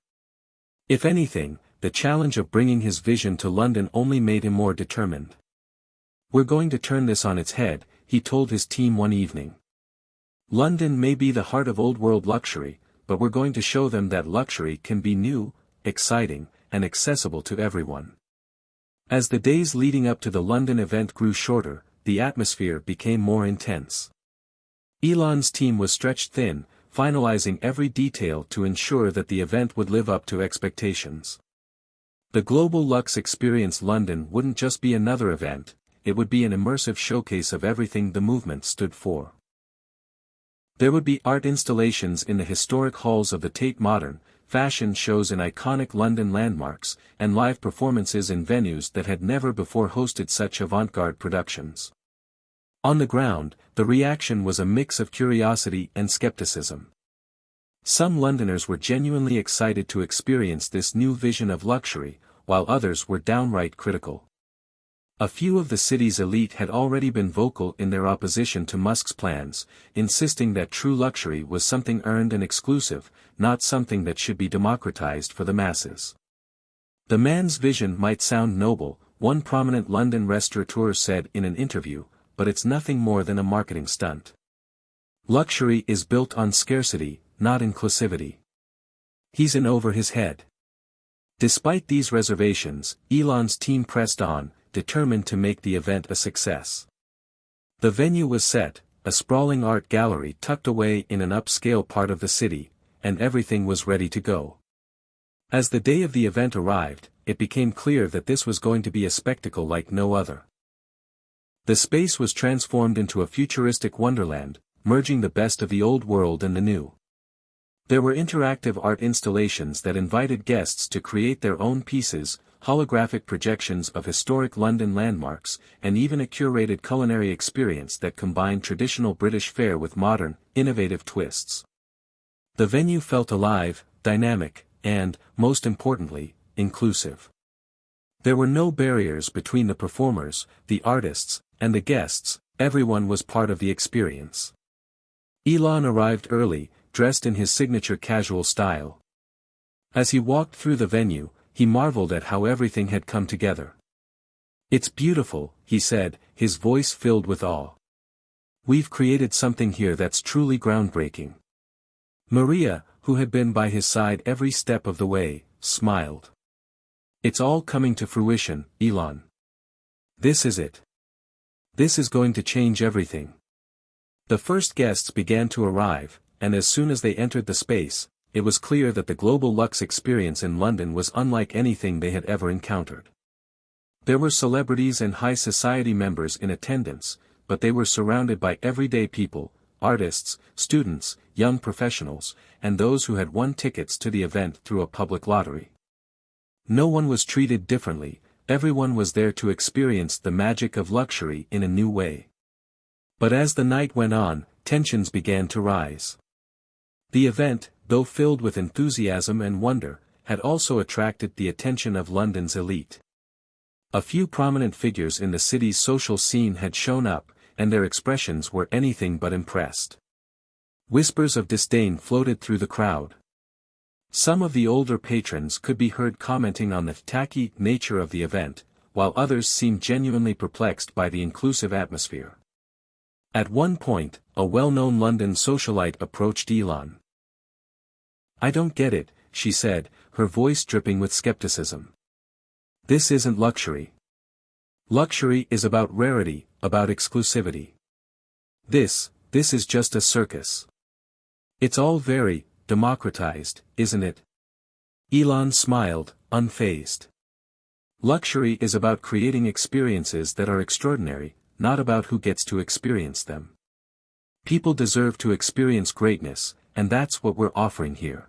If anything, the challenge of bringing his vision to London only made him more determined. "We're going to turn this on its head," he told his team one evening. "London may be the heart of old-world luxury, but we're going to show them that luxury can be new, exciting, and accessible to everyone." As the days leading up to the London event grew shorter, the atmosphere became more intense. Elon's team was stretched thin, finalizing every detail to ensure that the event would live up to expectations. The Global Lux Experience London wouldn't just be another event, it would be an immersive showcase of everything the movement stood for. There would be art installations in the historic halls of the Tate Modern, fashion shows in iconic London landmarks, and live performances in venues that had never before hosted such avant-garde productions. On the ground, the reaction was a mix of curiosity and skepticism. Some Londoners were genuinely excited to experience this new vision of luxury, while others were downright critical. A few of the city's elite had already been vocal in their opposition to Musk's plans, insisting that true luxury was something earned and exclusive, not something that should be democratized for the masses. "The man's vision might sound noble," one prominent London restaurateur said in an interview, "but it's nothing more than a marketing stunt. Luxury is built on scarcity, not inclusivity. He's in over his head." Despite these reservations, Elon's team pressed on, determined to make the event a success. The venue was set, a sprawling art gallery tucked away in an upscale part of the city, and everything was ready to go. As the day of the event arrived, it became clear that this was going to be a spectacle like no other. The space was transformed into a futuristic wonderland, merging the best of the old world and the new. There were interactive art installations that invited guests to create their own pieces, holographic projections of historic London landmarks, and even a curated culinary experience that combined traditional British fare with modern, innovative twists. The venue felt alive, dynamic, and, most importantly, inclusive. There were no barriers between the performers, the artists, and the guests, everyone was part of the experience. Elon arrived early, dressed in his signature casual style. As he walked through the venue, he marveled at how everything had come together. "It's beautiful," he said, his voice filled with awe. "We've created something here that's truly groundbreaking." Maria, who had been by his side every step of the way, smiled. "It's all coming to fruition, Elon. This is it. This is going to change everything." The first guests began to arrive, and as soon as they entered the space, it was clear that the Global Lux experience in London was unlike anything they had ever encountered. There were celebrities and high society members in attendance, but they were surrounded by everyday people, artists, students, young professionals, and those who had won tickets to the event through a public lottery. No one was treated differently, everyone was there to experience the magic of luxury in a new way. But as the night went on, tensions began to rise. The event, though filled with enthusiasm and wonder, had also attracted the attention of London's elite. A few prominent figures in the city's social scene had shown up, and their expressions were anything but impressed. Whispers of disdain floated through the crowd. Some of the older patrons could be heard commenting on the tacky nature of the event, while others seemed genuinely perplexed by the inclusive atmosphere. At one point, a well-known London socialite approached Elon. "I don't get it," she said, her voice dripping with skepticism. "This isn't luxury. Luxury is about rarity, about exclusivity. This is just a circus. It's all very democratized, isn't it?" Elon smiled, unfazed. "Luxury is about creating experiences that are extraordinary, not about who gets to experience them. People deserve to experience greatness, and that's what we're offering here.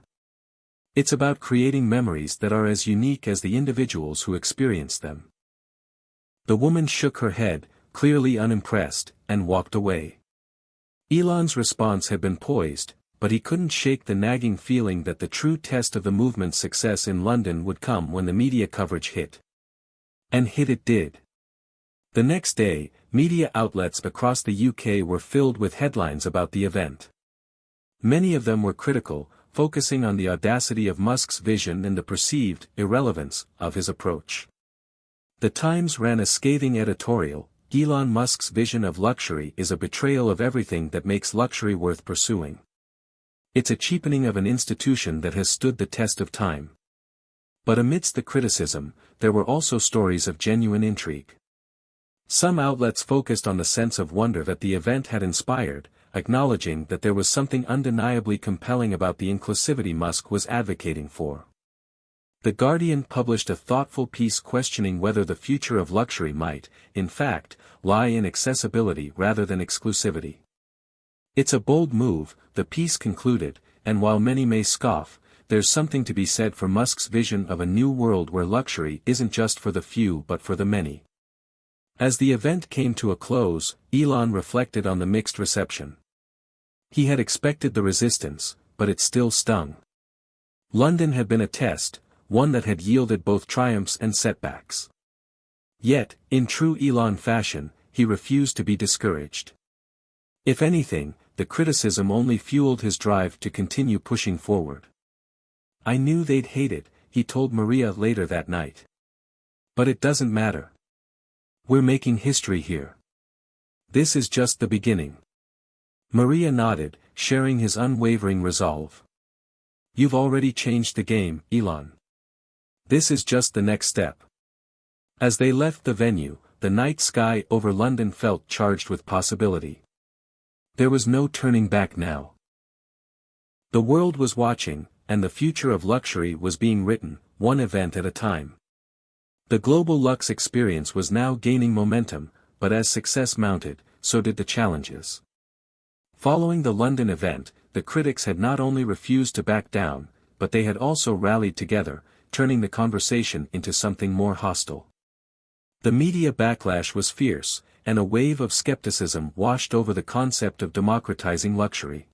It's about creating memories that are as unique as the individuals who experience them." The woman shook her head, clearly unimpressed, and walked away. Elon's response had been poised, but he couldn't shake the nagging feeling that the true test of the movement's success in London would come when the media coverage hit. And hit it did. The next day, media outlets across the UK were filled with headlines about the event. Many of them were critical, focusing on the audacity of Musk's vision and the perceived irrelevance of his approach. The Times ran a scathing editorial: "Elon Musk's vision of luxury is a betrayal of everything that makes luxury worth pursuing. It's a cheapening of an institution that has stood the test of time." But amidst the criticism, there were also stories of genuine intrigue. Some outlets focused on the sense of wonder that the event had inspired, acknowledging that there was something undeniably compelling about the inclusivity Musk was advocating for. The Guardian published a thoughtful piece questioning whether the future of luxury might, in fact, lie in accessibility rather than exclusivity. "It's a bold move," the piece concluded, "and while many may scoff, there's something to be said for Musk's vision of a new world where luxury isn't just for the few but for the many." As the event came to a close, Elon reflected on the mixed reception. He had expected the resistance, but it still stung. London had been a test, one that had yielded both triumphs and setbacks. Yet, in true Elon fashion, he refused to be discouraged. If anything, the criticism only fueled his drive to continue pushing forward. "I knew they'd hate it," he told Maria later that night. "But it doesn't matter. We're making history here. This is just the beginning." Maria nodded, sharing his unwavering resolve. "You've already changed the game, Elon. This is just the next step." As they left the venue, the night sky over London felt charged with possibility. There was no turning back now. The world was watching, and the future of luxury was being written, one event at a time. The global luxe experience was now gaining momentum, but as success mounted, so did the challenges. Following the London event, the critics had not only refused to back down, but they had also rallied together, turning the conversation into something more hostile. The media backlash was fierce, and a wave of skepticism washed over the concept of democratizing luxury.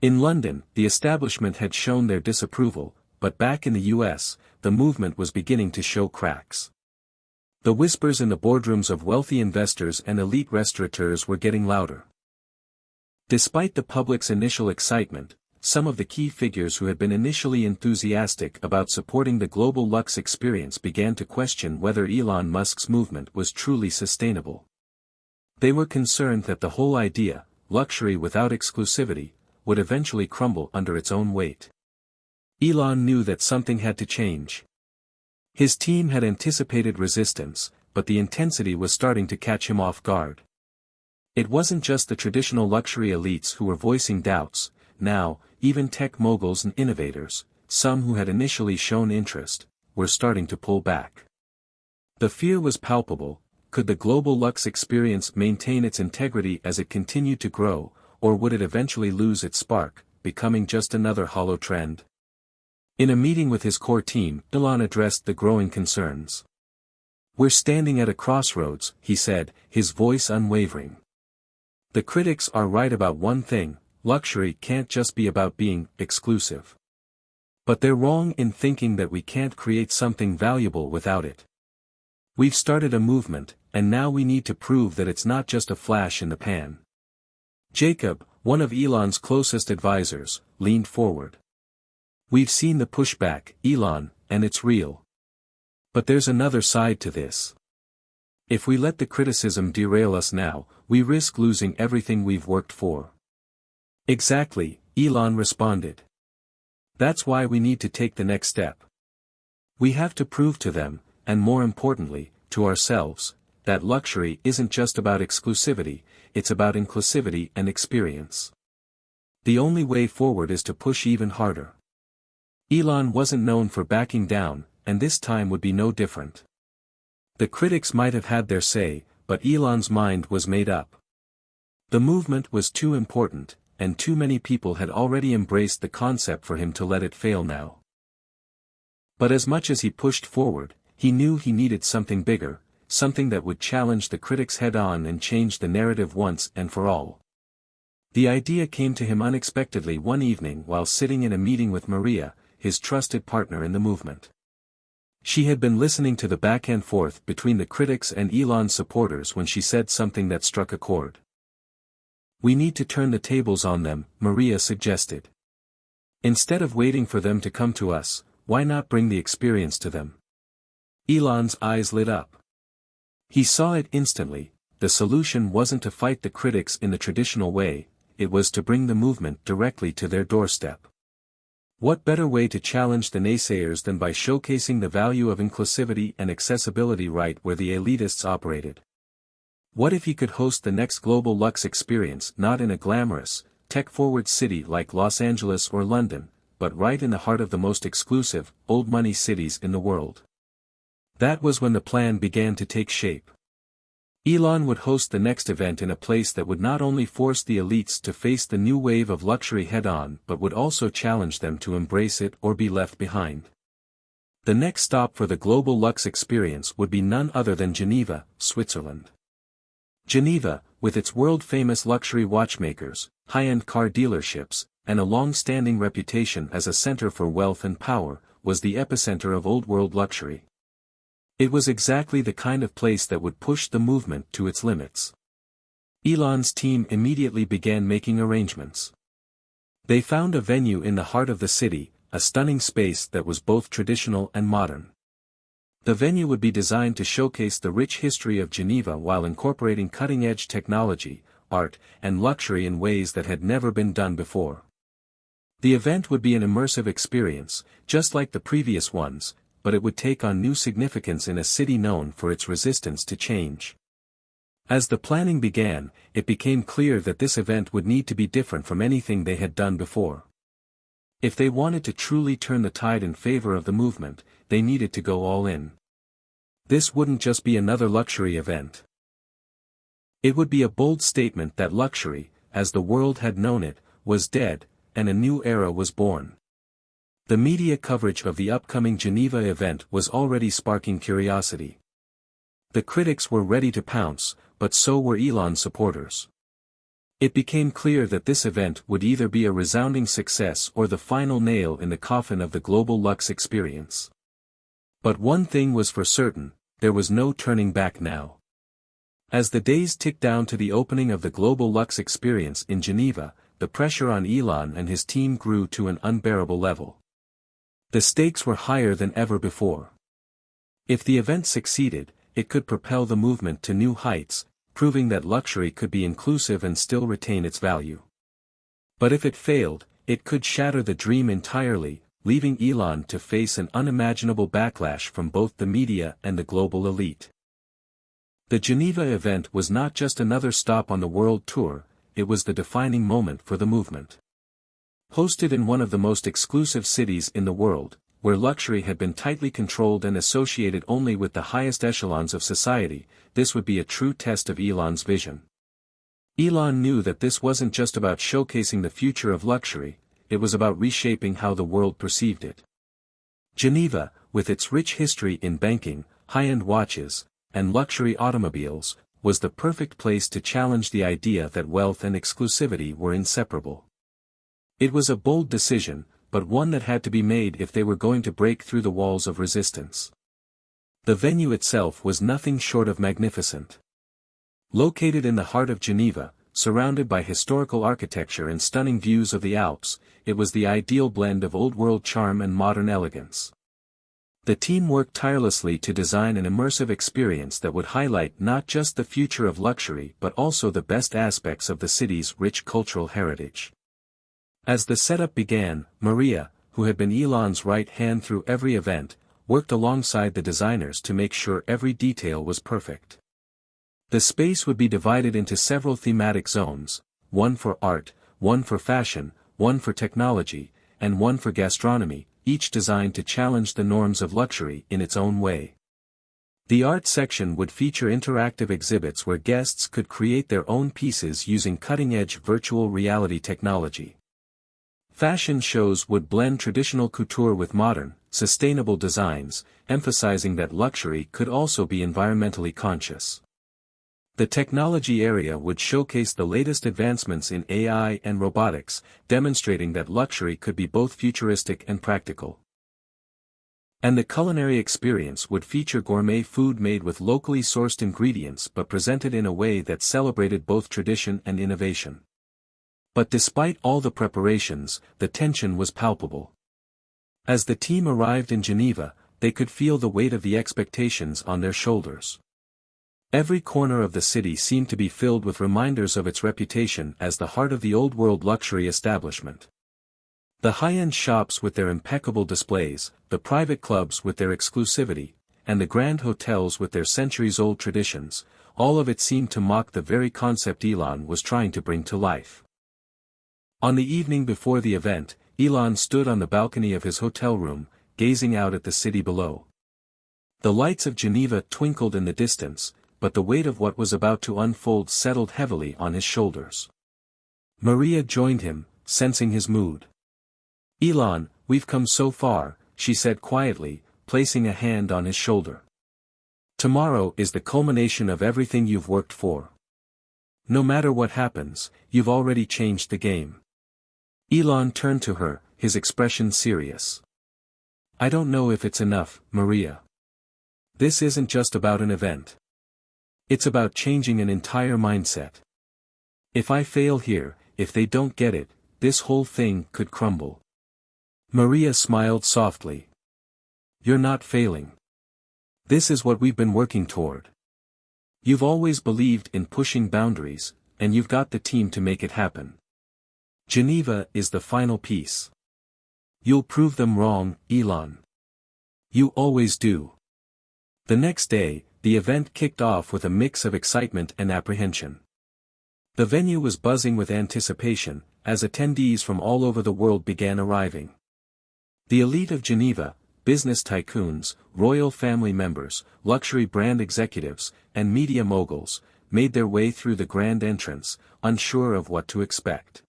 In London, the establishment had shown their disapproval, but back in the US, the movement was beginning to show cracks. The whispers in the boardrooms of wealthy investors and elite restaurateurs were getting louder. Despite the public's initial excitement, some of the key figures who had been initially enthusiastic about supporting the global luxe experience began to question whether Elon Musk's movement was truly sustainable. They were concerned that the whole idea, luxury without exclusivity, would eventually crumble under its own weight. Elon knew that something had to change. His team had anticipated resistance, but the intensity was starting to catch him off guard. It wasn't just the traditional luxury elites who were voicing doubts. Now, even tech moguls and innovators, some who had initially shown interest, were starting to pull back. The fear was palpable: could the global luxe experience maintain its integrity as it continued to grow, or would it eventually lose its spark, becoming just another hollow trend? In a meeting with his core team, Elon addressed the growing concerns. "We're standing at a crossroads," he said, his voice unwavering. "The critics are right about one thing: luxury can't just be about being exclusive. But they're wrong in thinking that we can't create something valuable without it. We've started a movement, and now we need to prove that it's not just a flash in the pan. Jacob, one of Elon's closest advisors, leaned forward. We've seen the pushback, Elon, and it's real. But there's another side to this. If we let the criticism derail us now, we risk losing everything we've worked for. Exactly, Elon responded. That's why we need to take the next step. We have to prove to them, and more importantly, to ourselves, that luxury isn't just about exclusivity, it's about inclusivity and experience. The only way forward is to push even harder. Elon wasn't known for backing down, and this time would be no different. The critics might have had their say, but Elon's mind was made up. The movement was too important, and too many people had already embraced the concept for him to let it fail now. But as much as he pushed forward, he knew he needed something bigger, something that would challenge the critics head-on and change the narrative once and for all. The idea came to him unexpectedly one evening while sitting in a meeting with Maria, his trusted partner in the movement. She had been listening to the back and forth between the critics and Elon's supporters when she said something that struck a chord. We need to turn the tables on them, Maria suggested. Instead of waiting for them to come to us, why not bring the experience to them? Elon's eyes lit up. He saw it instantly. The solution wasn't to fight the critics in the traditional way, it was to bring the movement directly to their doorstep. What better way to challenge the naysayers than by showcasing the value of inclusivity and accessibility right where the elitists operated? What if he could host the next global luxe experience not in a glamorous, tech-forward city like Los Angeles or London, but right in the heart of the most exclusive, old-money cities in the world? That was when the plan began to take shape. Elon would host the next event in a place that would not only force the elites to face the new wave of luxury head-on but would also challenge them to embrace it or be left behind. The next stop for the global luxe experience would be none other than Geneva, Switzerland. Geneva, with its world-famous luxury watchmakers, high-end car dealerships, and a long-standing reputation as a center for wealth and power, was the epicenter of old-world luxury. It was exactly the kind of place that would push the movement to its limits. Elon's team immediately began making arrangements. They found a venue in the heart of the city, a stunning space that was both traditional and modern. The venue would be designed to showcase the rich history of Geneva while incorporating cutting-edge technology, art, and luxury in ways that had never been done before. The event would be an immersive experience, just like the previous ones, but it would take on new significance in a city known for its resistance to change. As the planning began, it became clear that this event would need to be different from anything they had done before. If they wanted to truly turn the tide in favor of the movement, they needed to go all in. This wouldn't just be another luxury event. It would be a bold statement that luxury, as the world had known it, was dead, and a new era was born. The media coverage of the upcoming Geneva event was already sparking curiosity. The critics were ready to pounce, but so were Elon's supporters. It became clear that this event would either be a resounding success or the final nail in the coffin of the global luxe experience. But one thing was for certain, there was no turning back now. As the days ticked down to the opening of the global luxe experience in Geneva, the pressure on Elon and his team grew to an unbearable level. The stakes were higher than ever before. If the event succeeded, it could propel the movement to new heights, proving that luxury could be inclusive and still retain its value. But if it failed, it could shatter the dream entirely, leaving Elon to face an unimaginable backlash from both the media and the global elite. The Geneva event was not just another stop on the world tour, it was the defining moment for the movement. Hosted in one of the most exclusive cities in the world, where luxury had been tightly controlled and associated only with the highest echelons of society, this would be a true test of Elon's vision. Elon knew that this wasn't just about showcasing the future of luxury, it was about reshaping how the world perceived it. Geneva, with its rich history in banking, high-end watches, and luxury automobiles, was the perfect place to challenge the idea that wealth and exclusivity were inseparable. It was a bold decision, but one that had to be made if they were going to break through the walls of resistance. The venue itself was nothing short of magnificent. Located in the heart of Geneva, surrounded by historical architecture and stunning views of the Alps, it was the ideal blend of old-world charm and modern elegance. The team worked tirelessly to design an immersive experience that would highlight not just the future of luxury but also the best aspects of the city's rich cultural heritage. As the setup began, Maria, who had been Elon's right hand through every event, worked alongside the designers to make sure every detail was perfect. The space would be divided into several thematic zones, one for art, one for fashion, one for technology, and one for gastronomy, each designed to challenge the norms of luxury in its own way. The art section would feature interactive exhibits where guests could create their own pieces using cutting-edge virtual reality technology. Fashion shows would blend traditional couture with modern, sustainable designs, emphasizing that luxury could also be environmentally conscious. The technology area would showcase the latest advancements in AI and robotics, demonstrating that luxury could be both futuristic and practical. And the culinary experience would feature gourmet food made with locally sourced ingredients but presented in a way that celebrated both tradition and innovation. But despite all the preparations, the tension was palpable. As the team arrived in Geneva, they could feel the weight of the expectations on their shoulders. Every corner of the city seemed to be filled with reminders of its reputation as the heart of the old-world luxury establishment. The high-end shops with their impeccable displays, the private clubs with their exclusivity, and the grand hotels with their centuries-old traditions, all of it seemed to mock the very concept Elon was trying to bring to life. On the evening before the event, Elon stood on the balcony of his hotel room, gazing out at the city below. The lights of Geneva twinkled in the distance, but the weight of what was about to unfold settled heavily on his shoulders. Maria joined him, sensing his mood. "Elon, we've come so far," she said quietly, placing a hand on his shoulder. "Tomorrow is the culmination of everything you've worked for. No matter what happens, you've already changed the game." Elon turned to her, his expression serious. "I don't know if it's enough, Maria. This isn't just about an event. It's about changing an entire mindset. If I fail here, if they don't get it, this whole thing could crumble." Maria smiled softly. "You're not failing. This is what we've been working toward. You've always believed in pushing boundaries, and you've got the team to make it happen. Geneva is the final piece. You'll prove them wrong, Elon. You always do." The next day, the event kicked off with a mix of excitement and apprehension. The venue was buzzing with anticipation, as attendees from all over the world began arriving. The elite of Geneva, business tycoons, royal family members, luxury brand executives, and media moguls, made their way through the grand entrance, unsure of what to expect.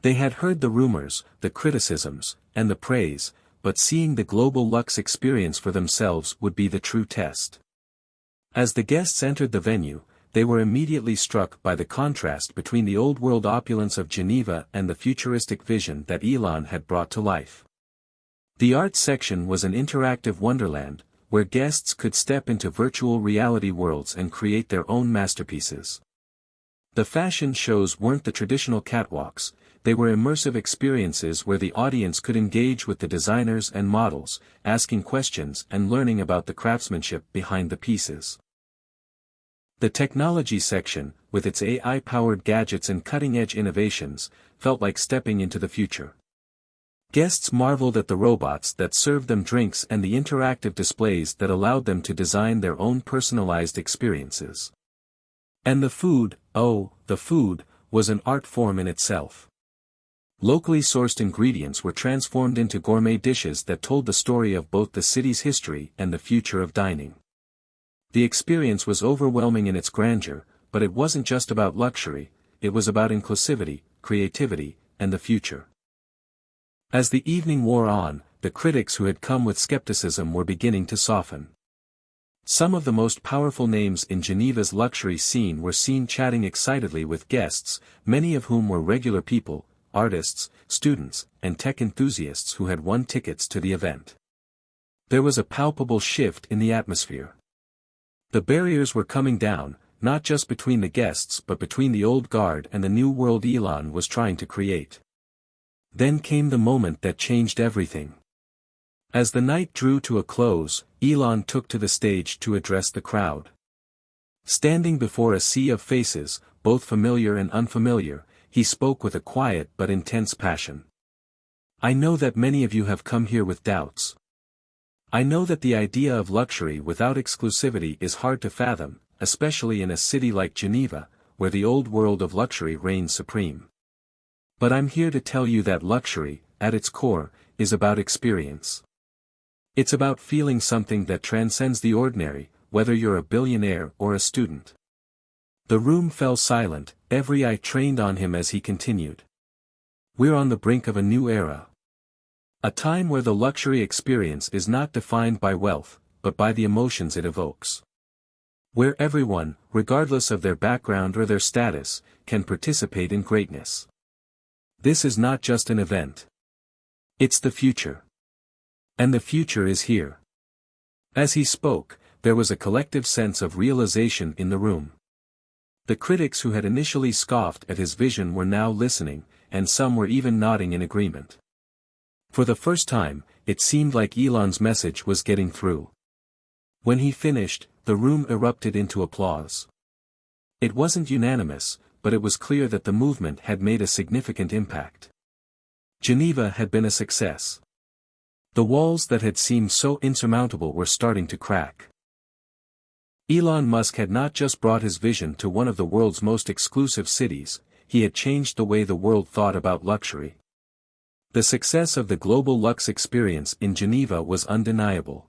They had heard the rumors, the criticisms, and the praise, but seeing the global luxe experience for themselves would be the true test. As the guests entered the venue, they were immediately struck by the contrast between the old-world opulence of Geneva and the futuristic vision that Elon had brought to life. The art section was an interactive wonderland, where guests could step into virtual reality worlds and create their own masterpieces. The fashion shows weren't the traditional catwalks, they were immersive experiences where the audience could engage with the designers and models, asking questions and learning about the craftsmanship behind the pieces. The technology section, with its AI-powered gadgets and cutting-edge innovations, felt like stepping into the future. Guests marveled at the robots that served them drinks and the interactive displays that allowed them to design their own personalized experiences. And the food, oh, the food, was an art form in itself. Locally sourced ingredients were transformed into gourmet dishes that told the story of both the city's history and the future of dining. The experience was overwhelming in its grandeur, but it wasn't just about luxury, it was about inclusivity, creativity, and the future. As the evening wore on, the critics who had come with skepticism were beginning to soften. Some of the most powerful names in Geneva's luxury scene were seen chatting excitedly with guests, many of whom were regular people, artists, students, and tech enthusiasts who had won tickets to the event. There was a palpable shift in the atmosphere. The barriers were coming down, not just between the guests but between the old guard and the new world Elon was trying to create. Then came the moment that changed everything. As the night drew to a close, Elon took to the stage to address the crowd. Standing before a sea of faces, both familiar and unfamiliar, he spoke with a quiet but intense passion. I know that many of you have come here with doubts. I know that the idea of luxury without exclusivity is hard to fathom, especially in a city like Geneva, where the old world of luxury reigns supreme. But I'm here to tell you that luxury, at its core, is about experience. It's about feeling something that transcends the ordinary, whether you're a billionaire or a student. The room fell silent, every eye trained on him as he continued. We're on the brink of a new era. A time where the luxury experience is not defined by wealth, but by the emotions it evokes. Where everyone, regardless of their background or their status, can participate in greatness. This is not just an event. It's the future. And the future is here. As he spoke, there was a collective sense of realization in the room. The critics who had initially scoffed at his vision were now listening, and some were even nodding in agreement. For the first time, it seemed like Elon's message was getting through. When he finished, the room erupted into applause. It wasn't unanimous, but it was clear that the movement had made a significant impact. Geneva had been a success. The walls that had seemed so insurmountable were starting to crack. Elon Musk had not just brought his vision to one of the world's most exclusive cities, he had changed the way the world thought about luxury. The success of the global Lux experience in Geneva was undeniable.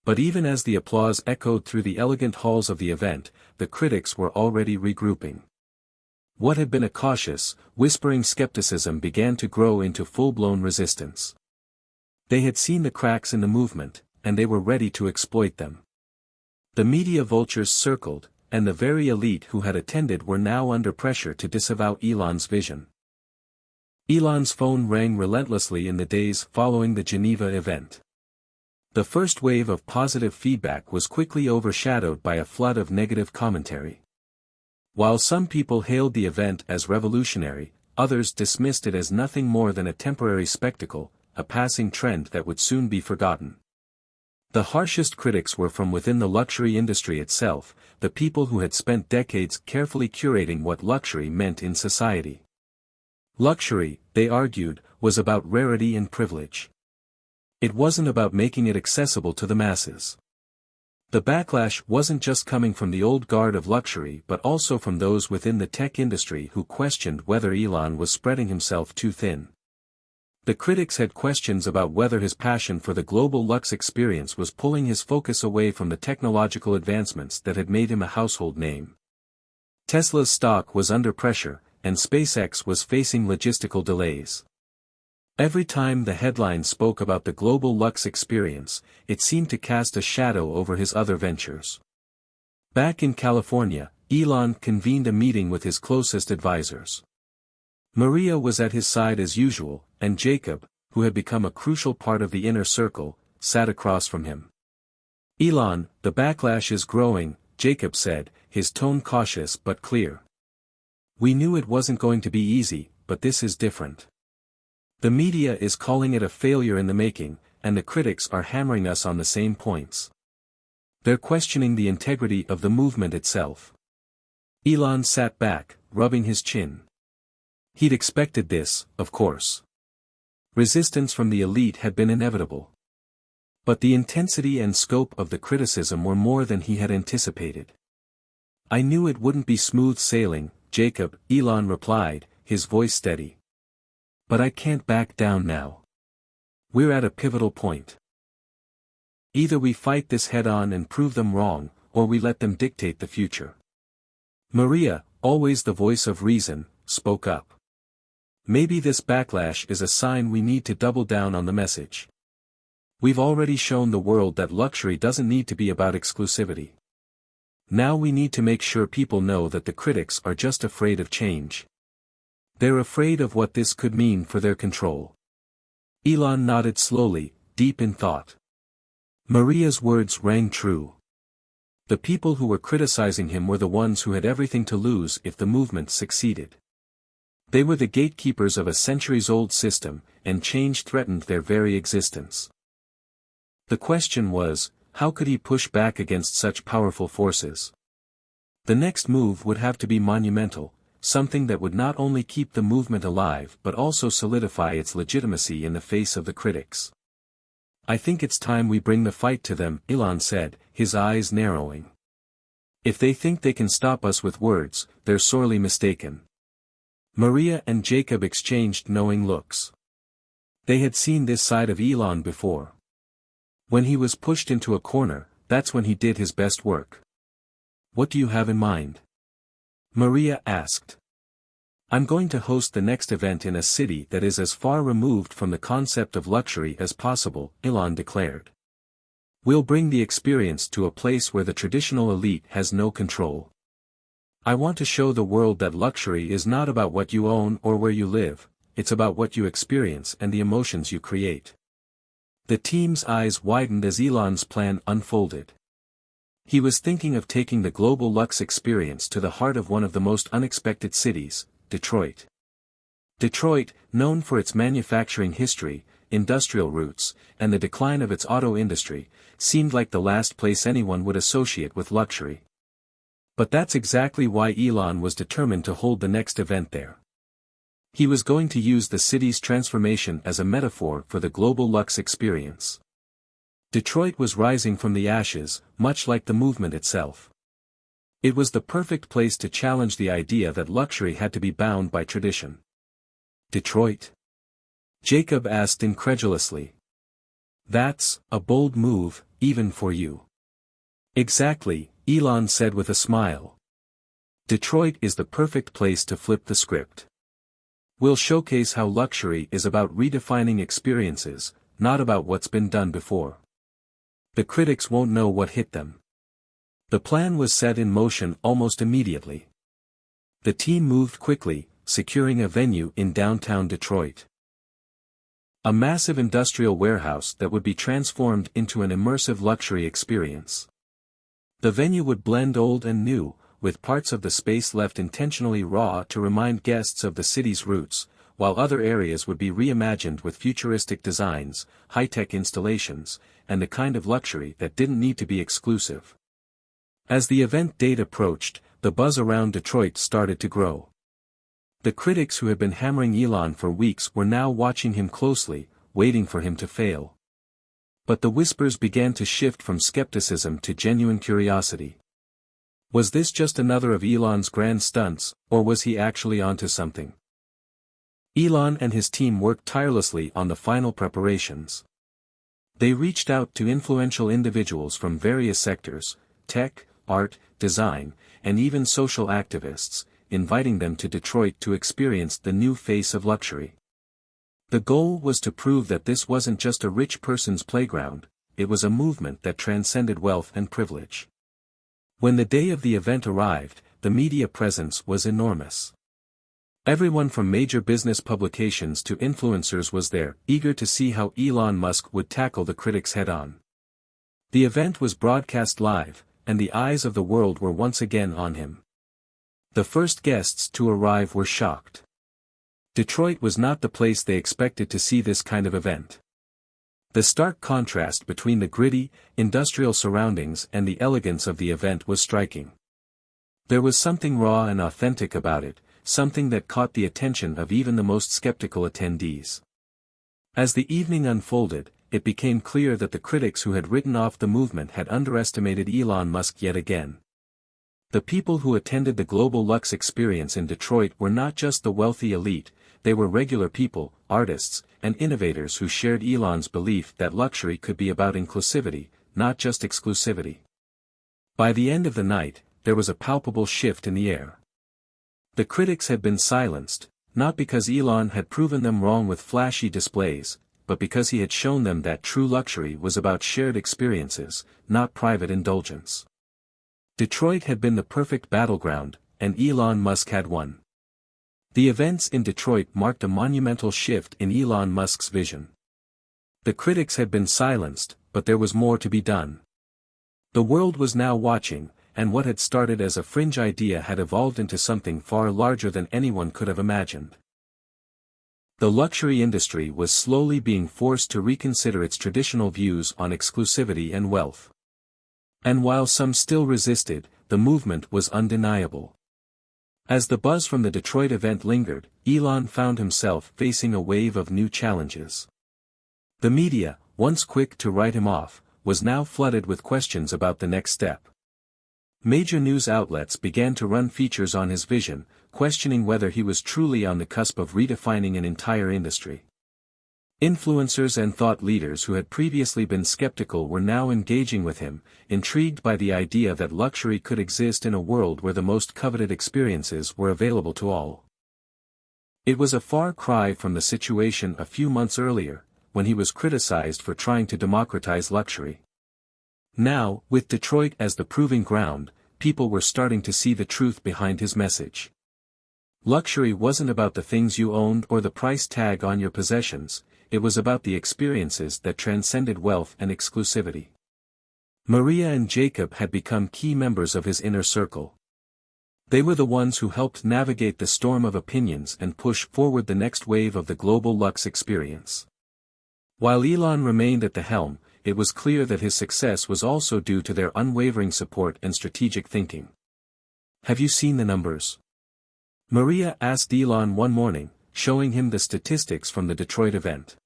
But even as the applause echoed through the elegant halls of the event, the critics were already regrouping. What had been a cautious, whispering skepticism began to grow into full-blown resistance. They had seen the cracks in the movement, and they were ready to exploit them. The media vultures circled, and the very elite who had attended were now under pressure to disavow Elon's vision. Elon's phone rang relentlessly in the days following the Geneva event. The first wave of positive feedback was quickly overshadowed by a flood of negative commentary. While some people hailed the event as revolutionary, others dismissed it as nothing more than a temporary spectacle, a passing trend that would soon be forgotten. The harshest critics were from within the luxury industry itself, the people who had spent decades carefully curating what luxury meant in society. Luxury, they argued, was about rarity and privilege. It wasn't about making it accessible to the masses. The backlash wasn't just coming from the old guard of luxury but also from those within the tech industry who questioned whether Elon was spreading himself too thin. The critics had questions about whether his passion for the global Lux experience was pulling his focus away from the technological advancements that had made him a household name. Tesla's stock was under pressure, and SpaceX was facing logistical delays. Every time the headlines spoke about the global Lux experience, it seemed to cast a shadow over his other ventures. Back in California, Elon convened a meeting with his closest advisors. Maria was at his side as usual, and Jacob, who had become a crucial part of the inner circle, sat across from him. Elon, the backlash is growing, Jacob said, his tone cautious but clear. We knew it wasn't going to be easy, but this is different. The media is calling it a failure in the making, and the critics are hammering us on the same points. They're questioning the integrity of the movement itself. Elon sat back, rubbing his chin. He'd expected this, of course. Resistance from the elite had been inevitable. But the intensity and scope of the criticism were more than he had anticipated. I knew it wouldn't be smooth sailing, Jacob, Elon replied, his voice steady. But I can't back down now. We're at a pivotal point. Either we fight this head-on and prove them wrong, or we let them dictate the future. Maria, always the voice of reason, spoke up. Maybe this backlash is a sign we need to double down on the message. We've already shown the world that luxury doesn't need to be about exclusivity. Now we need to make sure people know that the critics are just afraid of change. They're afraid of what this could mean for their control. Elon nodded slowly, deep in thought. Maria's words rang true. The people who were criticizing him were the ones who had everything to lose if the movement succeeded. They were the gatekeepers of a centuries-old system, and change threatened their very existence. The question was, how could he push back against such powerful forces? The next move would have to be monumental, something that would not only keep the movement alive but also solidify its legitimacy in the face of the critics. I think it's time we bring the fight to them, Elon said, his eyes narrowing. If they think they can stop us with words, they're sorely mistaken. Maria and Jacob exchanged knowing looks. They had seen this side of Elon before. When he was pushed into a corner, that's when he did his best work. What do you have in mind? Maria asked. I'm going to host the next event in a city that is as far removed from the concept of luxury as possible, Elon declared. We'll bring the experience to a place where the traditional elite has no control. I want to show the world that luxury is not about what you own or where you live, it's about what you experience and the emotions you create. The team's eyes widened as Elon's plan unfolded. He was thinking of taking the global luxe experience to the heart of one of the most unexpected cities, Detroit. Detroit, known for its manufacturing history, industrial roots, and the decline of its auto industry, seemed like the last place anyone would associate with luxury. But that's exactly why Elon was determined to hold the next event there. He was going to use the city's transformation as a metaphor for the global luxe experience. Detroit was rising from the ashes, much like the movement itself. It was the perfect place to challenge the idea that luxury had to be bound by tradition. Detroit? Jacob asked incredulously. That's a bold move, even for you. Exactly, Elon said with a smile. Detroit is the perfect place to flip the script. We'll showcase how luxury is about redefining experiences, not about what's been done before. The critics won't know what hit them. The plan was set in motion almost immediately. The team moved quickly, securing a venue in downtown Detroit. A massive industrial warehouse that would be transformed into an immersive luxury experience. The venue would blend old and new, with parts of the space left intentionally raw to remind guests of the city's roots, while other areas would be reimagined with futuristic designs, high-tech installations, and the kind of luxury that didn't need to be exclusive. As the event date approached, the buzz around Detroit started to grow. The critics who had been hammering Elon for weeks were now watching him closely, waiting for him to fail. But the whispers began to shift from skepticism to genuine curiosity. Was this just another of Elon's grand stunts, or was he actually onto something? Elon and his team worked tirelessly on the final preparations. They reached out to influential individuals from various sectors, tech, art, design, and even social activists, inviting them to Detroit to experience the new face of luxury. The goal was to prove that this wasn't just a rich person's playground, it was a movement that transcended wealth and privilege. When the day of the event arrived, the media presence was enormous. Everyone from major business publications to influencers was there, eager to see how Elon Musk would tackle the critics head-on. The event was broadcast live, and the eyes of the world were once again on him. The first guests to arrive were shocked. Detroit was not the place they expected to see this kind of event. The stark contrast between the gritty, industrial surroundings and the elegance of the event was striking. There was something raw and authentic about it, something that caught the attention of even the most skeptical attendees. As the evening unfolded, it became clear that the critics who had written off the movement had underestimated Elon Musk yet again. The people who attended the global luxe experience in Detroit were not just the wealthy elite, they were regular people, artists, and innovators who shared Elon's belief that luxury could be about inclusivity, not just exclusivity. By the end of the night, there was a palpable shift in the air. The critics had been silenced, not because Elon had proven them wrong with flashy displays, but because he had shown them that true luxury was about shared experiences, not private indulgence. Detroit had been the perfect battleground, and Elon Musk had won. The events in Detroit marked a monumental shift in Elon Musk's vision. The critics had been silenced, but there was more to be done. The world was now watching, and what had started as a fringe idea had evolved into something far larger than anyone could have imagined. The luxury industry was slowly being forced to reconsider its traditional views on exclusivity and wealth. And while some still resisted, the movement was undeniable. As the buzz from the Detroit event lingered, Elon found himself facing a wave of new challenges. The media, once quick to write him off, was now flooded with questions about the next step. Major news outlets began to run features on his vision, questioning whether he was truly on the cusp of redefining an entire industry. Influencers and thought leaders who had previously been skeptical were now engaging with him, intrigued by the idea that luxury could exist in a world where the most coveted experiences were available to all. It was a far cry from the situation a few months earlier, when he was criticized for trying to democratize luxury. Now, with Detroit as the proving ground, people were starting to see the truth behind his message. Luxury wasn't about the things you owned or the price tag on your possessions. It was about the experiences that transcended wealth and exclusivity. Maria and Jacob had become key members of his inner circle. They were the ones who helped navigate the storm of opinions and push forward the next wave of the global luxe experience. While Elon remained at the helm, it was clear that his success was also due to their unwavering support and strategic thinking. "Have you seen the numbers?" Maria asked Elon one morning, showing him the statistics from the Detroit event.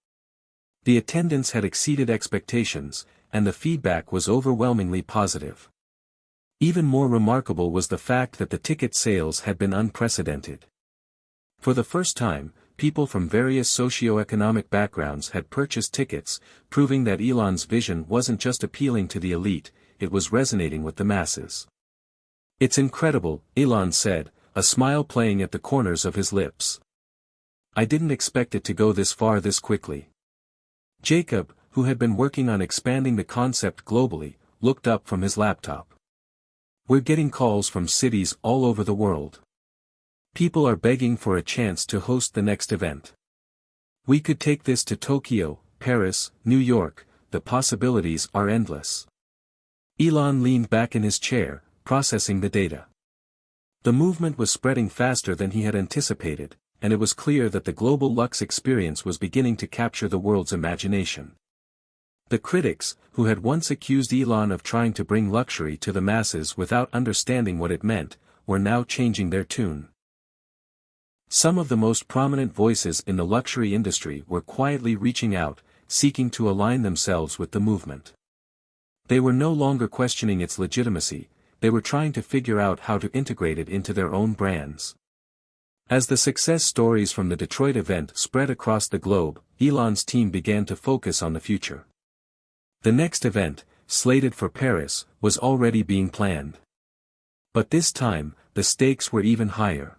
The attendance had exceeded expectations, and the feedback was overwhelmingly positive. Even more remarkable was the fact that the ticket sales had been unprecedented. For the first time, people from various socio-economic backgrounds had purchased tickets, proving that Elon's vision wasn't just appealing to the elite, it was resonating with the masses. "It's incredible," Elon said, a smile playing at the corners of his lips. "I didn't expect it to go this far this quickly." Jacob, who had been working on expanding the concept globally, looked up from his laptop. "We're getting calls from cities all over the world. People are begging for a chance to host the next event. We could take this to Tokyo, Paris, New York, the possibilities are endless." Elon leaned back in his chair, processing the data. The movement was spreading faster than he had anticipated, and it was clear that the global luxe experience was beginning to capture the world's imagination. The critics, who had once accused Elon of trying to bring luxury to the masses without understanding what it meant, were now changing their tune. Some of the most prominent voices in the luxury industry were quietly reaching out, seeking to align themselves with the movement. They were no longer questioning its legitimacy, they were trying to figure out how to integrate it into their own brands. As the success stories from the Detroit event spread across the globe, Elon's team began to focus on the future. The next event, slated for Paris, was already being planned. But this time, the stakes were even higher.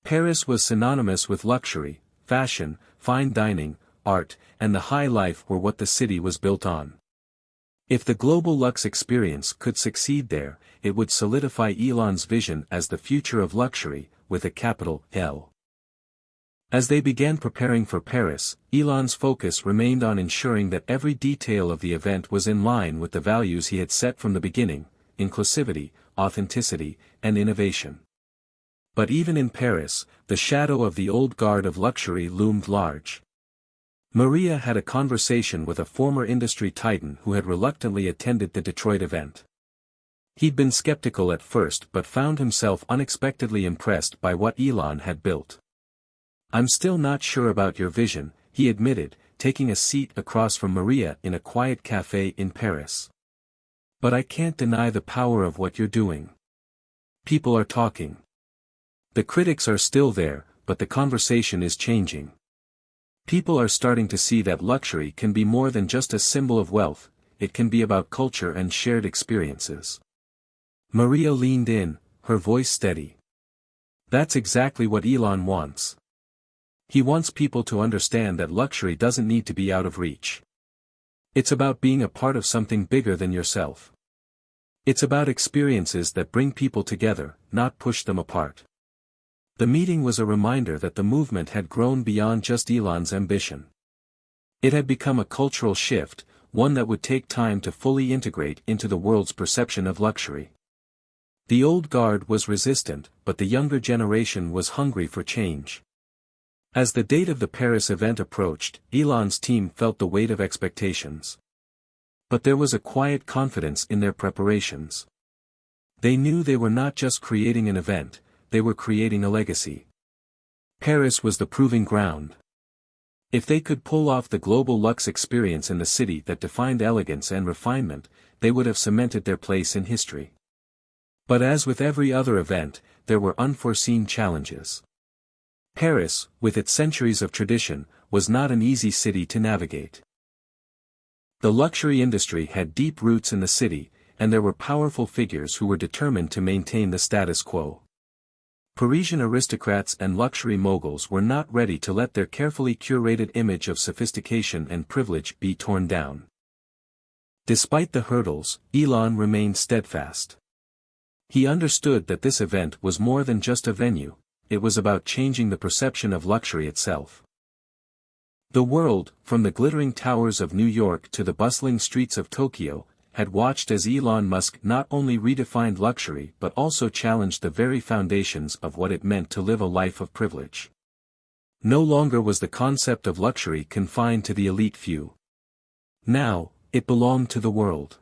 Paris was synonymous with luxury, fashion, fine dining, art, and the high life were what the city was built on. If the global luxe experience could succeed there, it would solidify Elon's vision as the future of luxury, with a capital L. As they began preparing for Paris, Elon's focus remained on ensuring that every detail of the event was in line with the values he had set from the beginning: inclusivity, authenticity, and innovation. But even in Paris, the shadow of the old guard of luxury loomed large. Maria had a conversation with a former industry titan who had reluctantly attended the Detroit event. He'd been skeptical at first but found himself unexpectedly impressed by what Elon had built. "I'm still not sure about your vision," he admitted, taking a seat across from Maria in a quiet cafe in Paris. "But I can't deny the power of what you're doing. People are talking. The critics are still there, but the conversation is changing. People are starting to see that luxury can be more than just a symbol of wealth, it can be about culture and shared experiences." Maria leaned in, her voice steady. "That's exactly what Elon wants. He wants people to understand that luxury doesn't need to be out of reach. It's about being a part of something bigger than yourself. It's about experiences that bring people together, not push them apart." The meeting was a reminder that the movement had grown beyond just Elon's ambition. It had become a cultural shift, one that would take time to fully integrate into the world's perception of luxury. The old guard was resistant, but the younger generation was hungry for change. As the date of the Paris event approached, Elon's team felt the weight of expectations. But there was a quiet confidence in their preparations. They knew they were not just creating an event, they were creating a legacy. Paris was the proving ground. If they could pull off the global luxe experience in the city that defined elegance and refinement, they would have cemented their place in history. But as with every other event, there were unforeseen challenges. Paris, with its centuries of tradition, was not an easy city to navigate. The luxury industry had deep roots in the city, and there were powerful figures who were determined to maintain the status quo. Parisian aristocrats and luxury moguls were not ready to let their carefully curated image of sophistication and privilege be torn down. Despite the hurdles, Elon remained steadfast. He understood that this event was more than just a venue, it was about changing the perception of luxury itself. The world, from the glittering towers of New York to the bustling streets of Tokyo, had watched as Elon Musk not only redefined luxury but also challenged the very foundations of what it meant to live a life of privilege. No longer was the concept of luxury confined to the elite few. Now, it belonged to the world.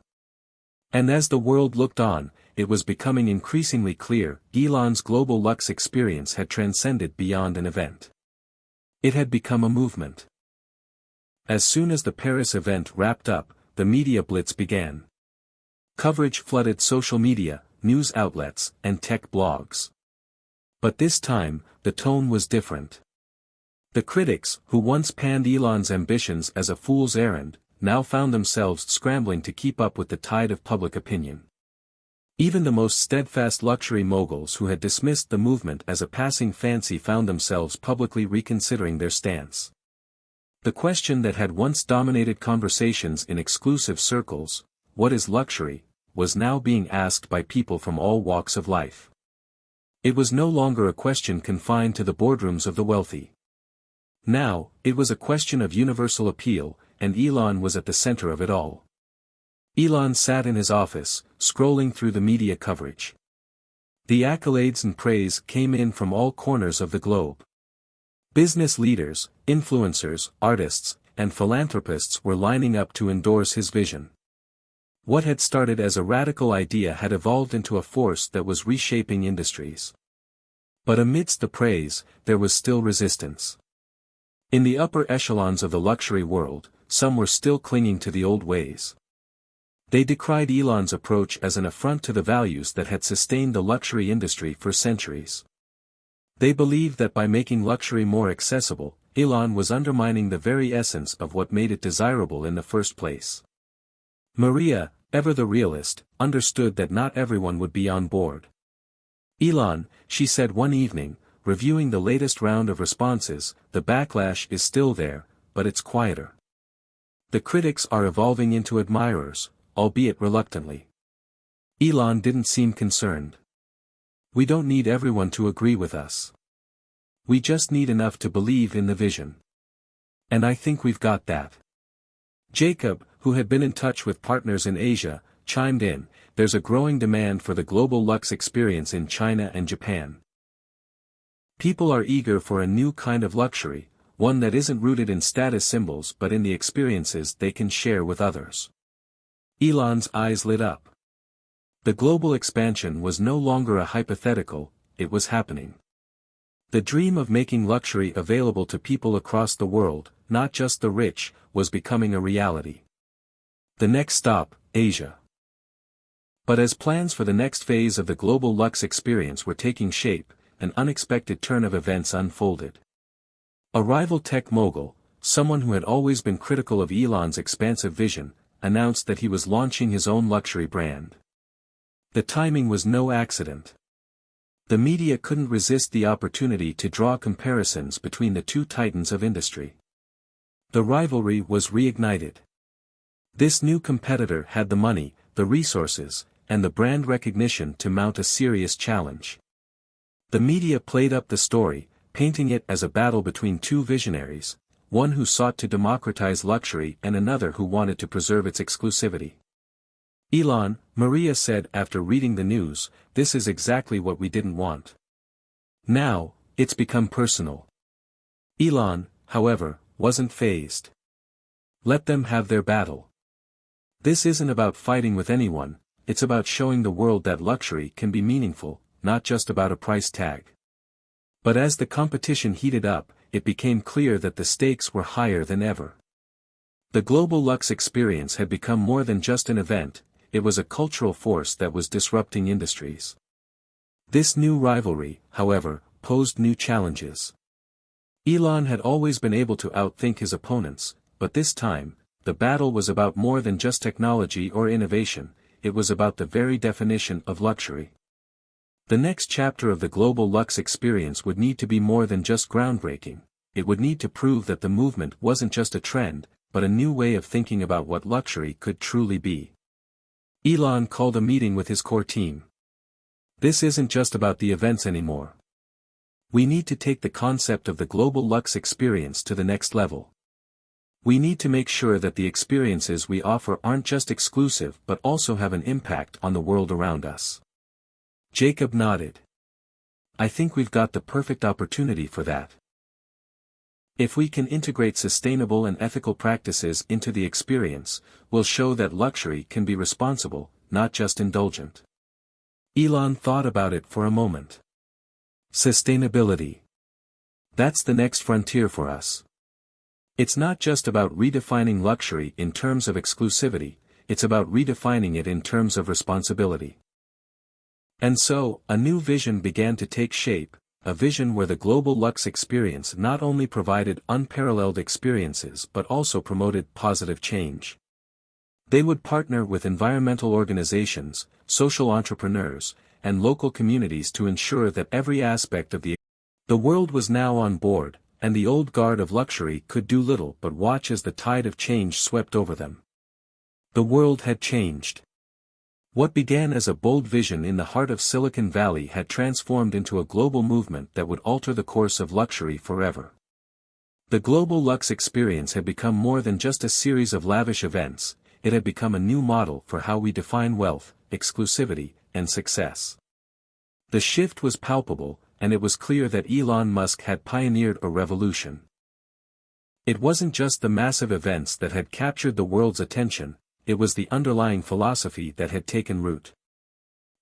And as the world looked on, it was becoming increasingly clear, Elon's global luxe experience had transcended beyond an event. It had become a movement. As soon as the Paris event wrapped up, the media blitz began. Coverage flooded social media, news outlets, and tech blogs. But this time, the tone was different. The critics, who once panned Elon's ambitions as a fool's errand, now found themselves scrambling to keep up with the tide of public opinion. Even the most steadfast luxury moguls who had dismissed the movement as a passing fancy found themselves publicly reconsidering their stance. The question that had once dominated conversations in exclusive circles, "What is luxury?" was now being asked by people from all walks of life. It was no longer a question confined to the boardrooms of the wealthy. Now, it was a question of universal appeal, and Elon was at the center of it all. Elon sat in his office, scrolling through the media coverage. The accolades and praise came in from all corners of the globe. Business leaders, influencers, artists, and philanthropists were lining up to endorse his vision. What had started as a radical idea had evolved into a force that was reshaping industries. But amidst the praise, there was still resistance. In the upper echelons of the luxury world, some were still clinging to the old ways. They decried Elon's approach as an affront to the values that had sustained the luxury industry for centuries. They believed that by making luxury more accessible, Elon was undermining the very essence of what made it desirable in the first place. Maria, ever the realist, understood that not everyone would be on board. "Elon," she said one evening, reviewing the latest round of responses, "the backlash is still there, but it's quieter. The critics are evolving into admirers, albeit reluctantly." Elon didn't seem concerned. "We don't need everyone to agree with us. We just need enough to believe in the vision. And I think we've got that." Jacob, who had been in touch with partners in Asia, chimed in, "There's a growing demand for the global luxe experience in China and Japan. People are eager for a new kind of luxury, one that isn't rooted in status symbols but in the experiences they can share with others." Elon's eyes lit up. The global expansion was no longer a hypothetical, it was happening. The dream of making luxury available to people across the world, not just the rich, was becoming a reality. The next stop, Asia. But as plans for the next phase of the global luxe experience were taking shape, an unexpected turn of events unfolded. A rival tech mogul, someone who had always been critical of Elon's expansive vision, announced that he was launching his own luxury brand. The timing was no accident. The media couldn't resist the opportunity to draw comparisons between the two titans of industry. The rivalry was reignited. This new competitor had the money, the resources, and the brand recognition to mount a serious challenge. The media played up the story, painting it as a battle between two visionaries, one who sought to democratize luxury and another who wanted to preserve its exclusivity. Elon, Maria said after reading the news, "This is exactly what we didn't want." Now, it's become personal. Elon, however, wasn't fazed. Let them have their battle. This isn't about fighting with anyone, it's about showing the world that luxury can be meaningful, not just about a price tag. But as the competition heated up, it became clear that the stakes were higher than ever. The global luxe experience had become more than just an event, it was a cultural force that was disrupting industries. This new rivalry, however, posed new challenges. Elon had always been able to outthink his opponents, but this time, the battle was about more than just technology or innovation, it was about the very definition of luxury. The next chapter of the global luxe experience would need to be more than just groundbreaking, it would need to prove that the movement wasn't just a trend, but a new way of thinking about what luxury could truly be. Elon called a meeting with his core team. This isn't just about the events anymore. We need to take the concept of the global luxe experience to the next level. We need to make sure that the experiences we offer aren't just exclusive but also have an impact on the world around us. Jacob nodded. I think we've got the perfect opportunity for that. If we can integrate sustainable and ethical practices into the experience, we'll show that luxury can be responsible, not just indulgent. Elon thought about it for a moment. Sustainability. That's the next frontier for us. It's not just about redefining luxury in terms of exclusivity, it's about redefining it in terms of responsibility. And so, a new vision began to take shape, a vision where the global luxe experience not only provided unparalleled experiences but also promoted positive change. They would partner with environmental organizations, social entrepreneurs, and local communities to ensure that every aspect of the world was now on board, and the old guard of luxury could do little but watch as the tide of change swept over them. The world had changed. What began as a bold vision in the heart of Silicon Valley had transformed into a global movement that would alter the course of luxury forever. The global luxe experience had become more than just a series of lavish events, it had become a new model for how we define wealth, exclusivity, and success. The shift was palpable, and it was clear that Elon Musk had pioneered a revolution. It wasn't just the massive events that had captured the world's attention, it was the underlying philosophy that had taken root.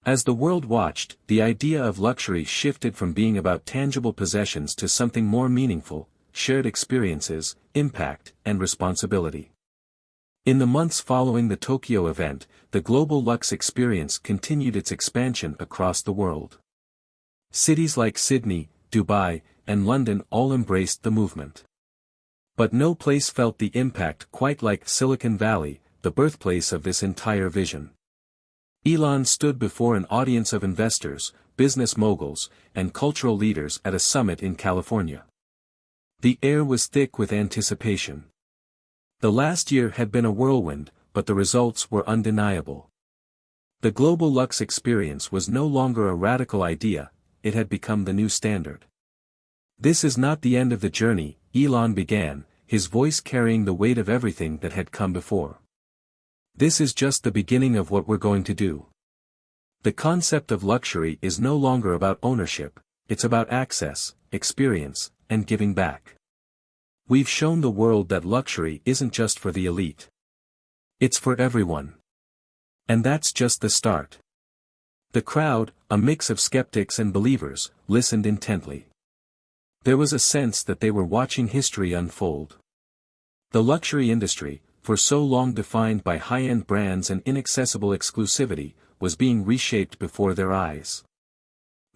As the world watched, the idea of luxury shifted from being about tangible possessions to something more meaningful, shared experiences, impact, and responsibility. In the months following the Tokyo event, the global luxe experience continued its expansion across the world. Cities like Sydney, Dubai, and London all embraced the movement. But no place felt the impact quite like Silicon Valley, the birthplace of this entire vision. Elon stood before an audience of investors, business moguls, and cultural leaders at a summit in California. The air was thick with anticipation. The last year had been a whirlwind, but the results were undeniable. The global luxe experience was no longer a radical idea, it had become the new standard. This is not the end of the journey, Elon began, his voice carrying the weight of everything that had come before. This is just the beginning of what we're going to do. The concept of luxury is no longer about ownership, it's about access, experience, and giving back. We've shown the world that luxury isn't just for the elite. It's for everyone. And that's just the start. The crowd, a mix of skeptics and believers, listened intently. There was a sense that they were watching history unfold. The luxury industry, for so long defined by high-end brands and inaccessible exclusivity, was being reshaped before their eyes.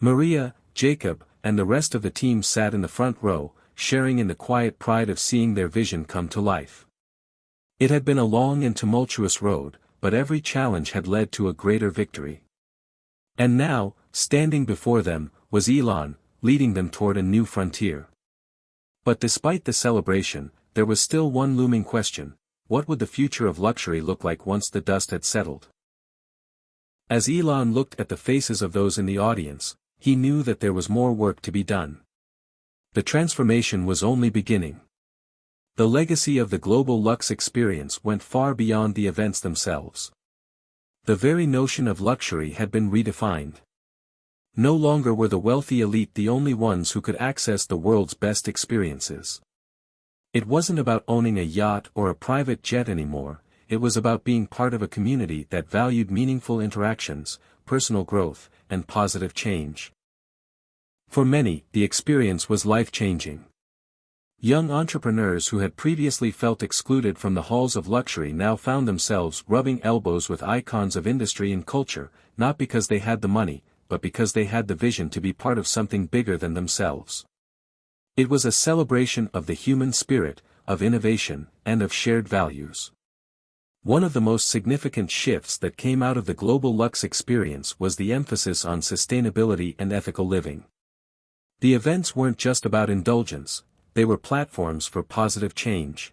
Maria, Jacob, and the rest of the team sat in the front row, sharing in the quiet pride of seeing their vision come to life. It had been a long and tumultuous road, but every challenge had led to a greater victory. And now, standing before them, was Elon, leading them toward a new frontier. But despite the celebration, there was still one looming question: what would the future of luxury look like once the dust had settled? As Elon looked at the faces of those in the audience, he knew that there was more work to be done. The transformation was only beginning. The legacy of the global luxe experience went far beyond the events themselves. The very notion of luxury had been redefined. No longer were the wealthy elite the only ones who could access the world's best experiences. It wasn't about owning a yacht or a private jet anymore, it was about being part of a community that valued meaningful interactions, personal growth, and positive change. For many, the experience was life-changing. Young entrepreneurs who had previously felt excluded from the halls of luxury now found themselves rubbing elbows with icons of industry and culture, not because they had the money, but because they had the vision to be part of something bigger than themselves. It was a celebration of the human spirit, of innovation, and of shared values. One of the most significant shifts that came out of the global luxe experience was the emphasis on sustainability and ethical living. The events weren't just about indulgence, they were platforms for positive change.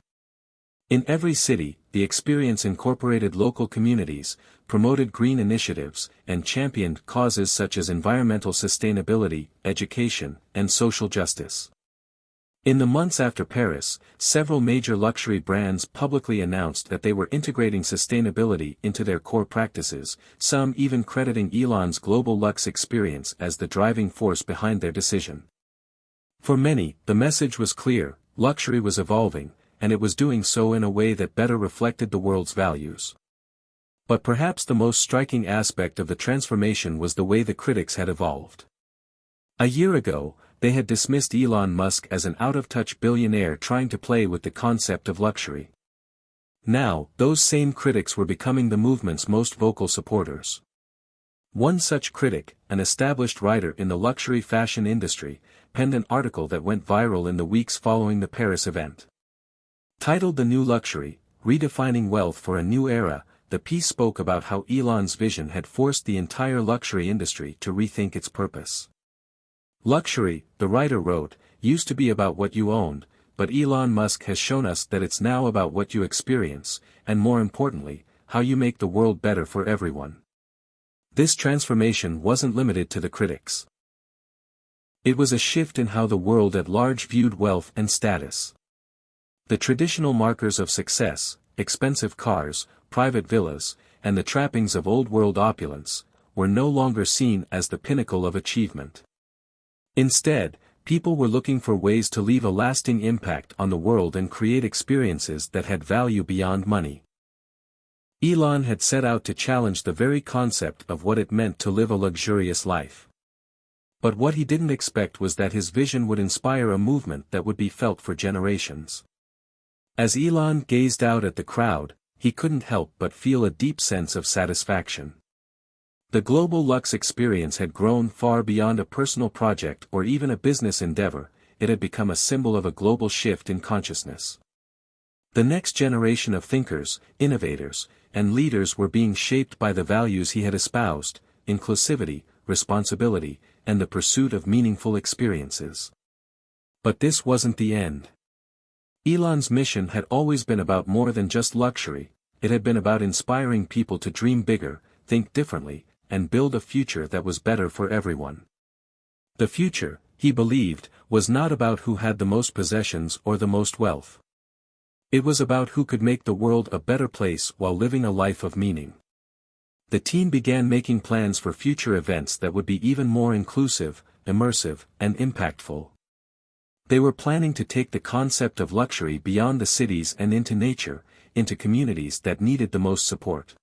In every city, the experience incorporated local communities, promoted green initiatives, and championed causes such as environmental sustainability, education, and social justice. In the months after Paris, several major luxury brands publicly announced that they were integrating sustainability into their core practices, some even crediting Elon's global luxe experience as the driving force behind their decision. For many, the message was clear: luxury was evolving, and it was doing so in a way that better reflected the world's values. But perhaps the most striking aspect of the transformation was the way the critics had evolved. A year ago, they had dismissed Elon Musk as an out-of-touch billionaire trying to play with the concept of luxury. Now, those same critics were becoming the movement's most vocal supporters. One such critic, an established writer in the luxury fashion industry, penned an article that went viral in the weeks following the Paris event. Titled "The New Luxury, Redefining Wealth for a New Era," the piece spoke about how Elon's vision had forced the entire luxury industry to rethink its purpose. Luxury, the writer wrote, used to be about what you owned, but Elon Musk has shown us that it's now about what you experience, and more importantly, how you make the world better for everyone. This transformation wasn't limited to the critics. It was a shift in how the world at large viewed wealth and status. The traditional markers of success, expensive cars, private villas, and the trappings of old-world opulence, were no longer seen as the pinnacle of achievement. Instead, people were looking for ways to leave a lasting impact on the world and create experiences that had value beyond money. Elon had set out to challenge the very concept of what it meant to live a luxurious life. But what he didn't expect was that his vision would inspire a movement that would be felt for generations. As Elon gazed out at the crowd, he couldn't help but feel a deep sense of satisfaction. The global luxe experience had grown far beyond a personal project or even a business endeavor, it had become a symbol of a global shift in consciousness. The next generation of thinkers, innovators, and leaders were being shaped by the values he had espoused: inclusivity, responsibility, and the pursuit of meaningful experiences. But this wasn't the end. Elon's mission had always been about more than just luxury, it had been about inspiring people to dream bigger, think differently, and build a future that was better for everyone. The future, he believed, was not about who had the most possessions or the most wealth. It was about who could make the world a better place while living a life of meaning. The team began making plans for future events that would be even more inclusive, immersive, and impactful. They were planning to take the concept of luxury beyond the cities and into nature, into communities that needed the most support.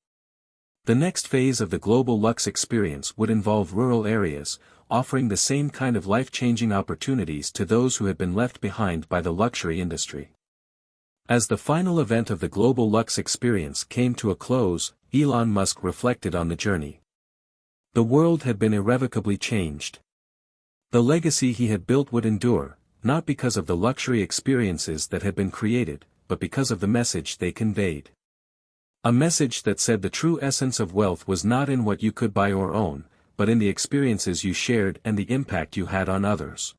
The next phase of the global luxe experience would involve rural areas, offering the same kind of life-changing opportunities to those who had been left behind by the luxury industry. As the final event of the global luxe experience came to a close, Elon Musk reflected on the journey. The world had been irrevocably changed. The legacy he had built would endure, not because of the luxury experiences that had been created, but because of the message they conveyed. A message that said the true essence of wealth was not in what you could buy or own, but in the experiences you shared and the impact you had on others.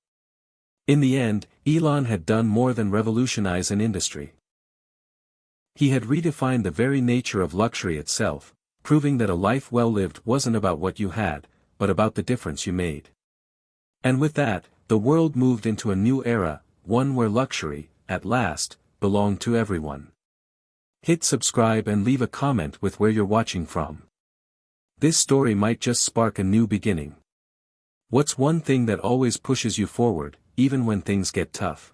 In the end, Elon had done more than revolutionize an industry. He had redefined the very nature of luxury itself, proving that a life well lived wasn't about what you had, but about the difference you made. And with that, the world moved into a new era, one where luxury, at last, belonged to everyone. Hit subscribe and leave a comment with where you're watching from. This story might just spark a new beginning. What's one thing that always pushes you forward, even when things get tough?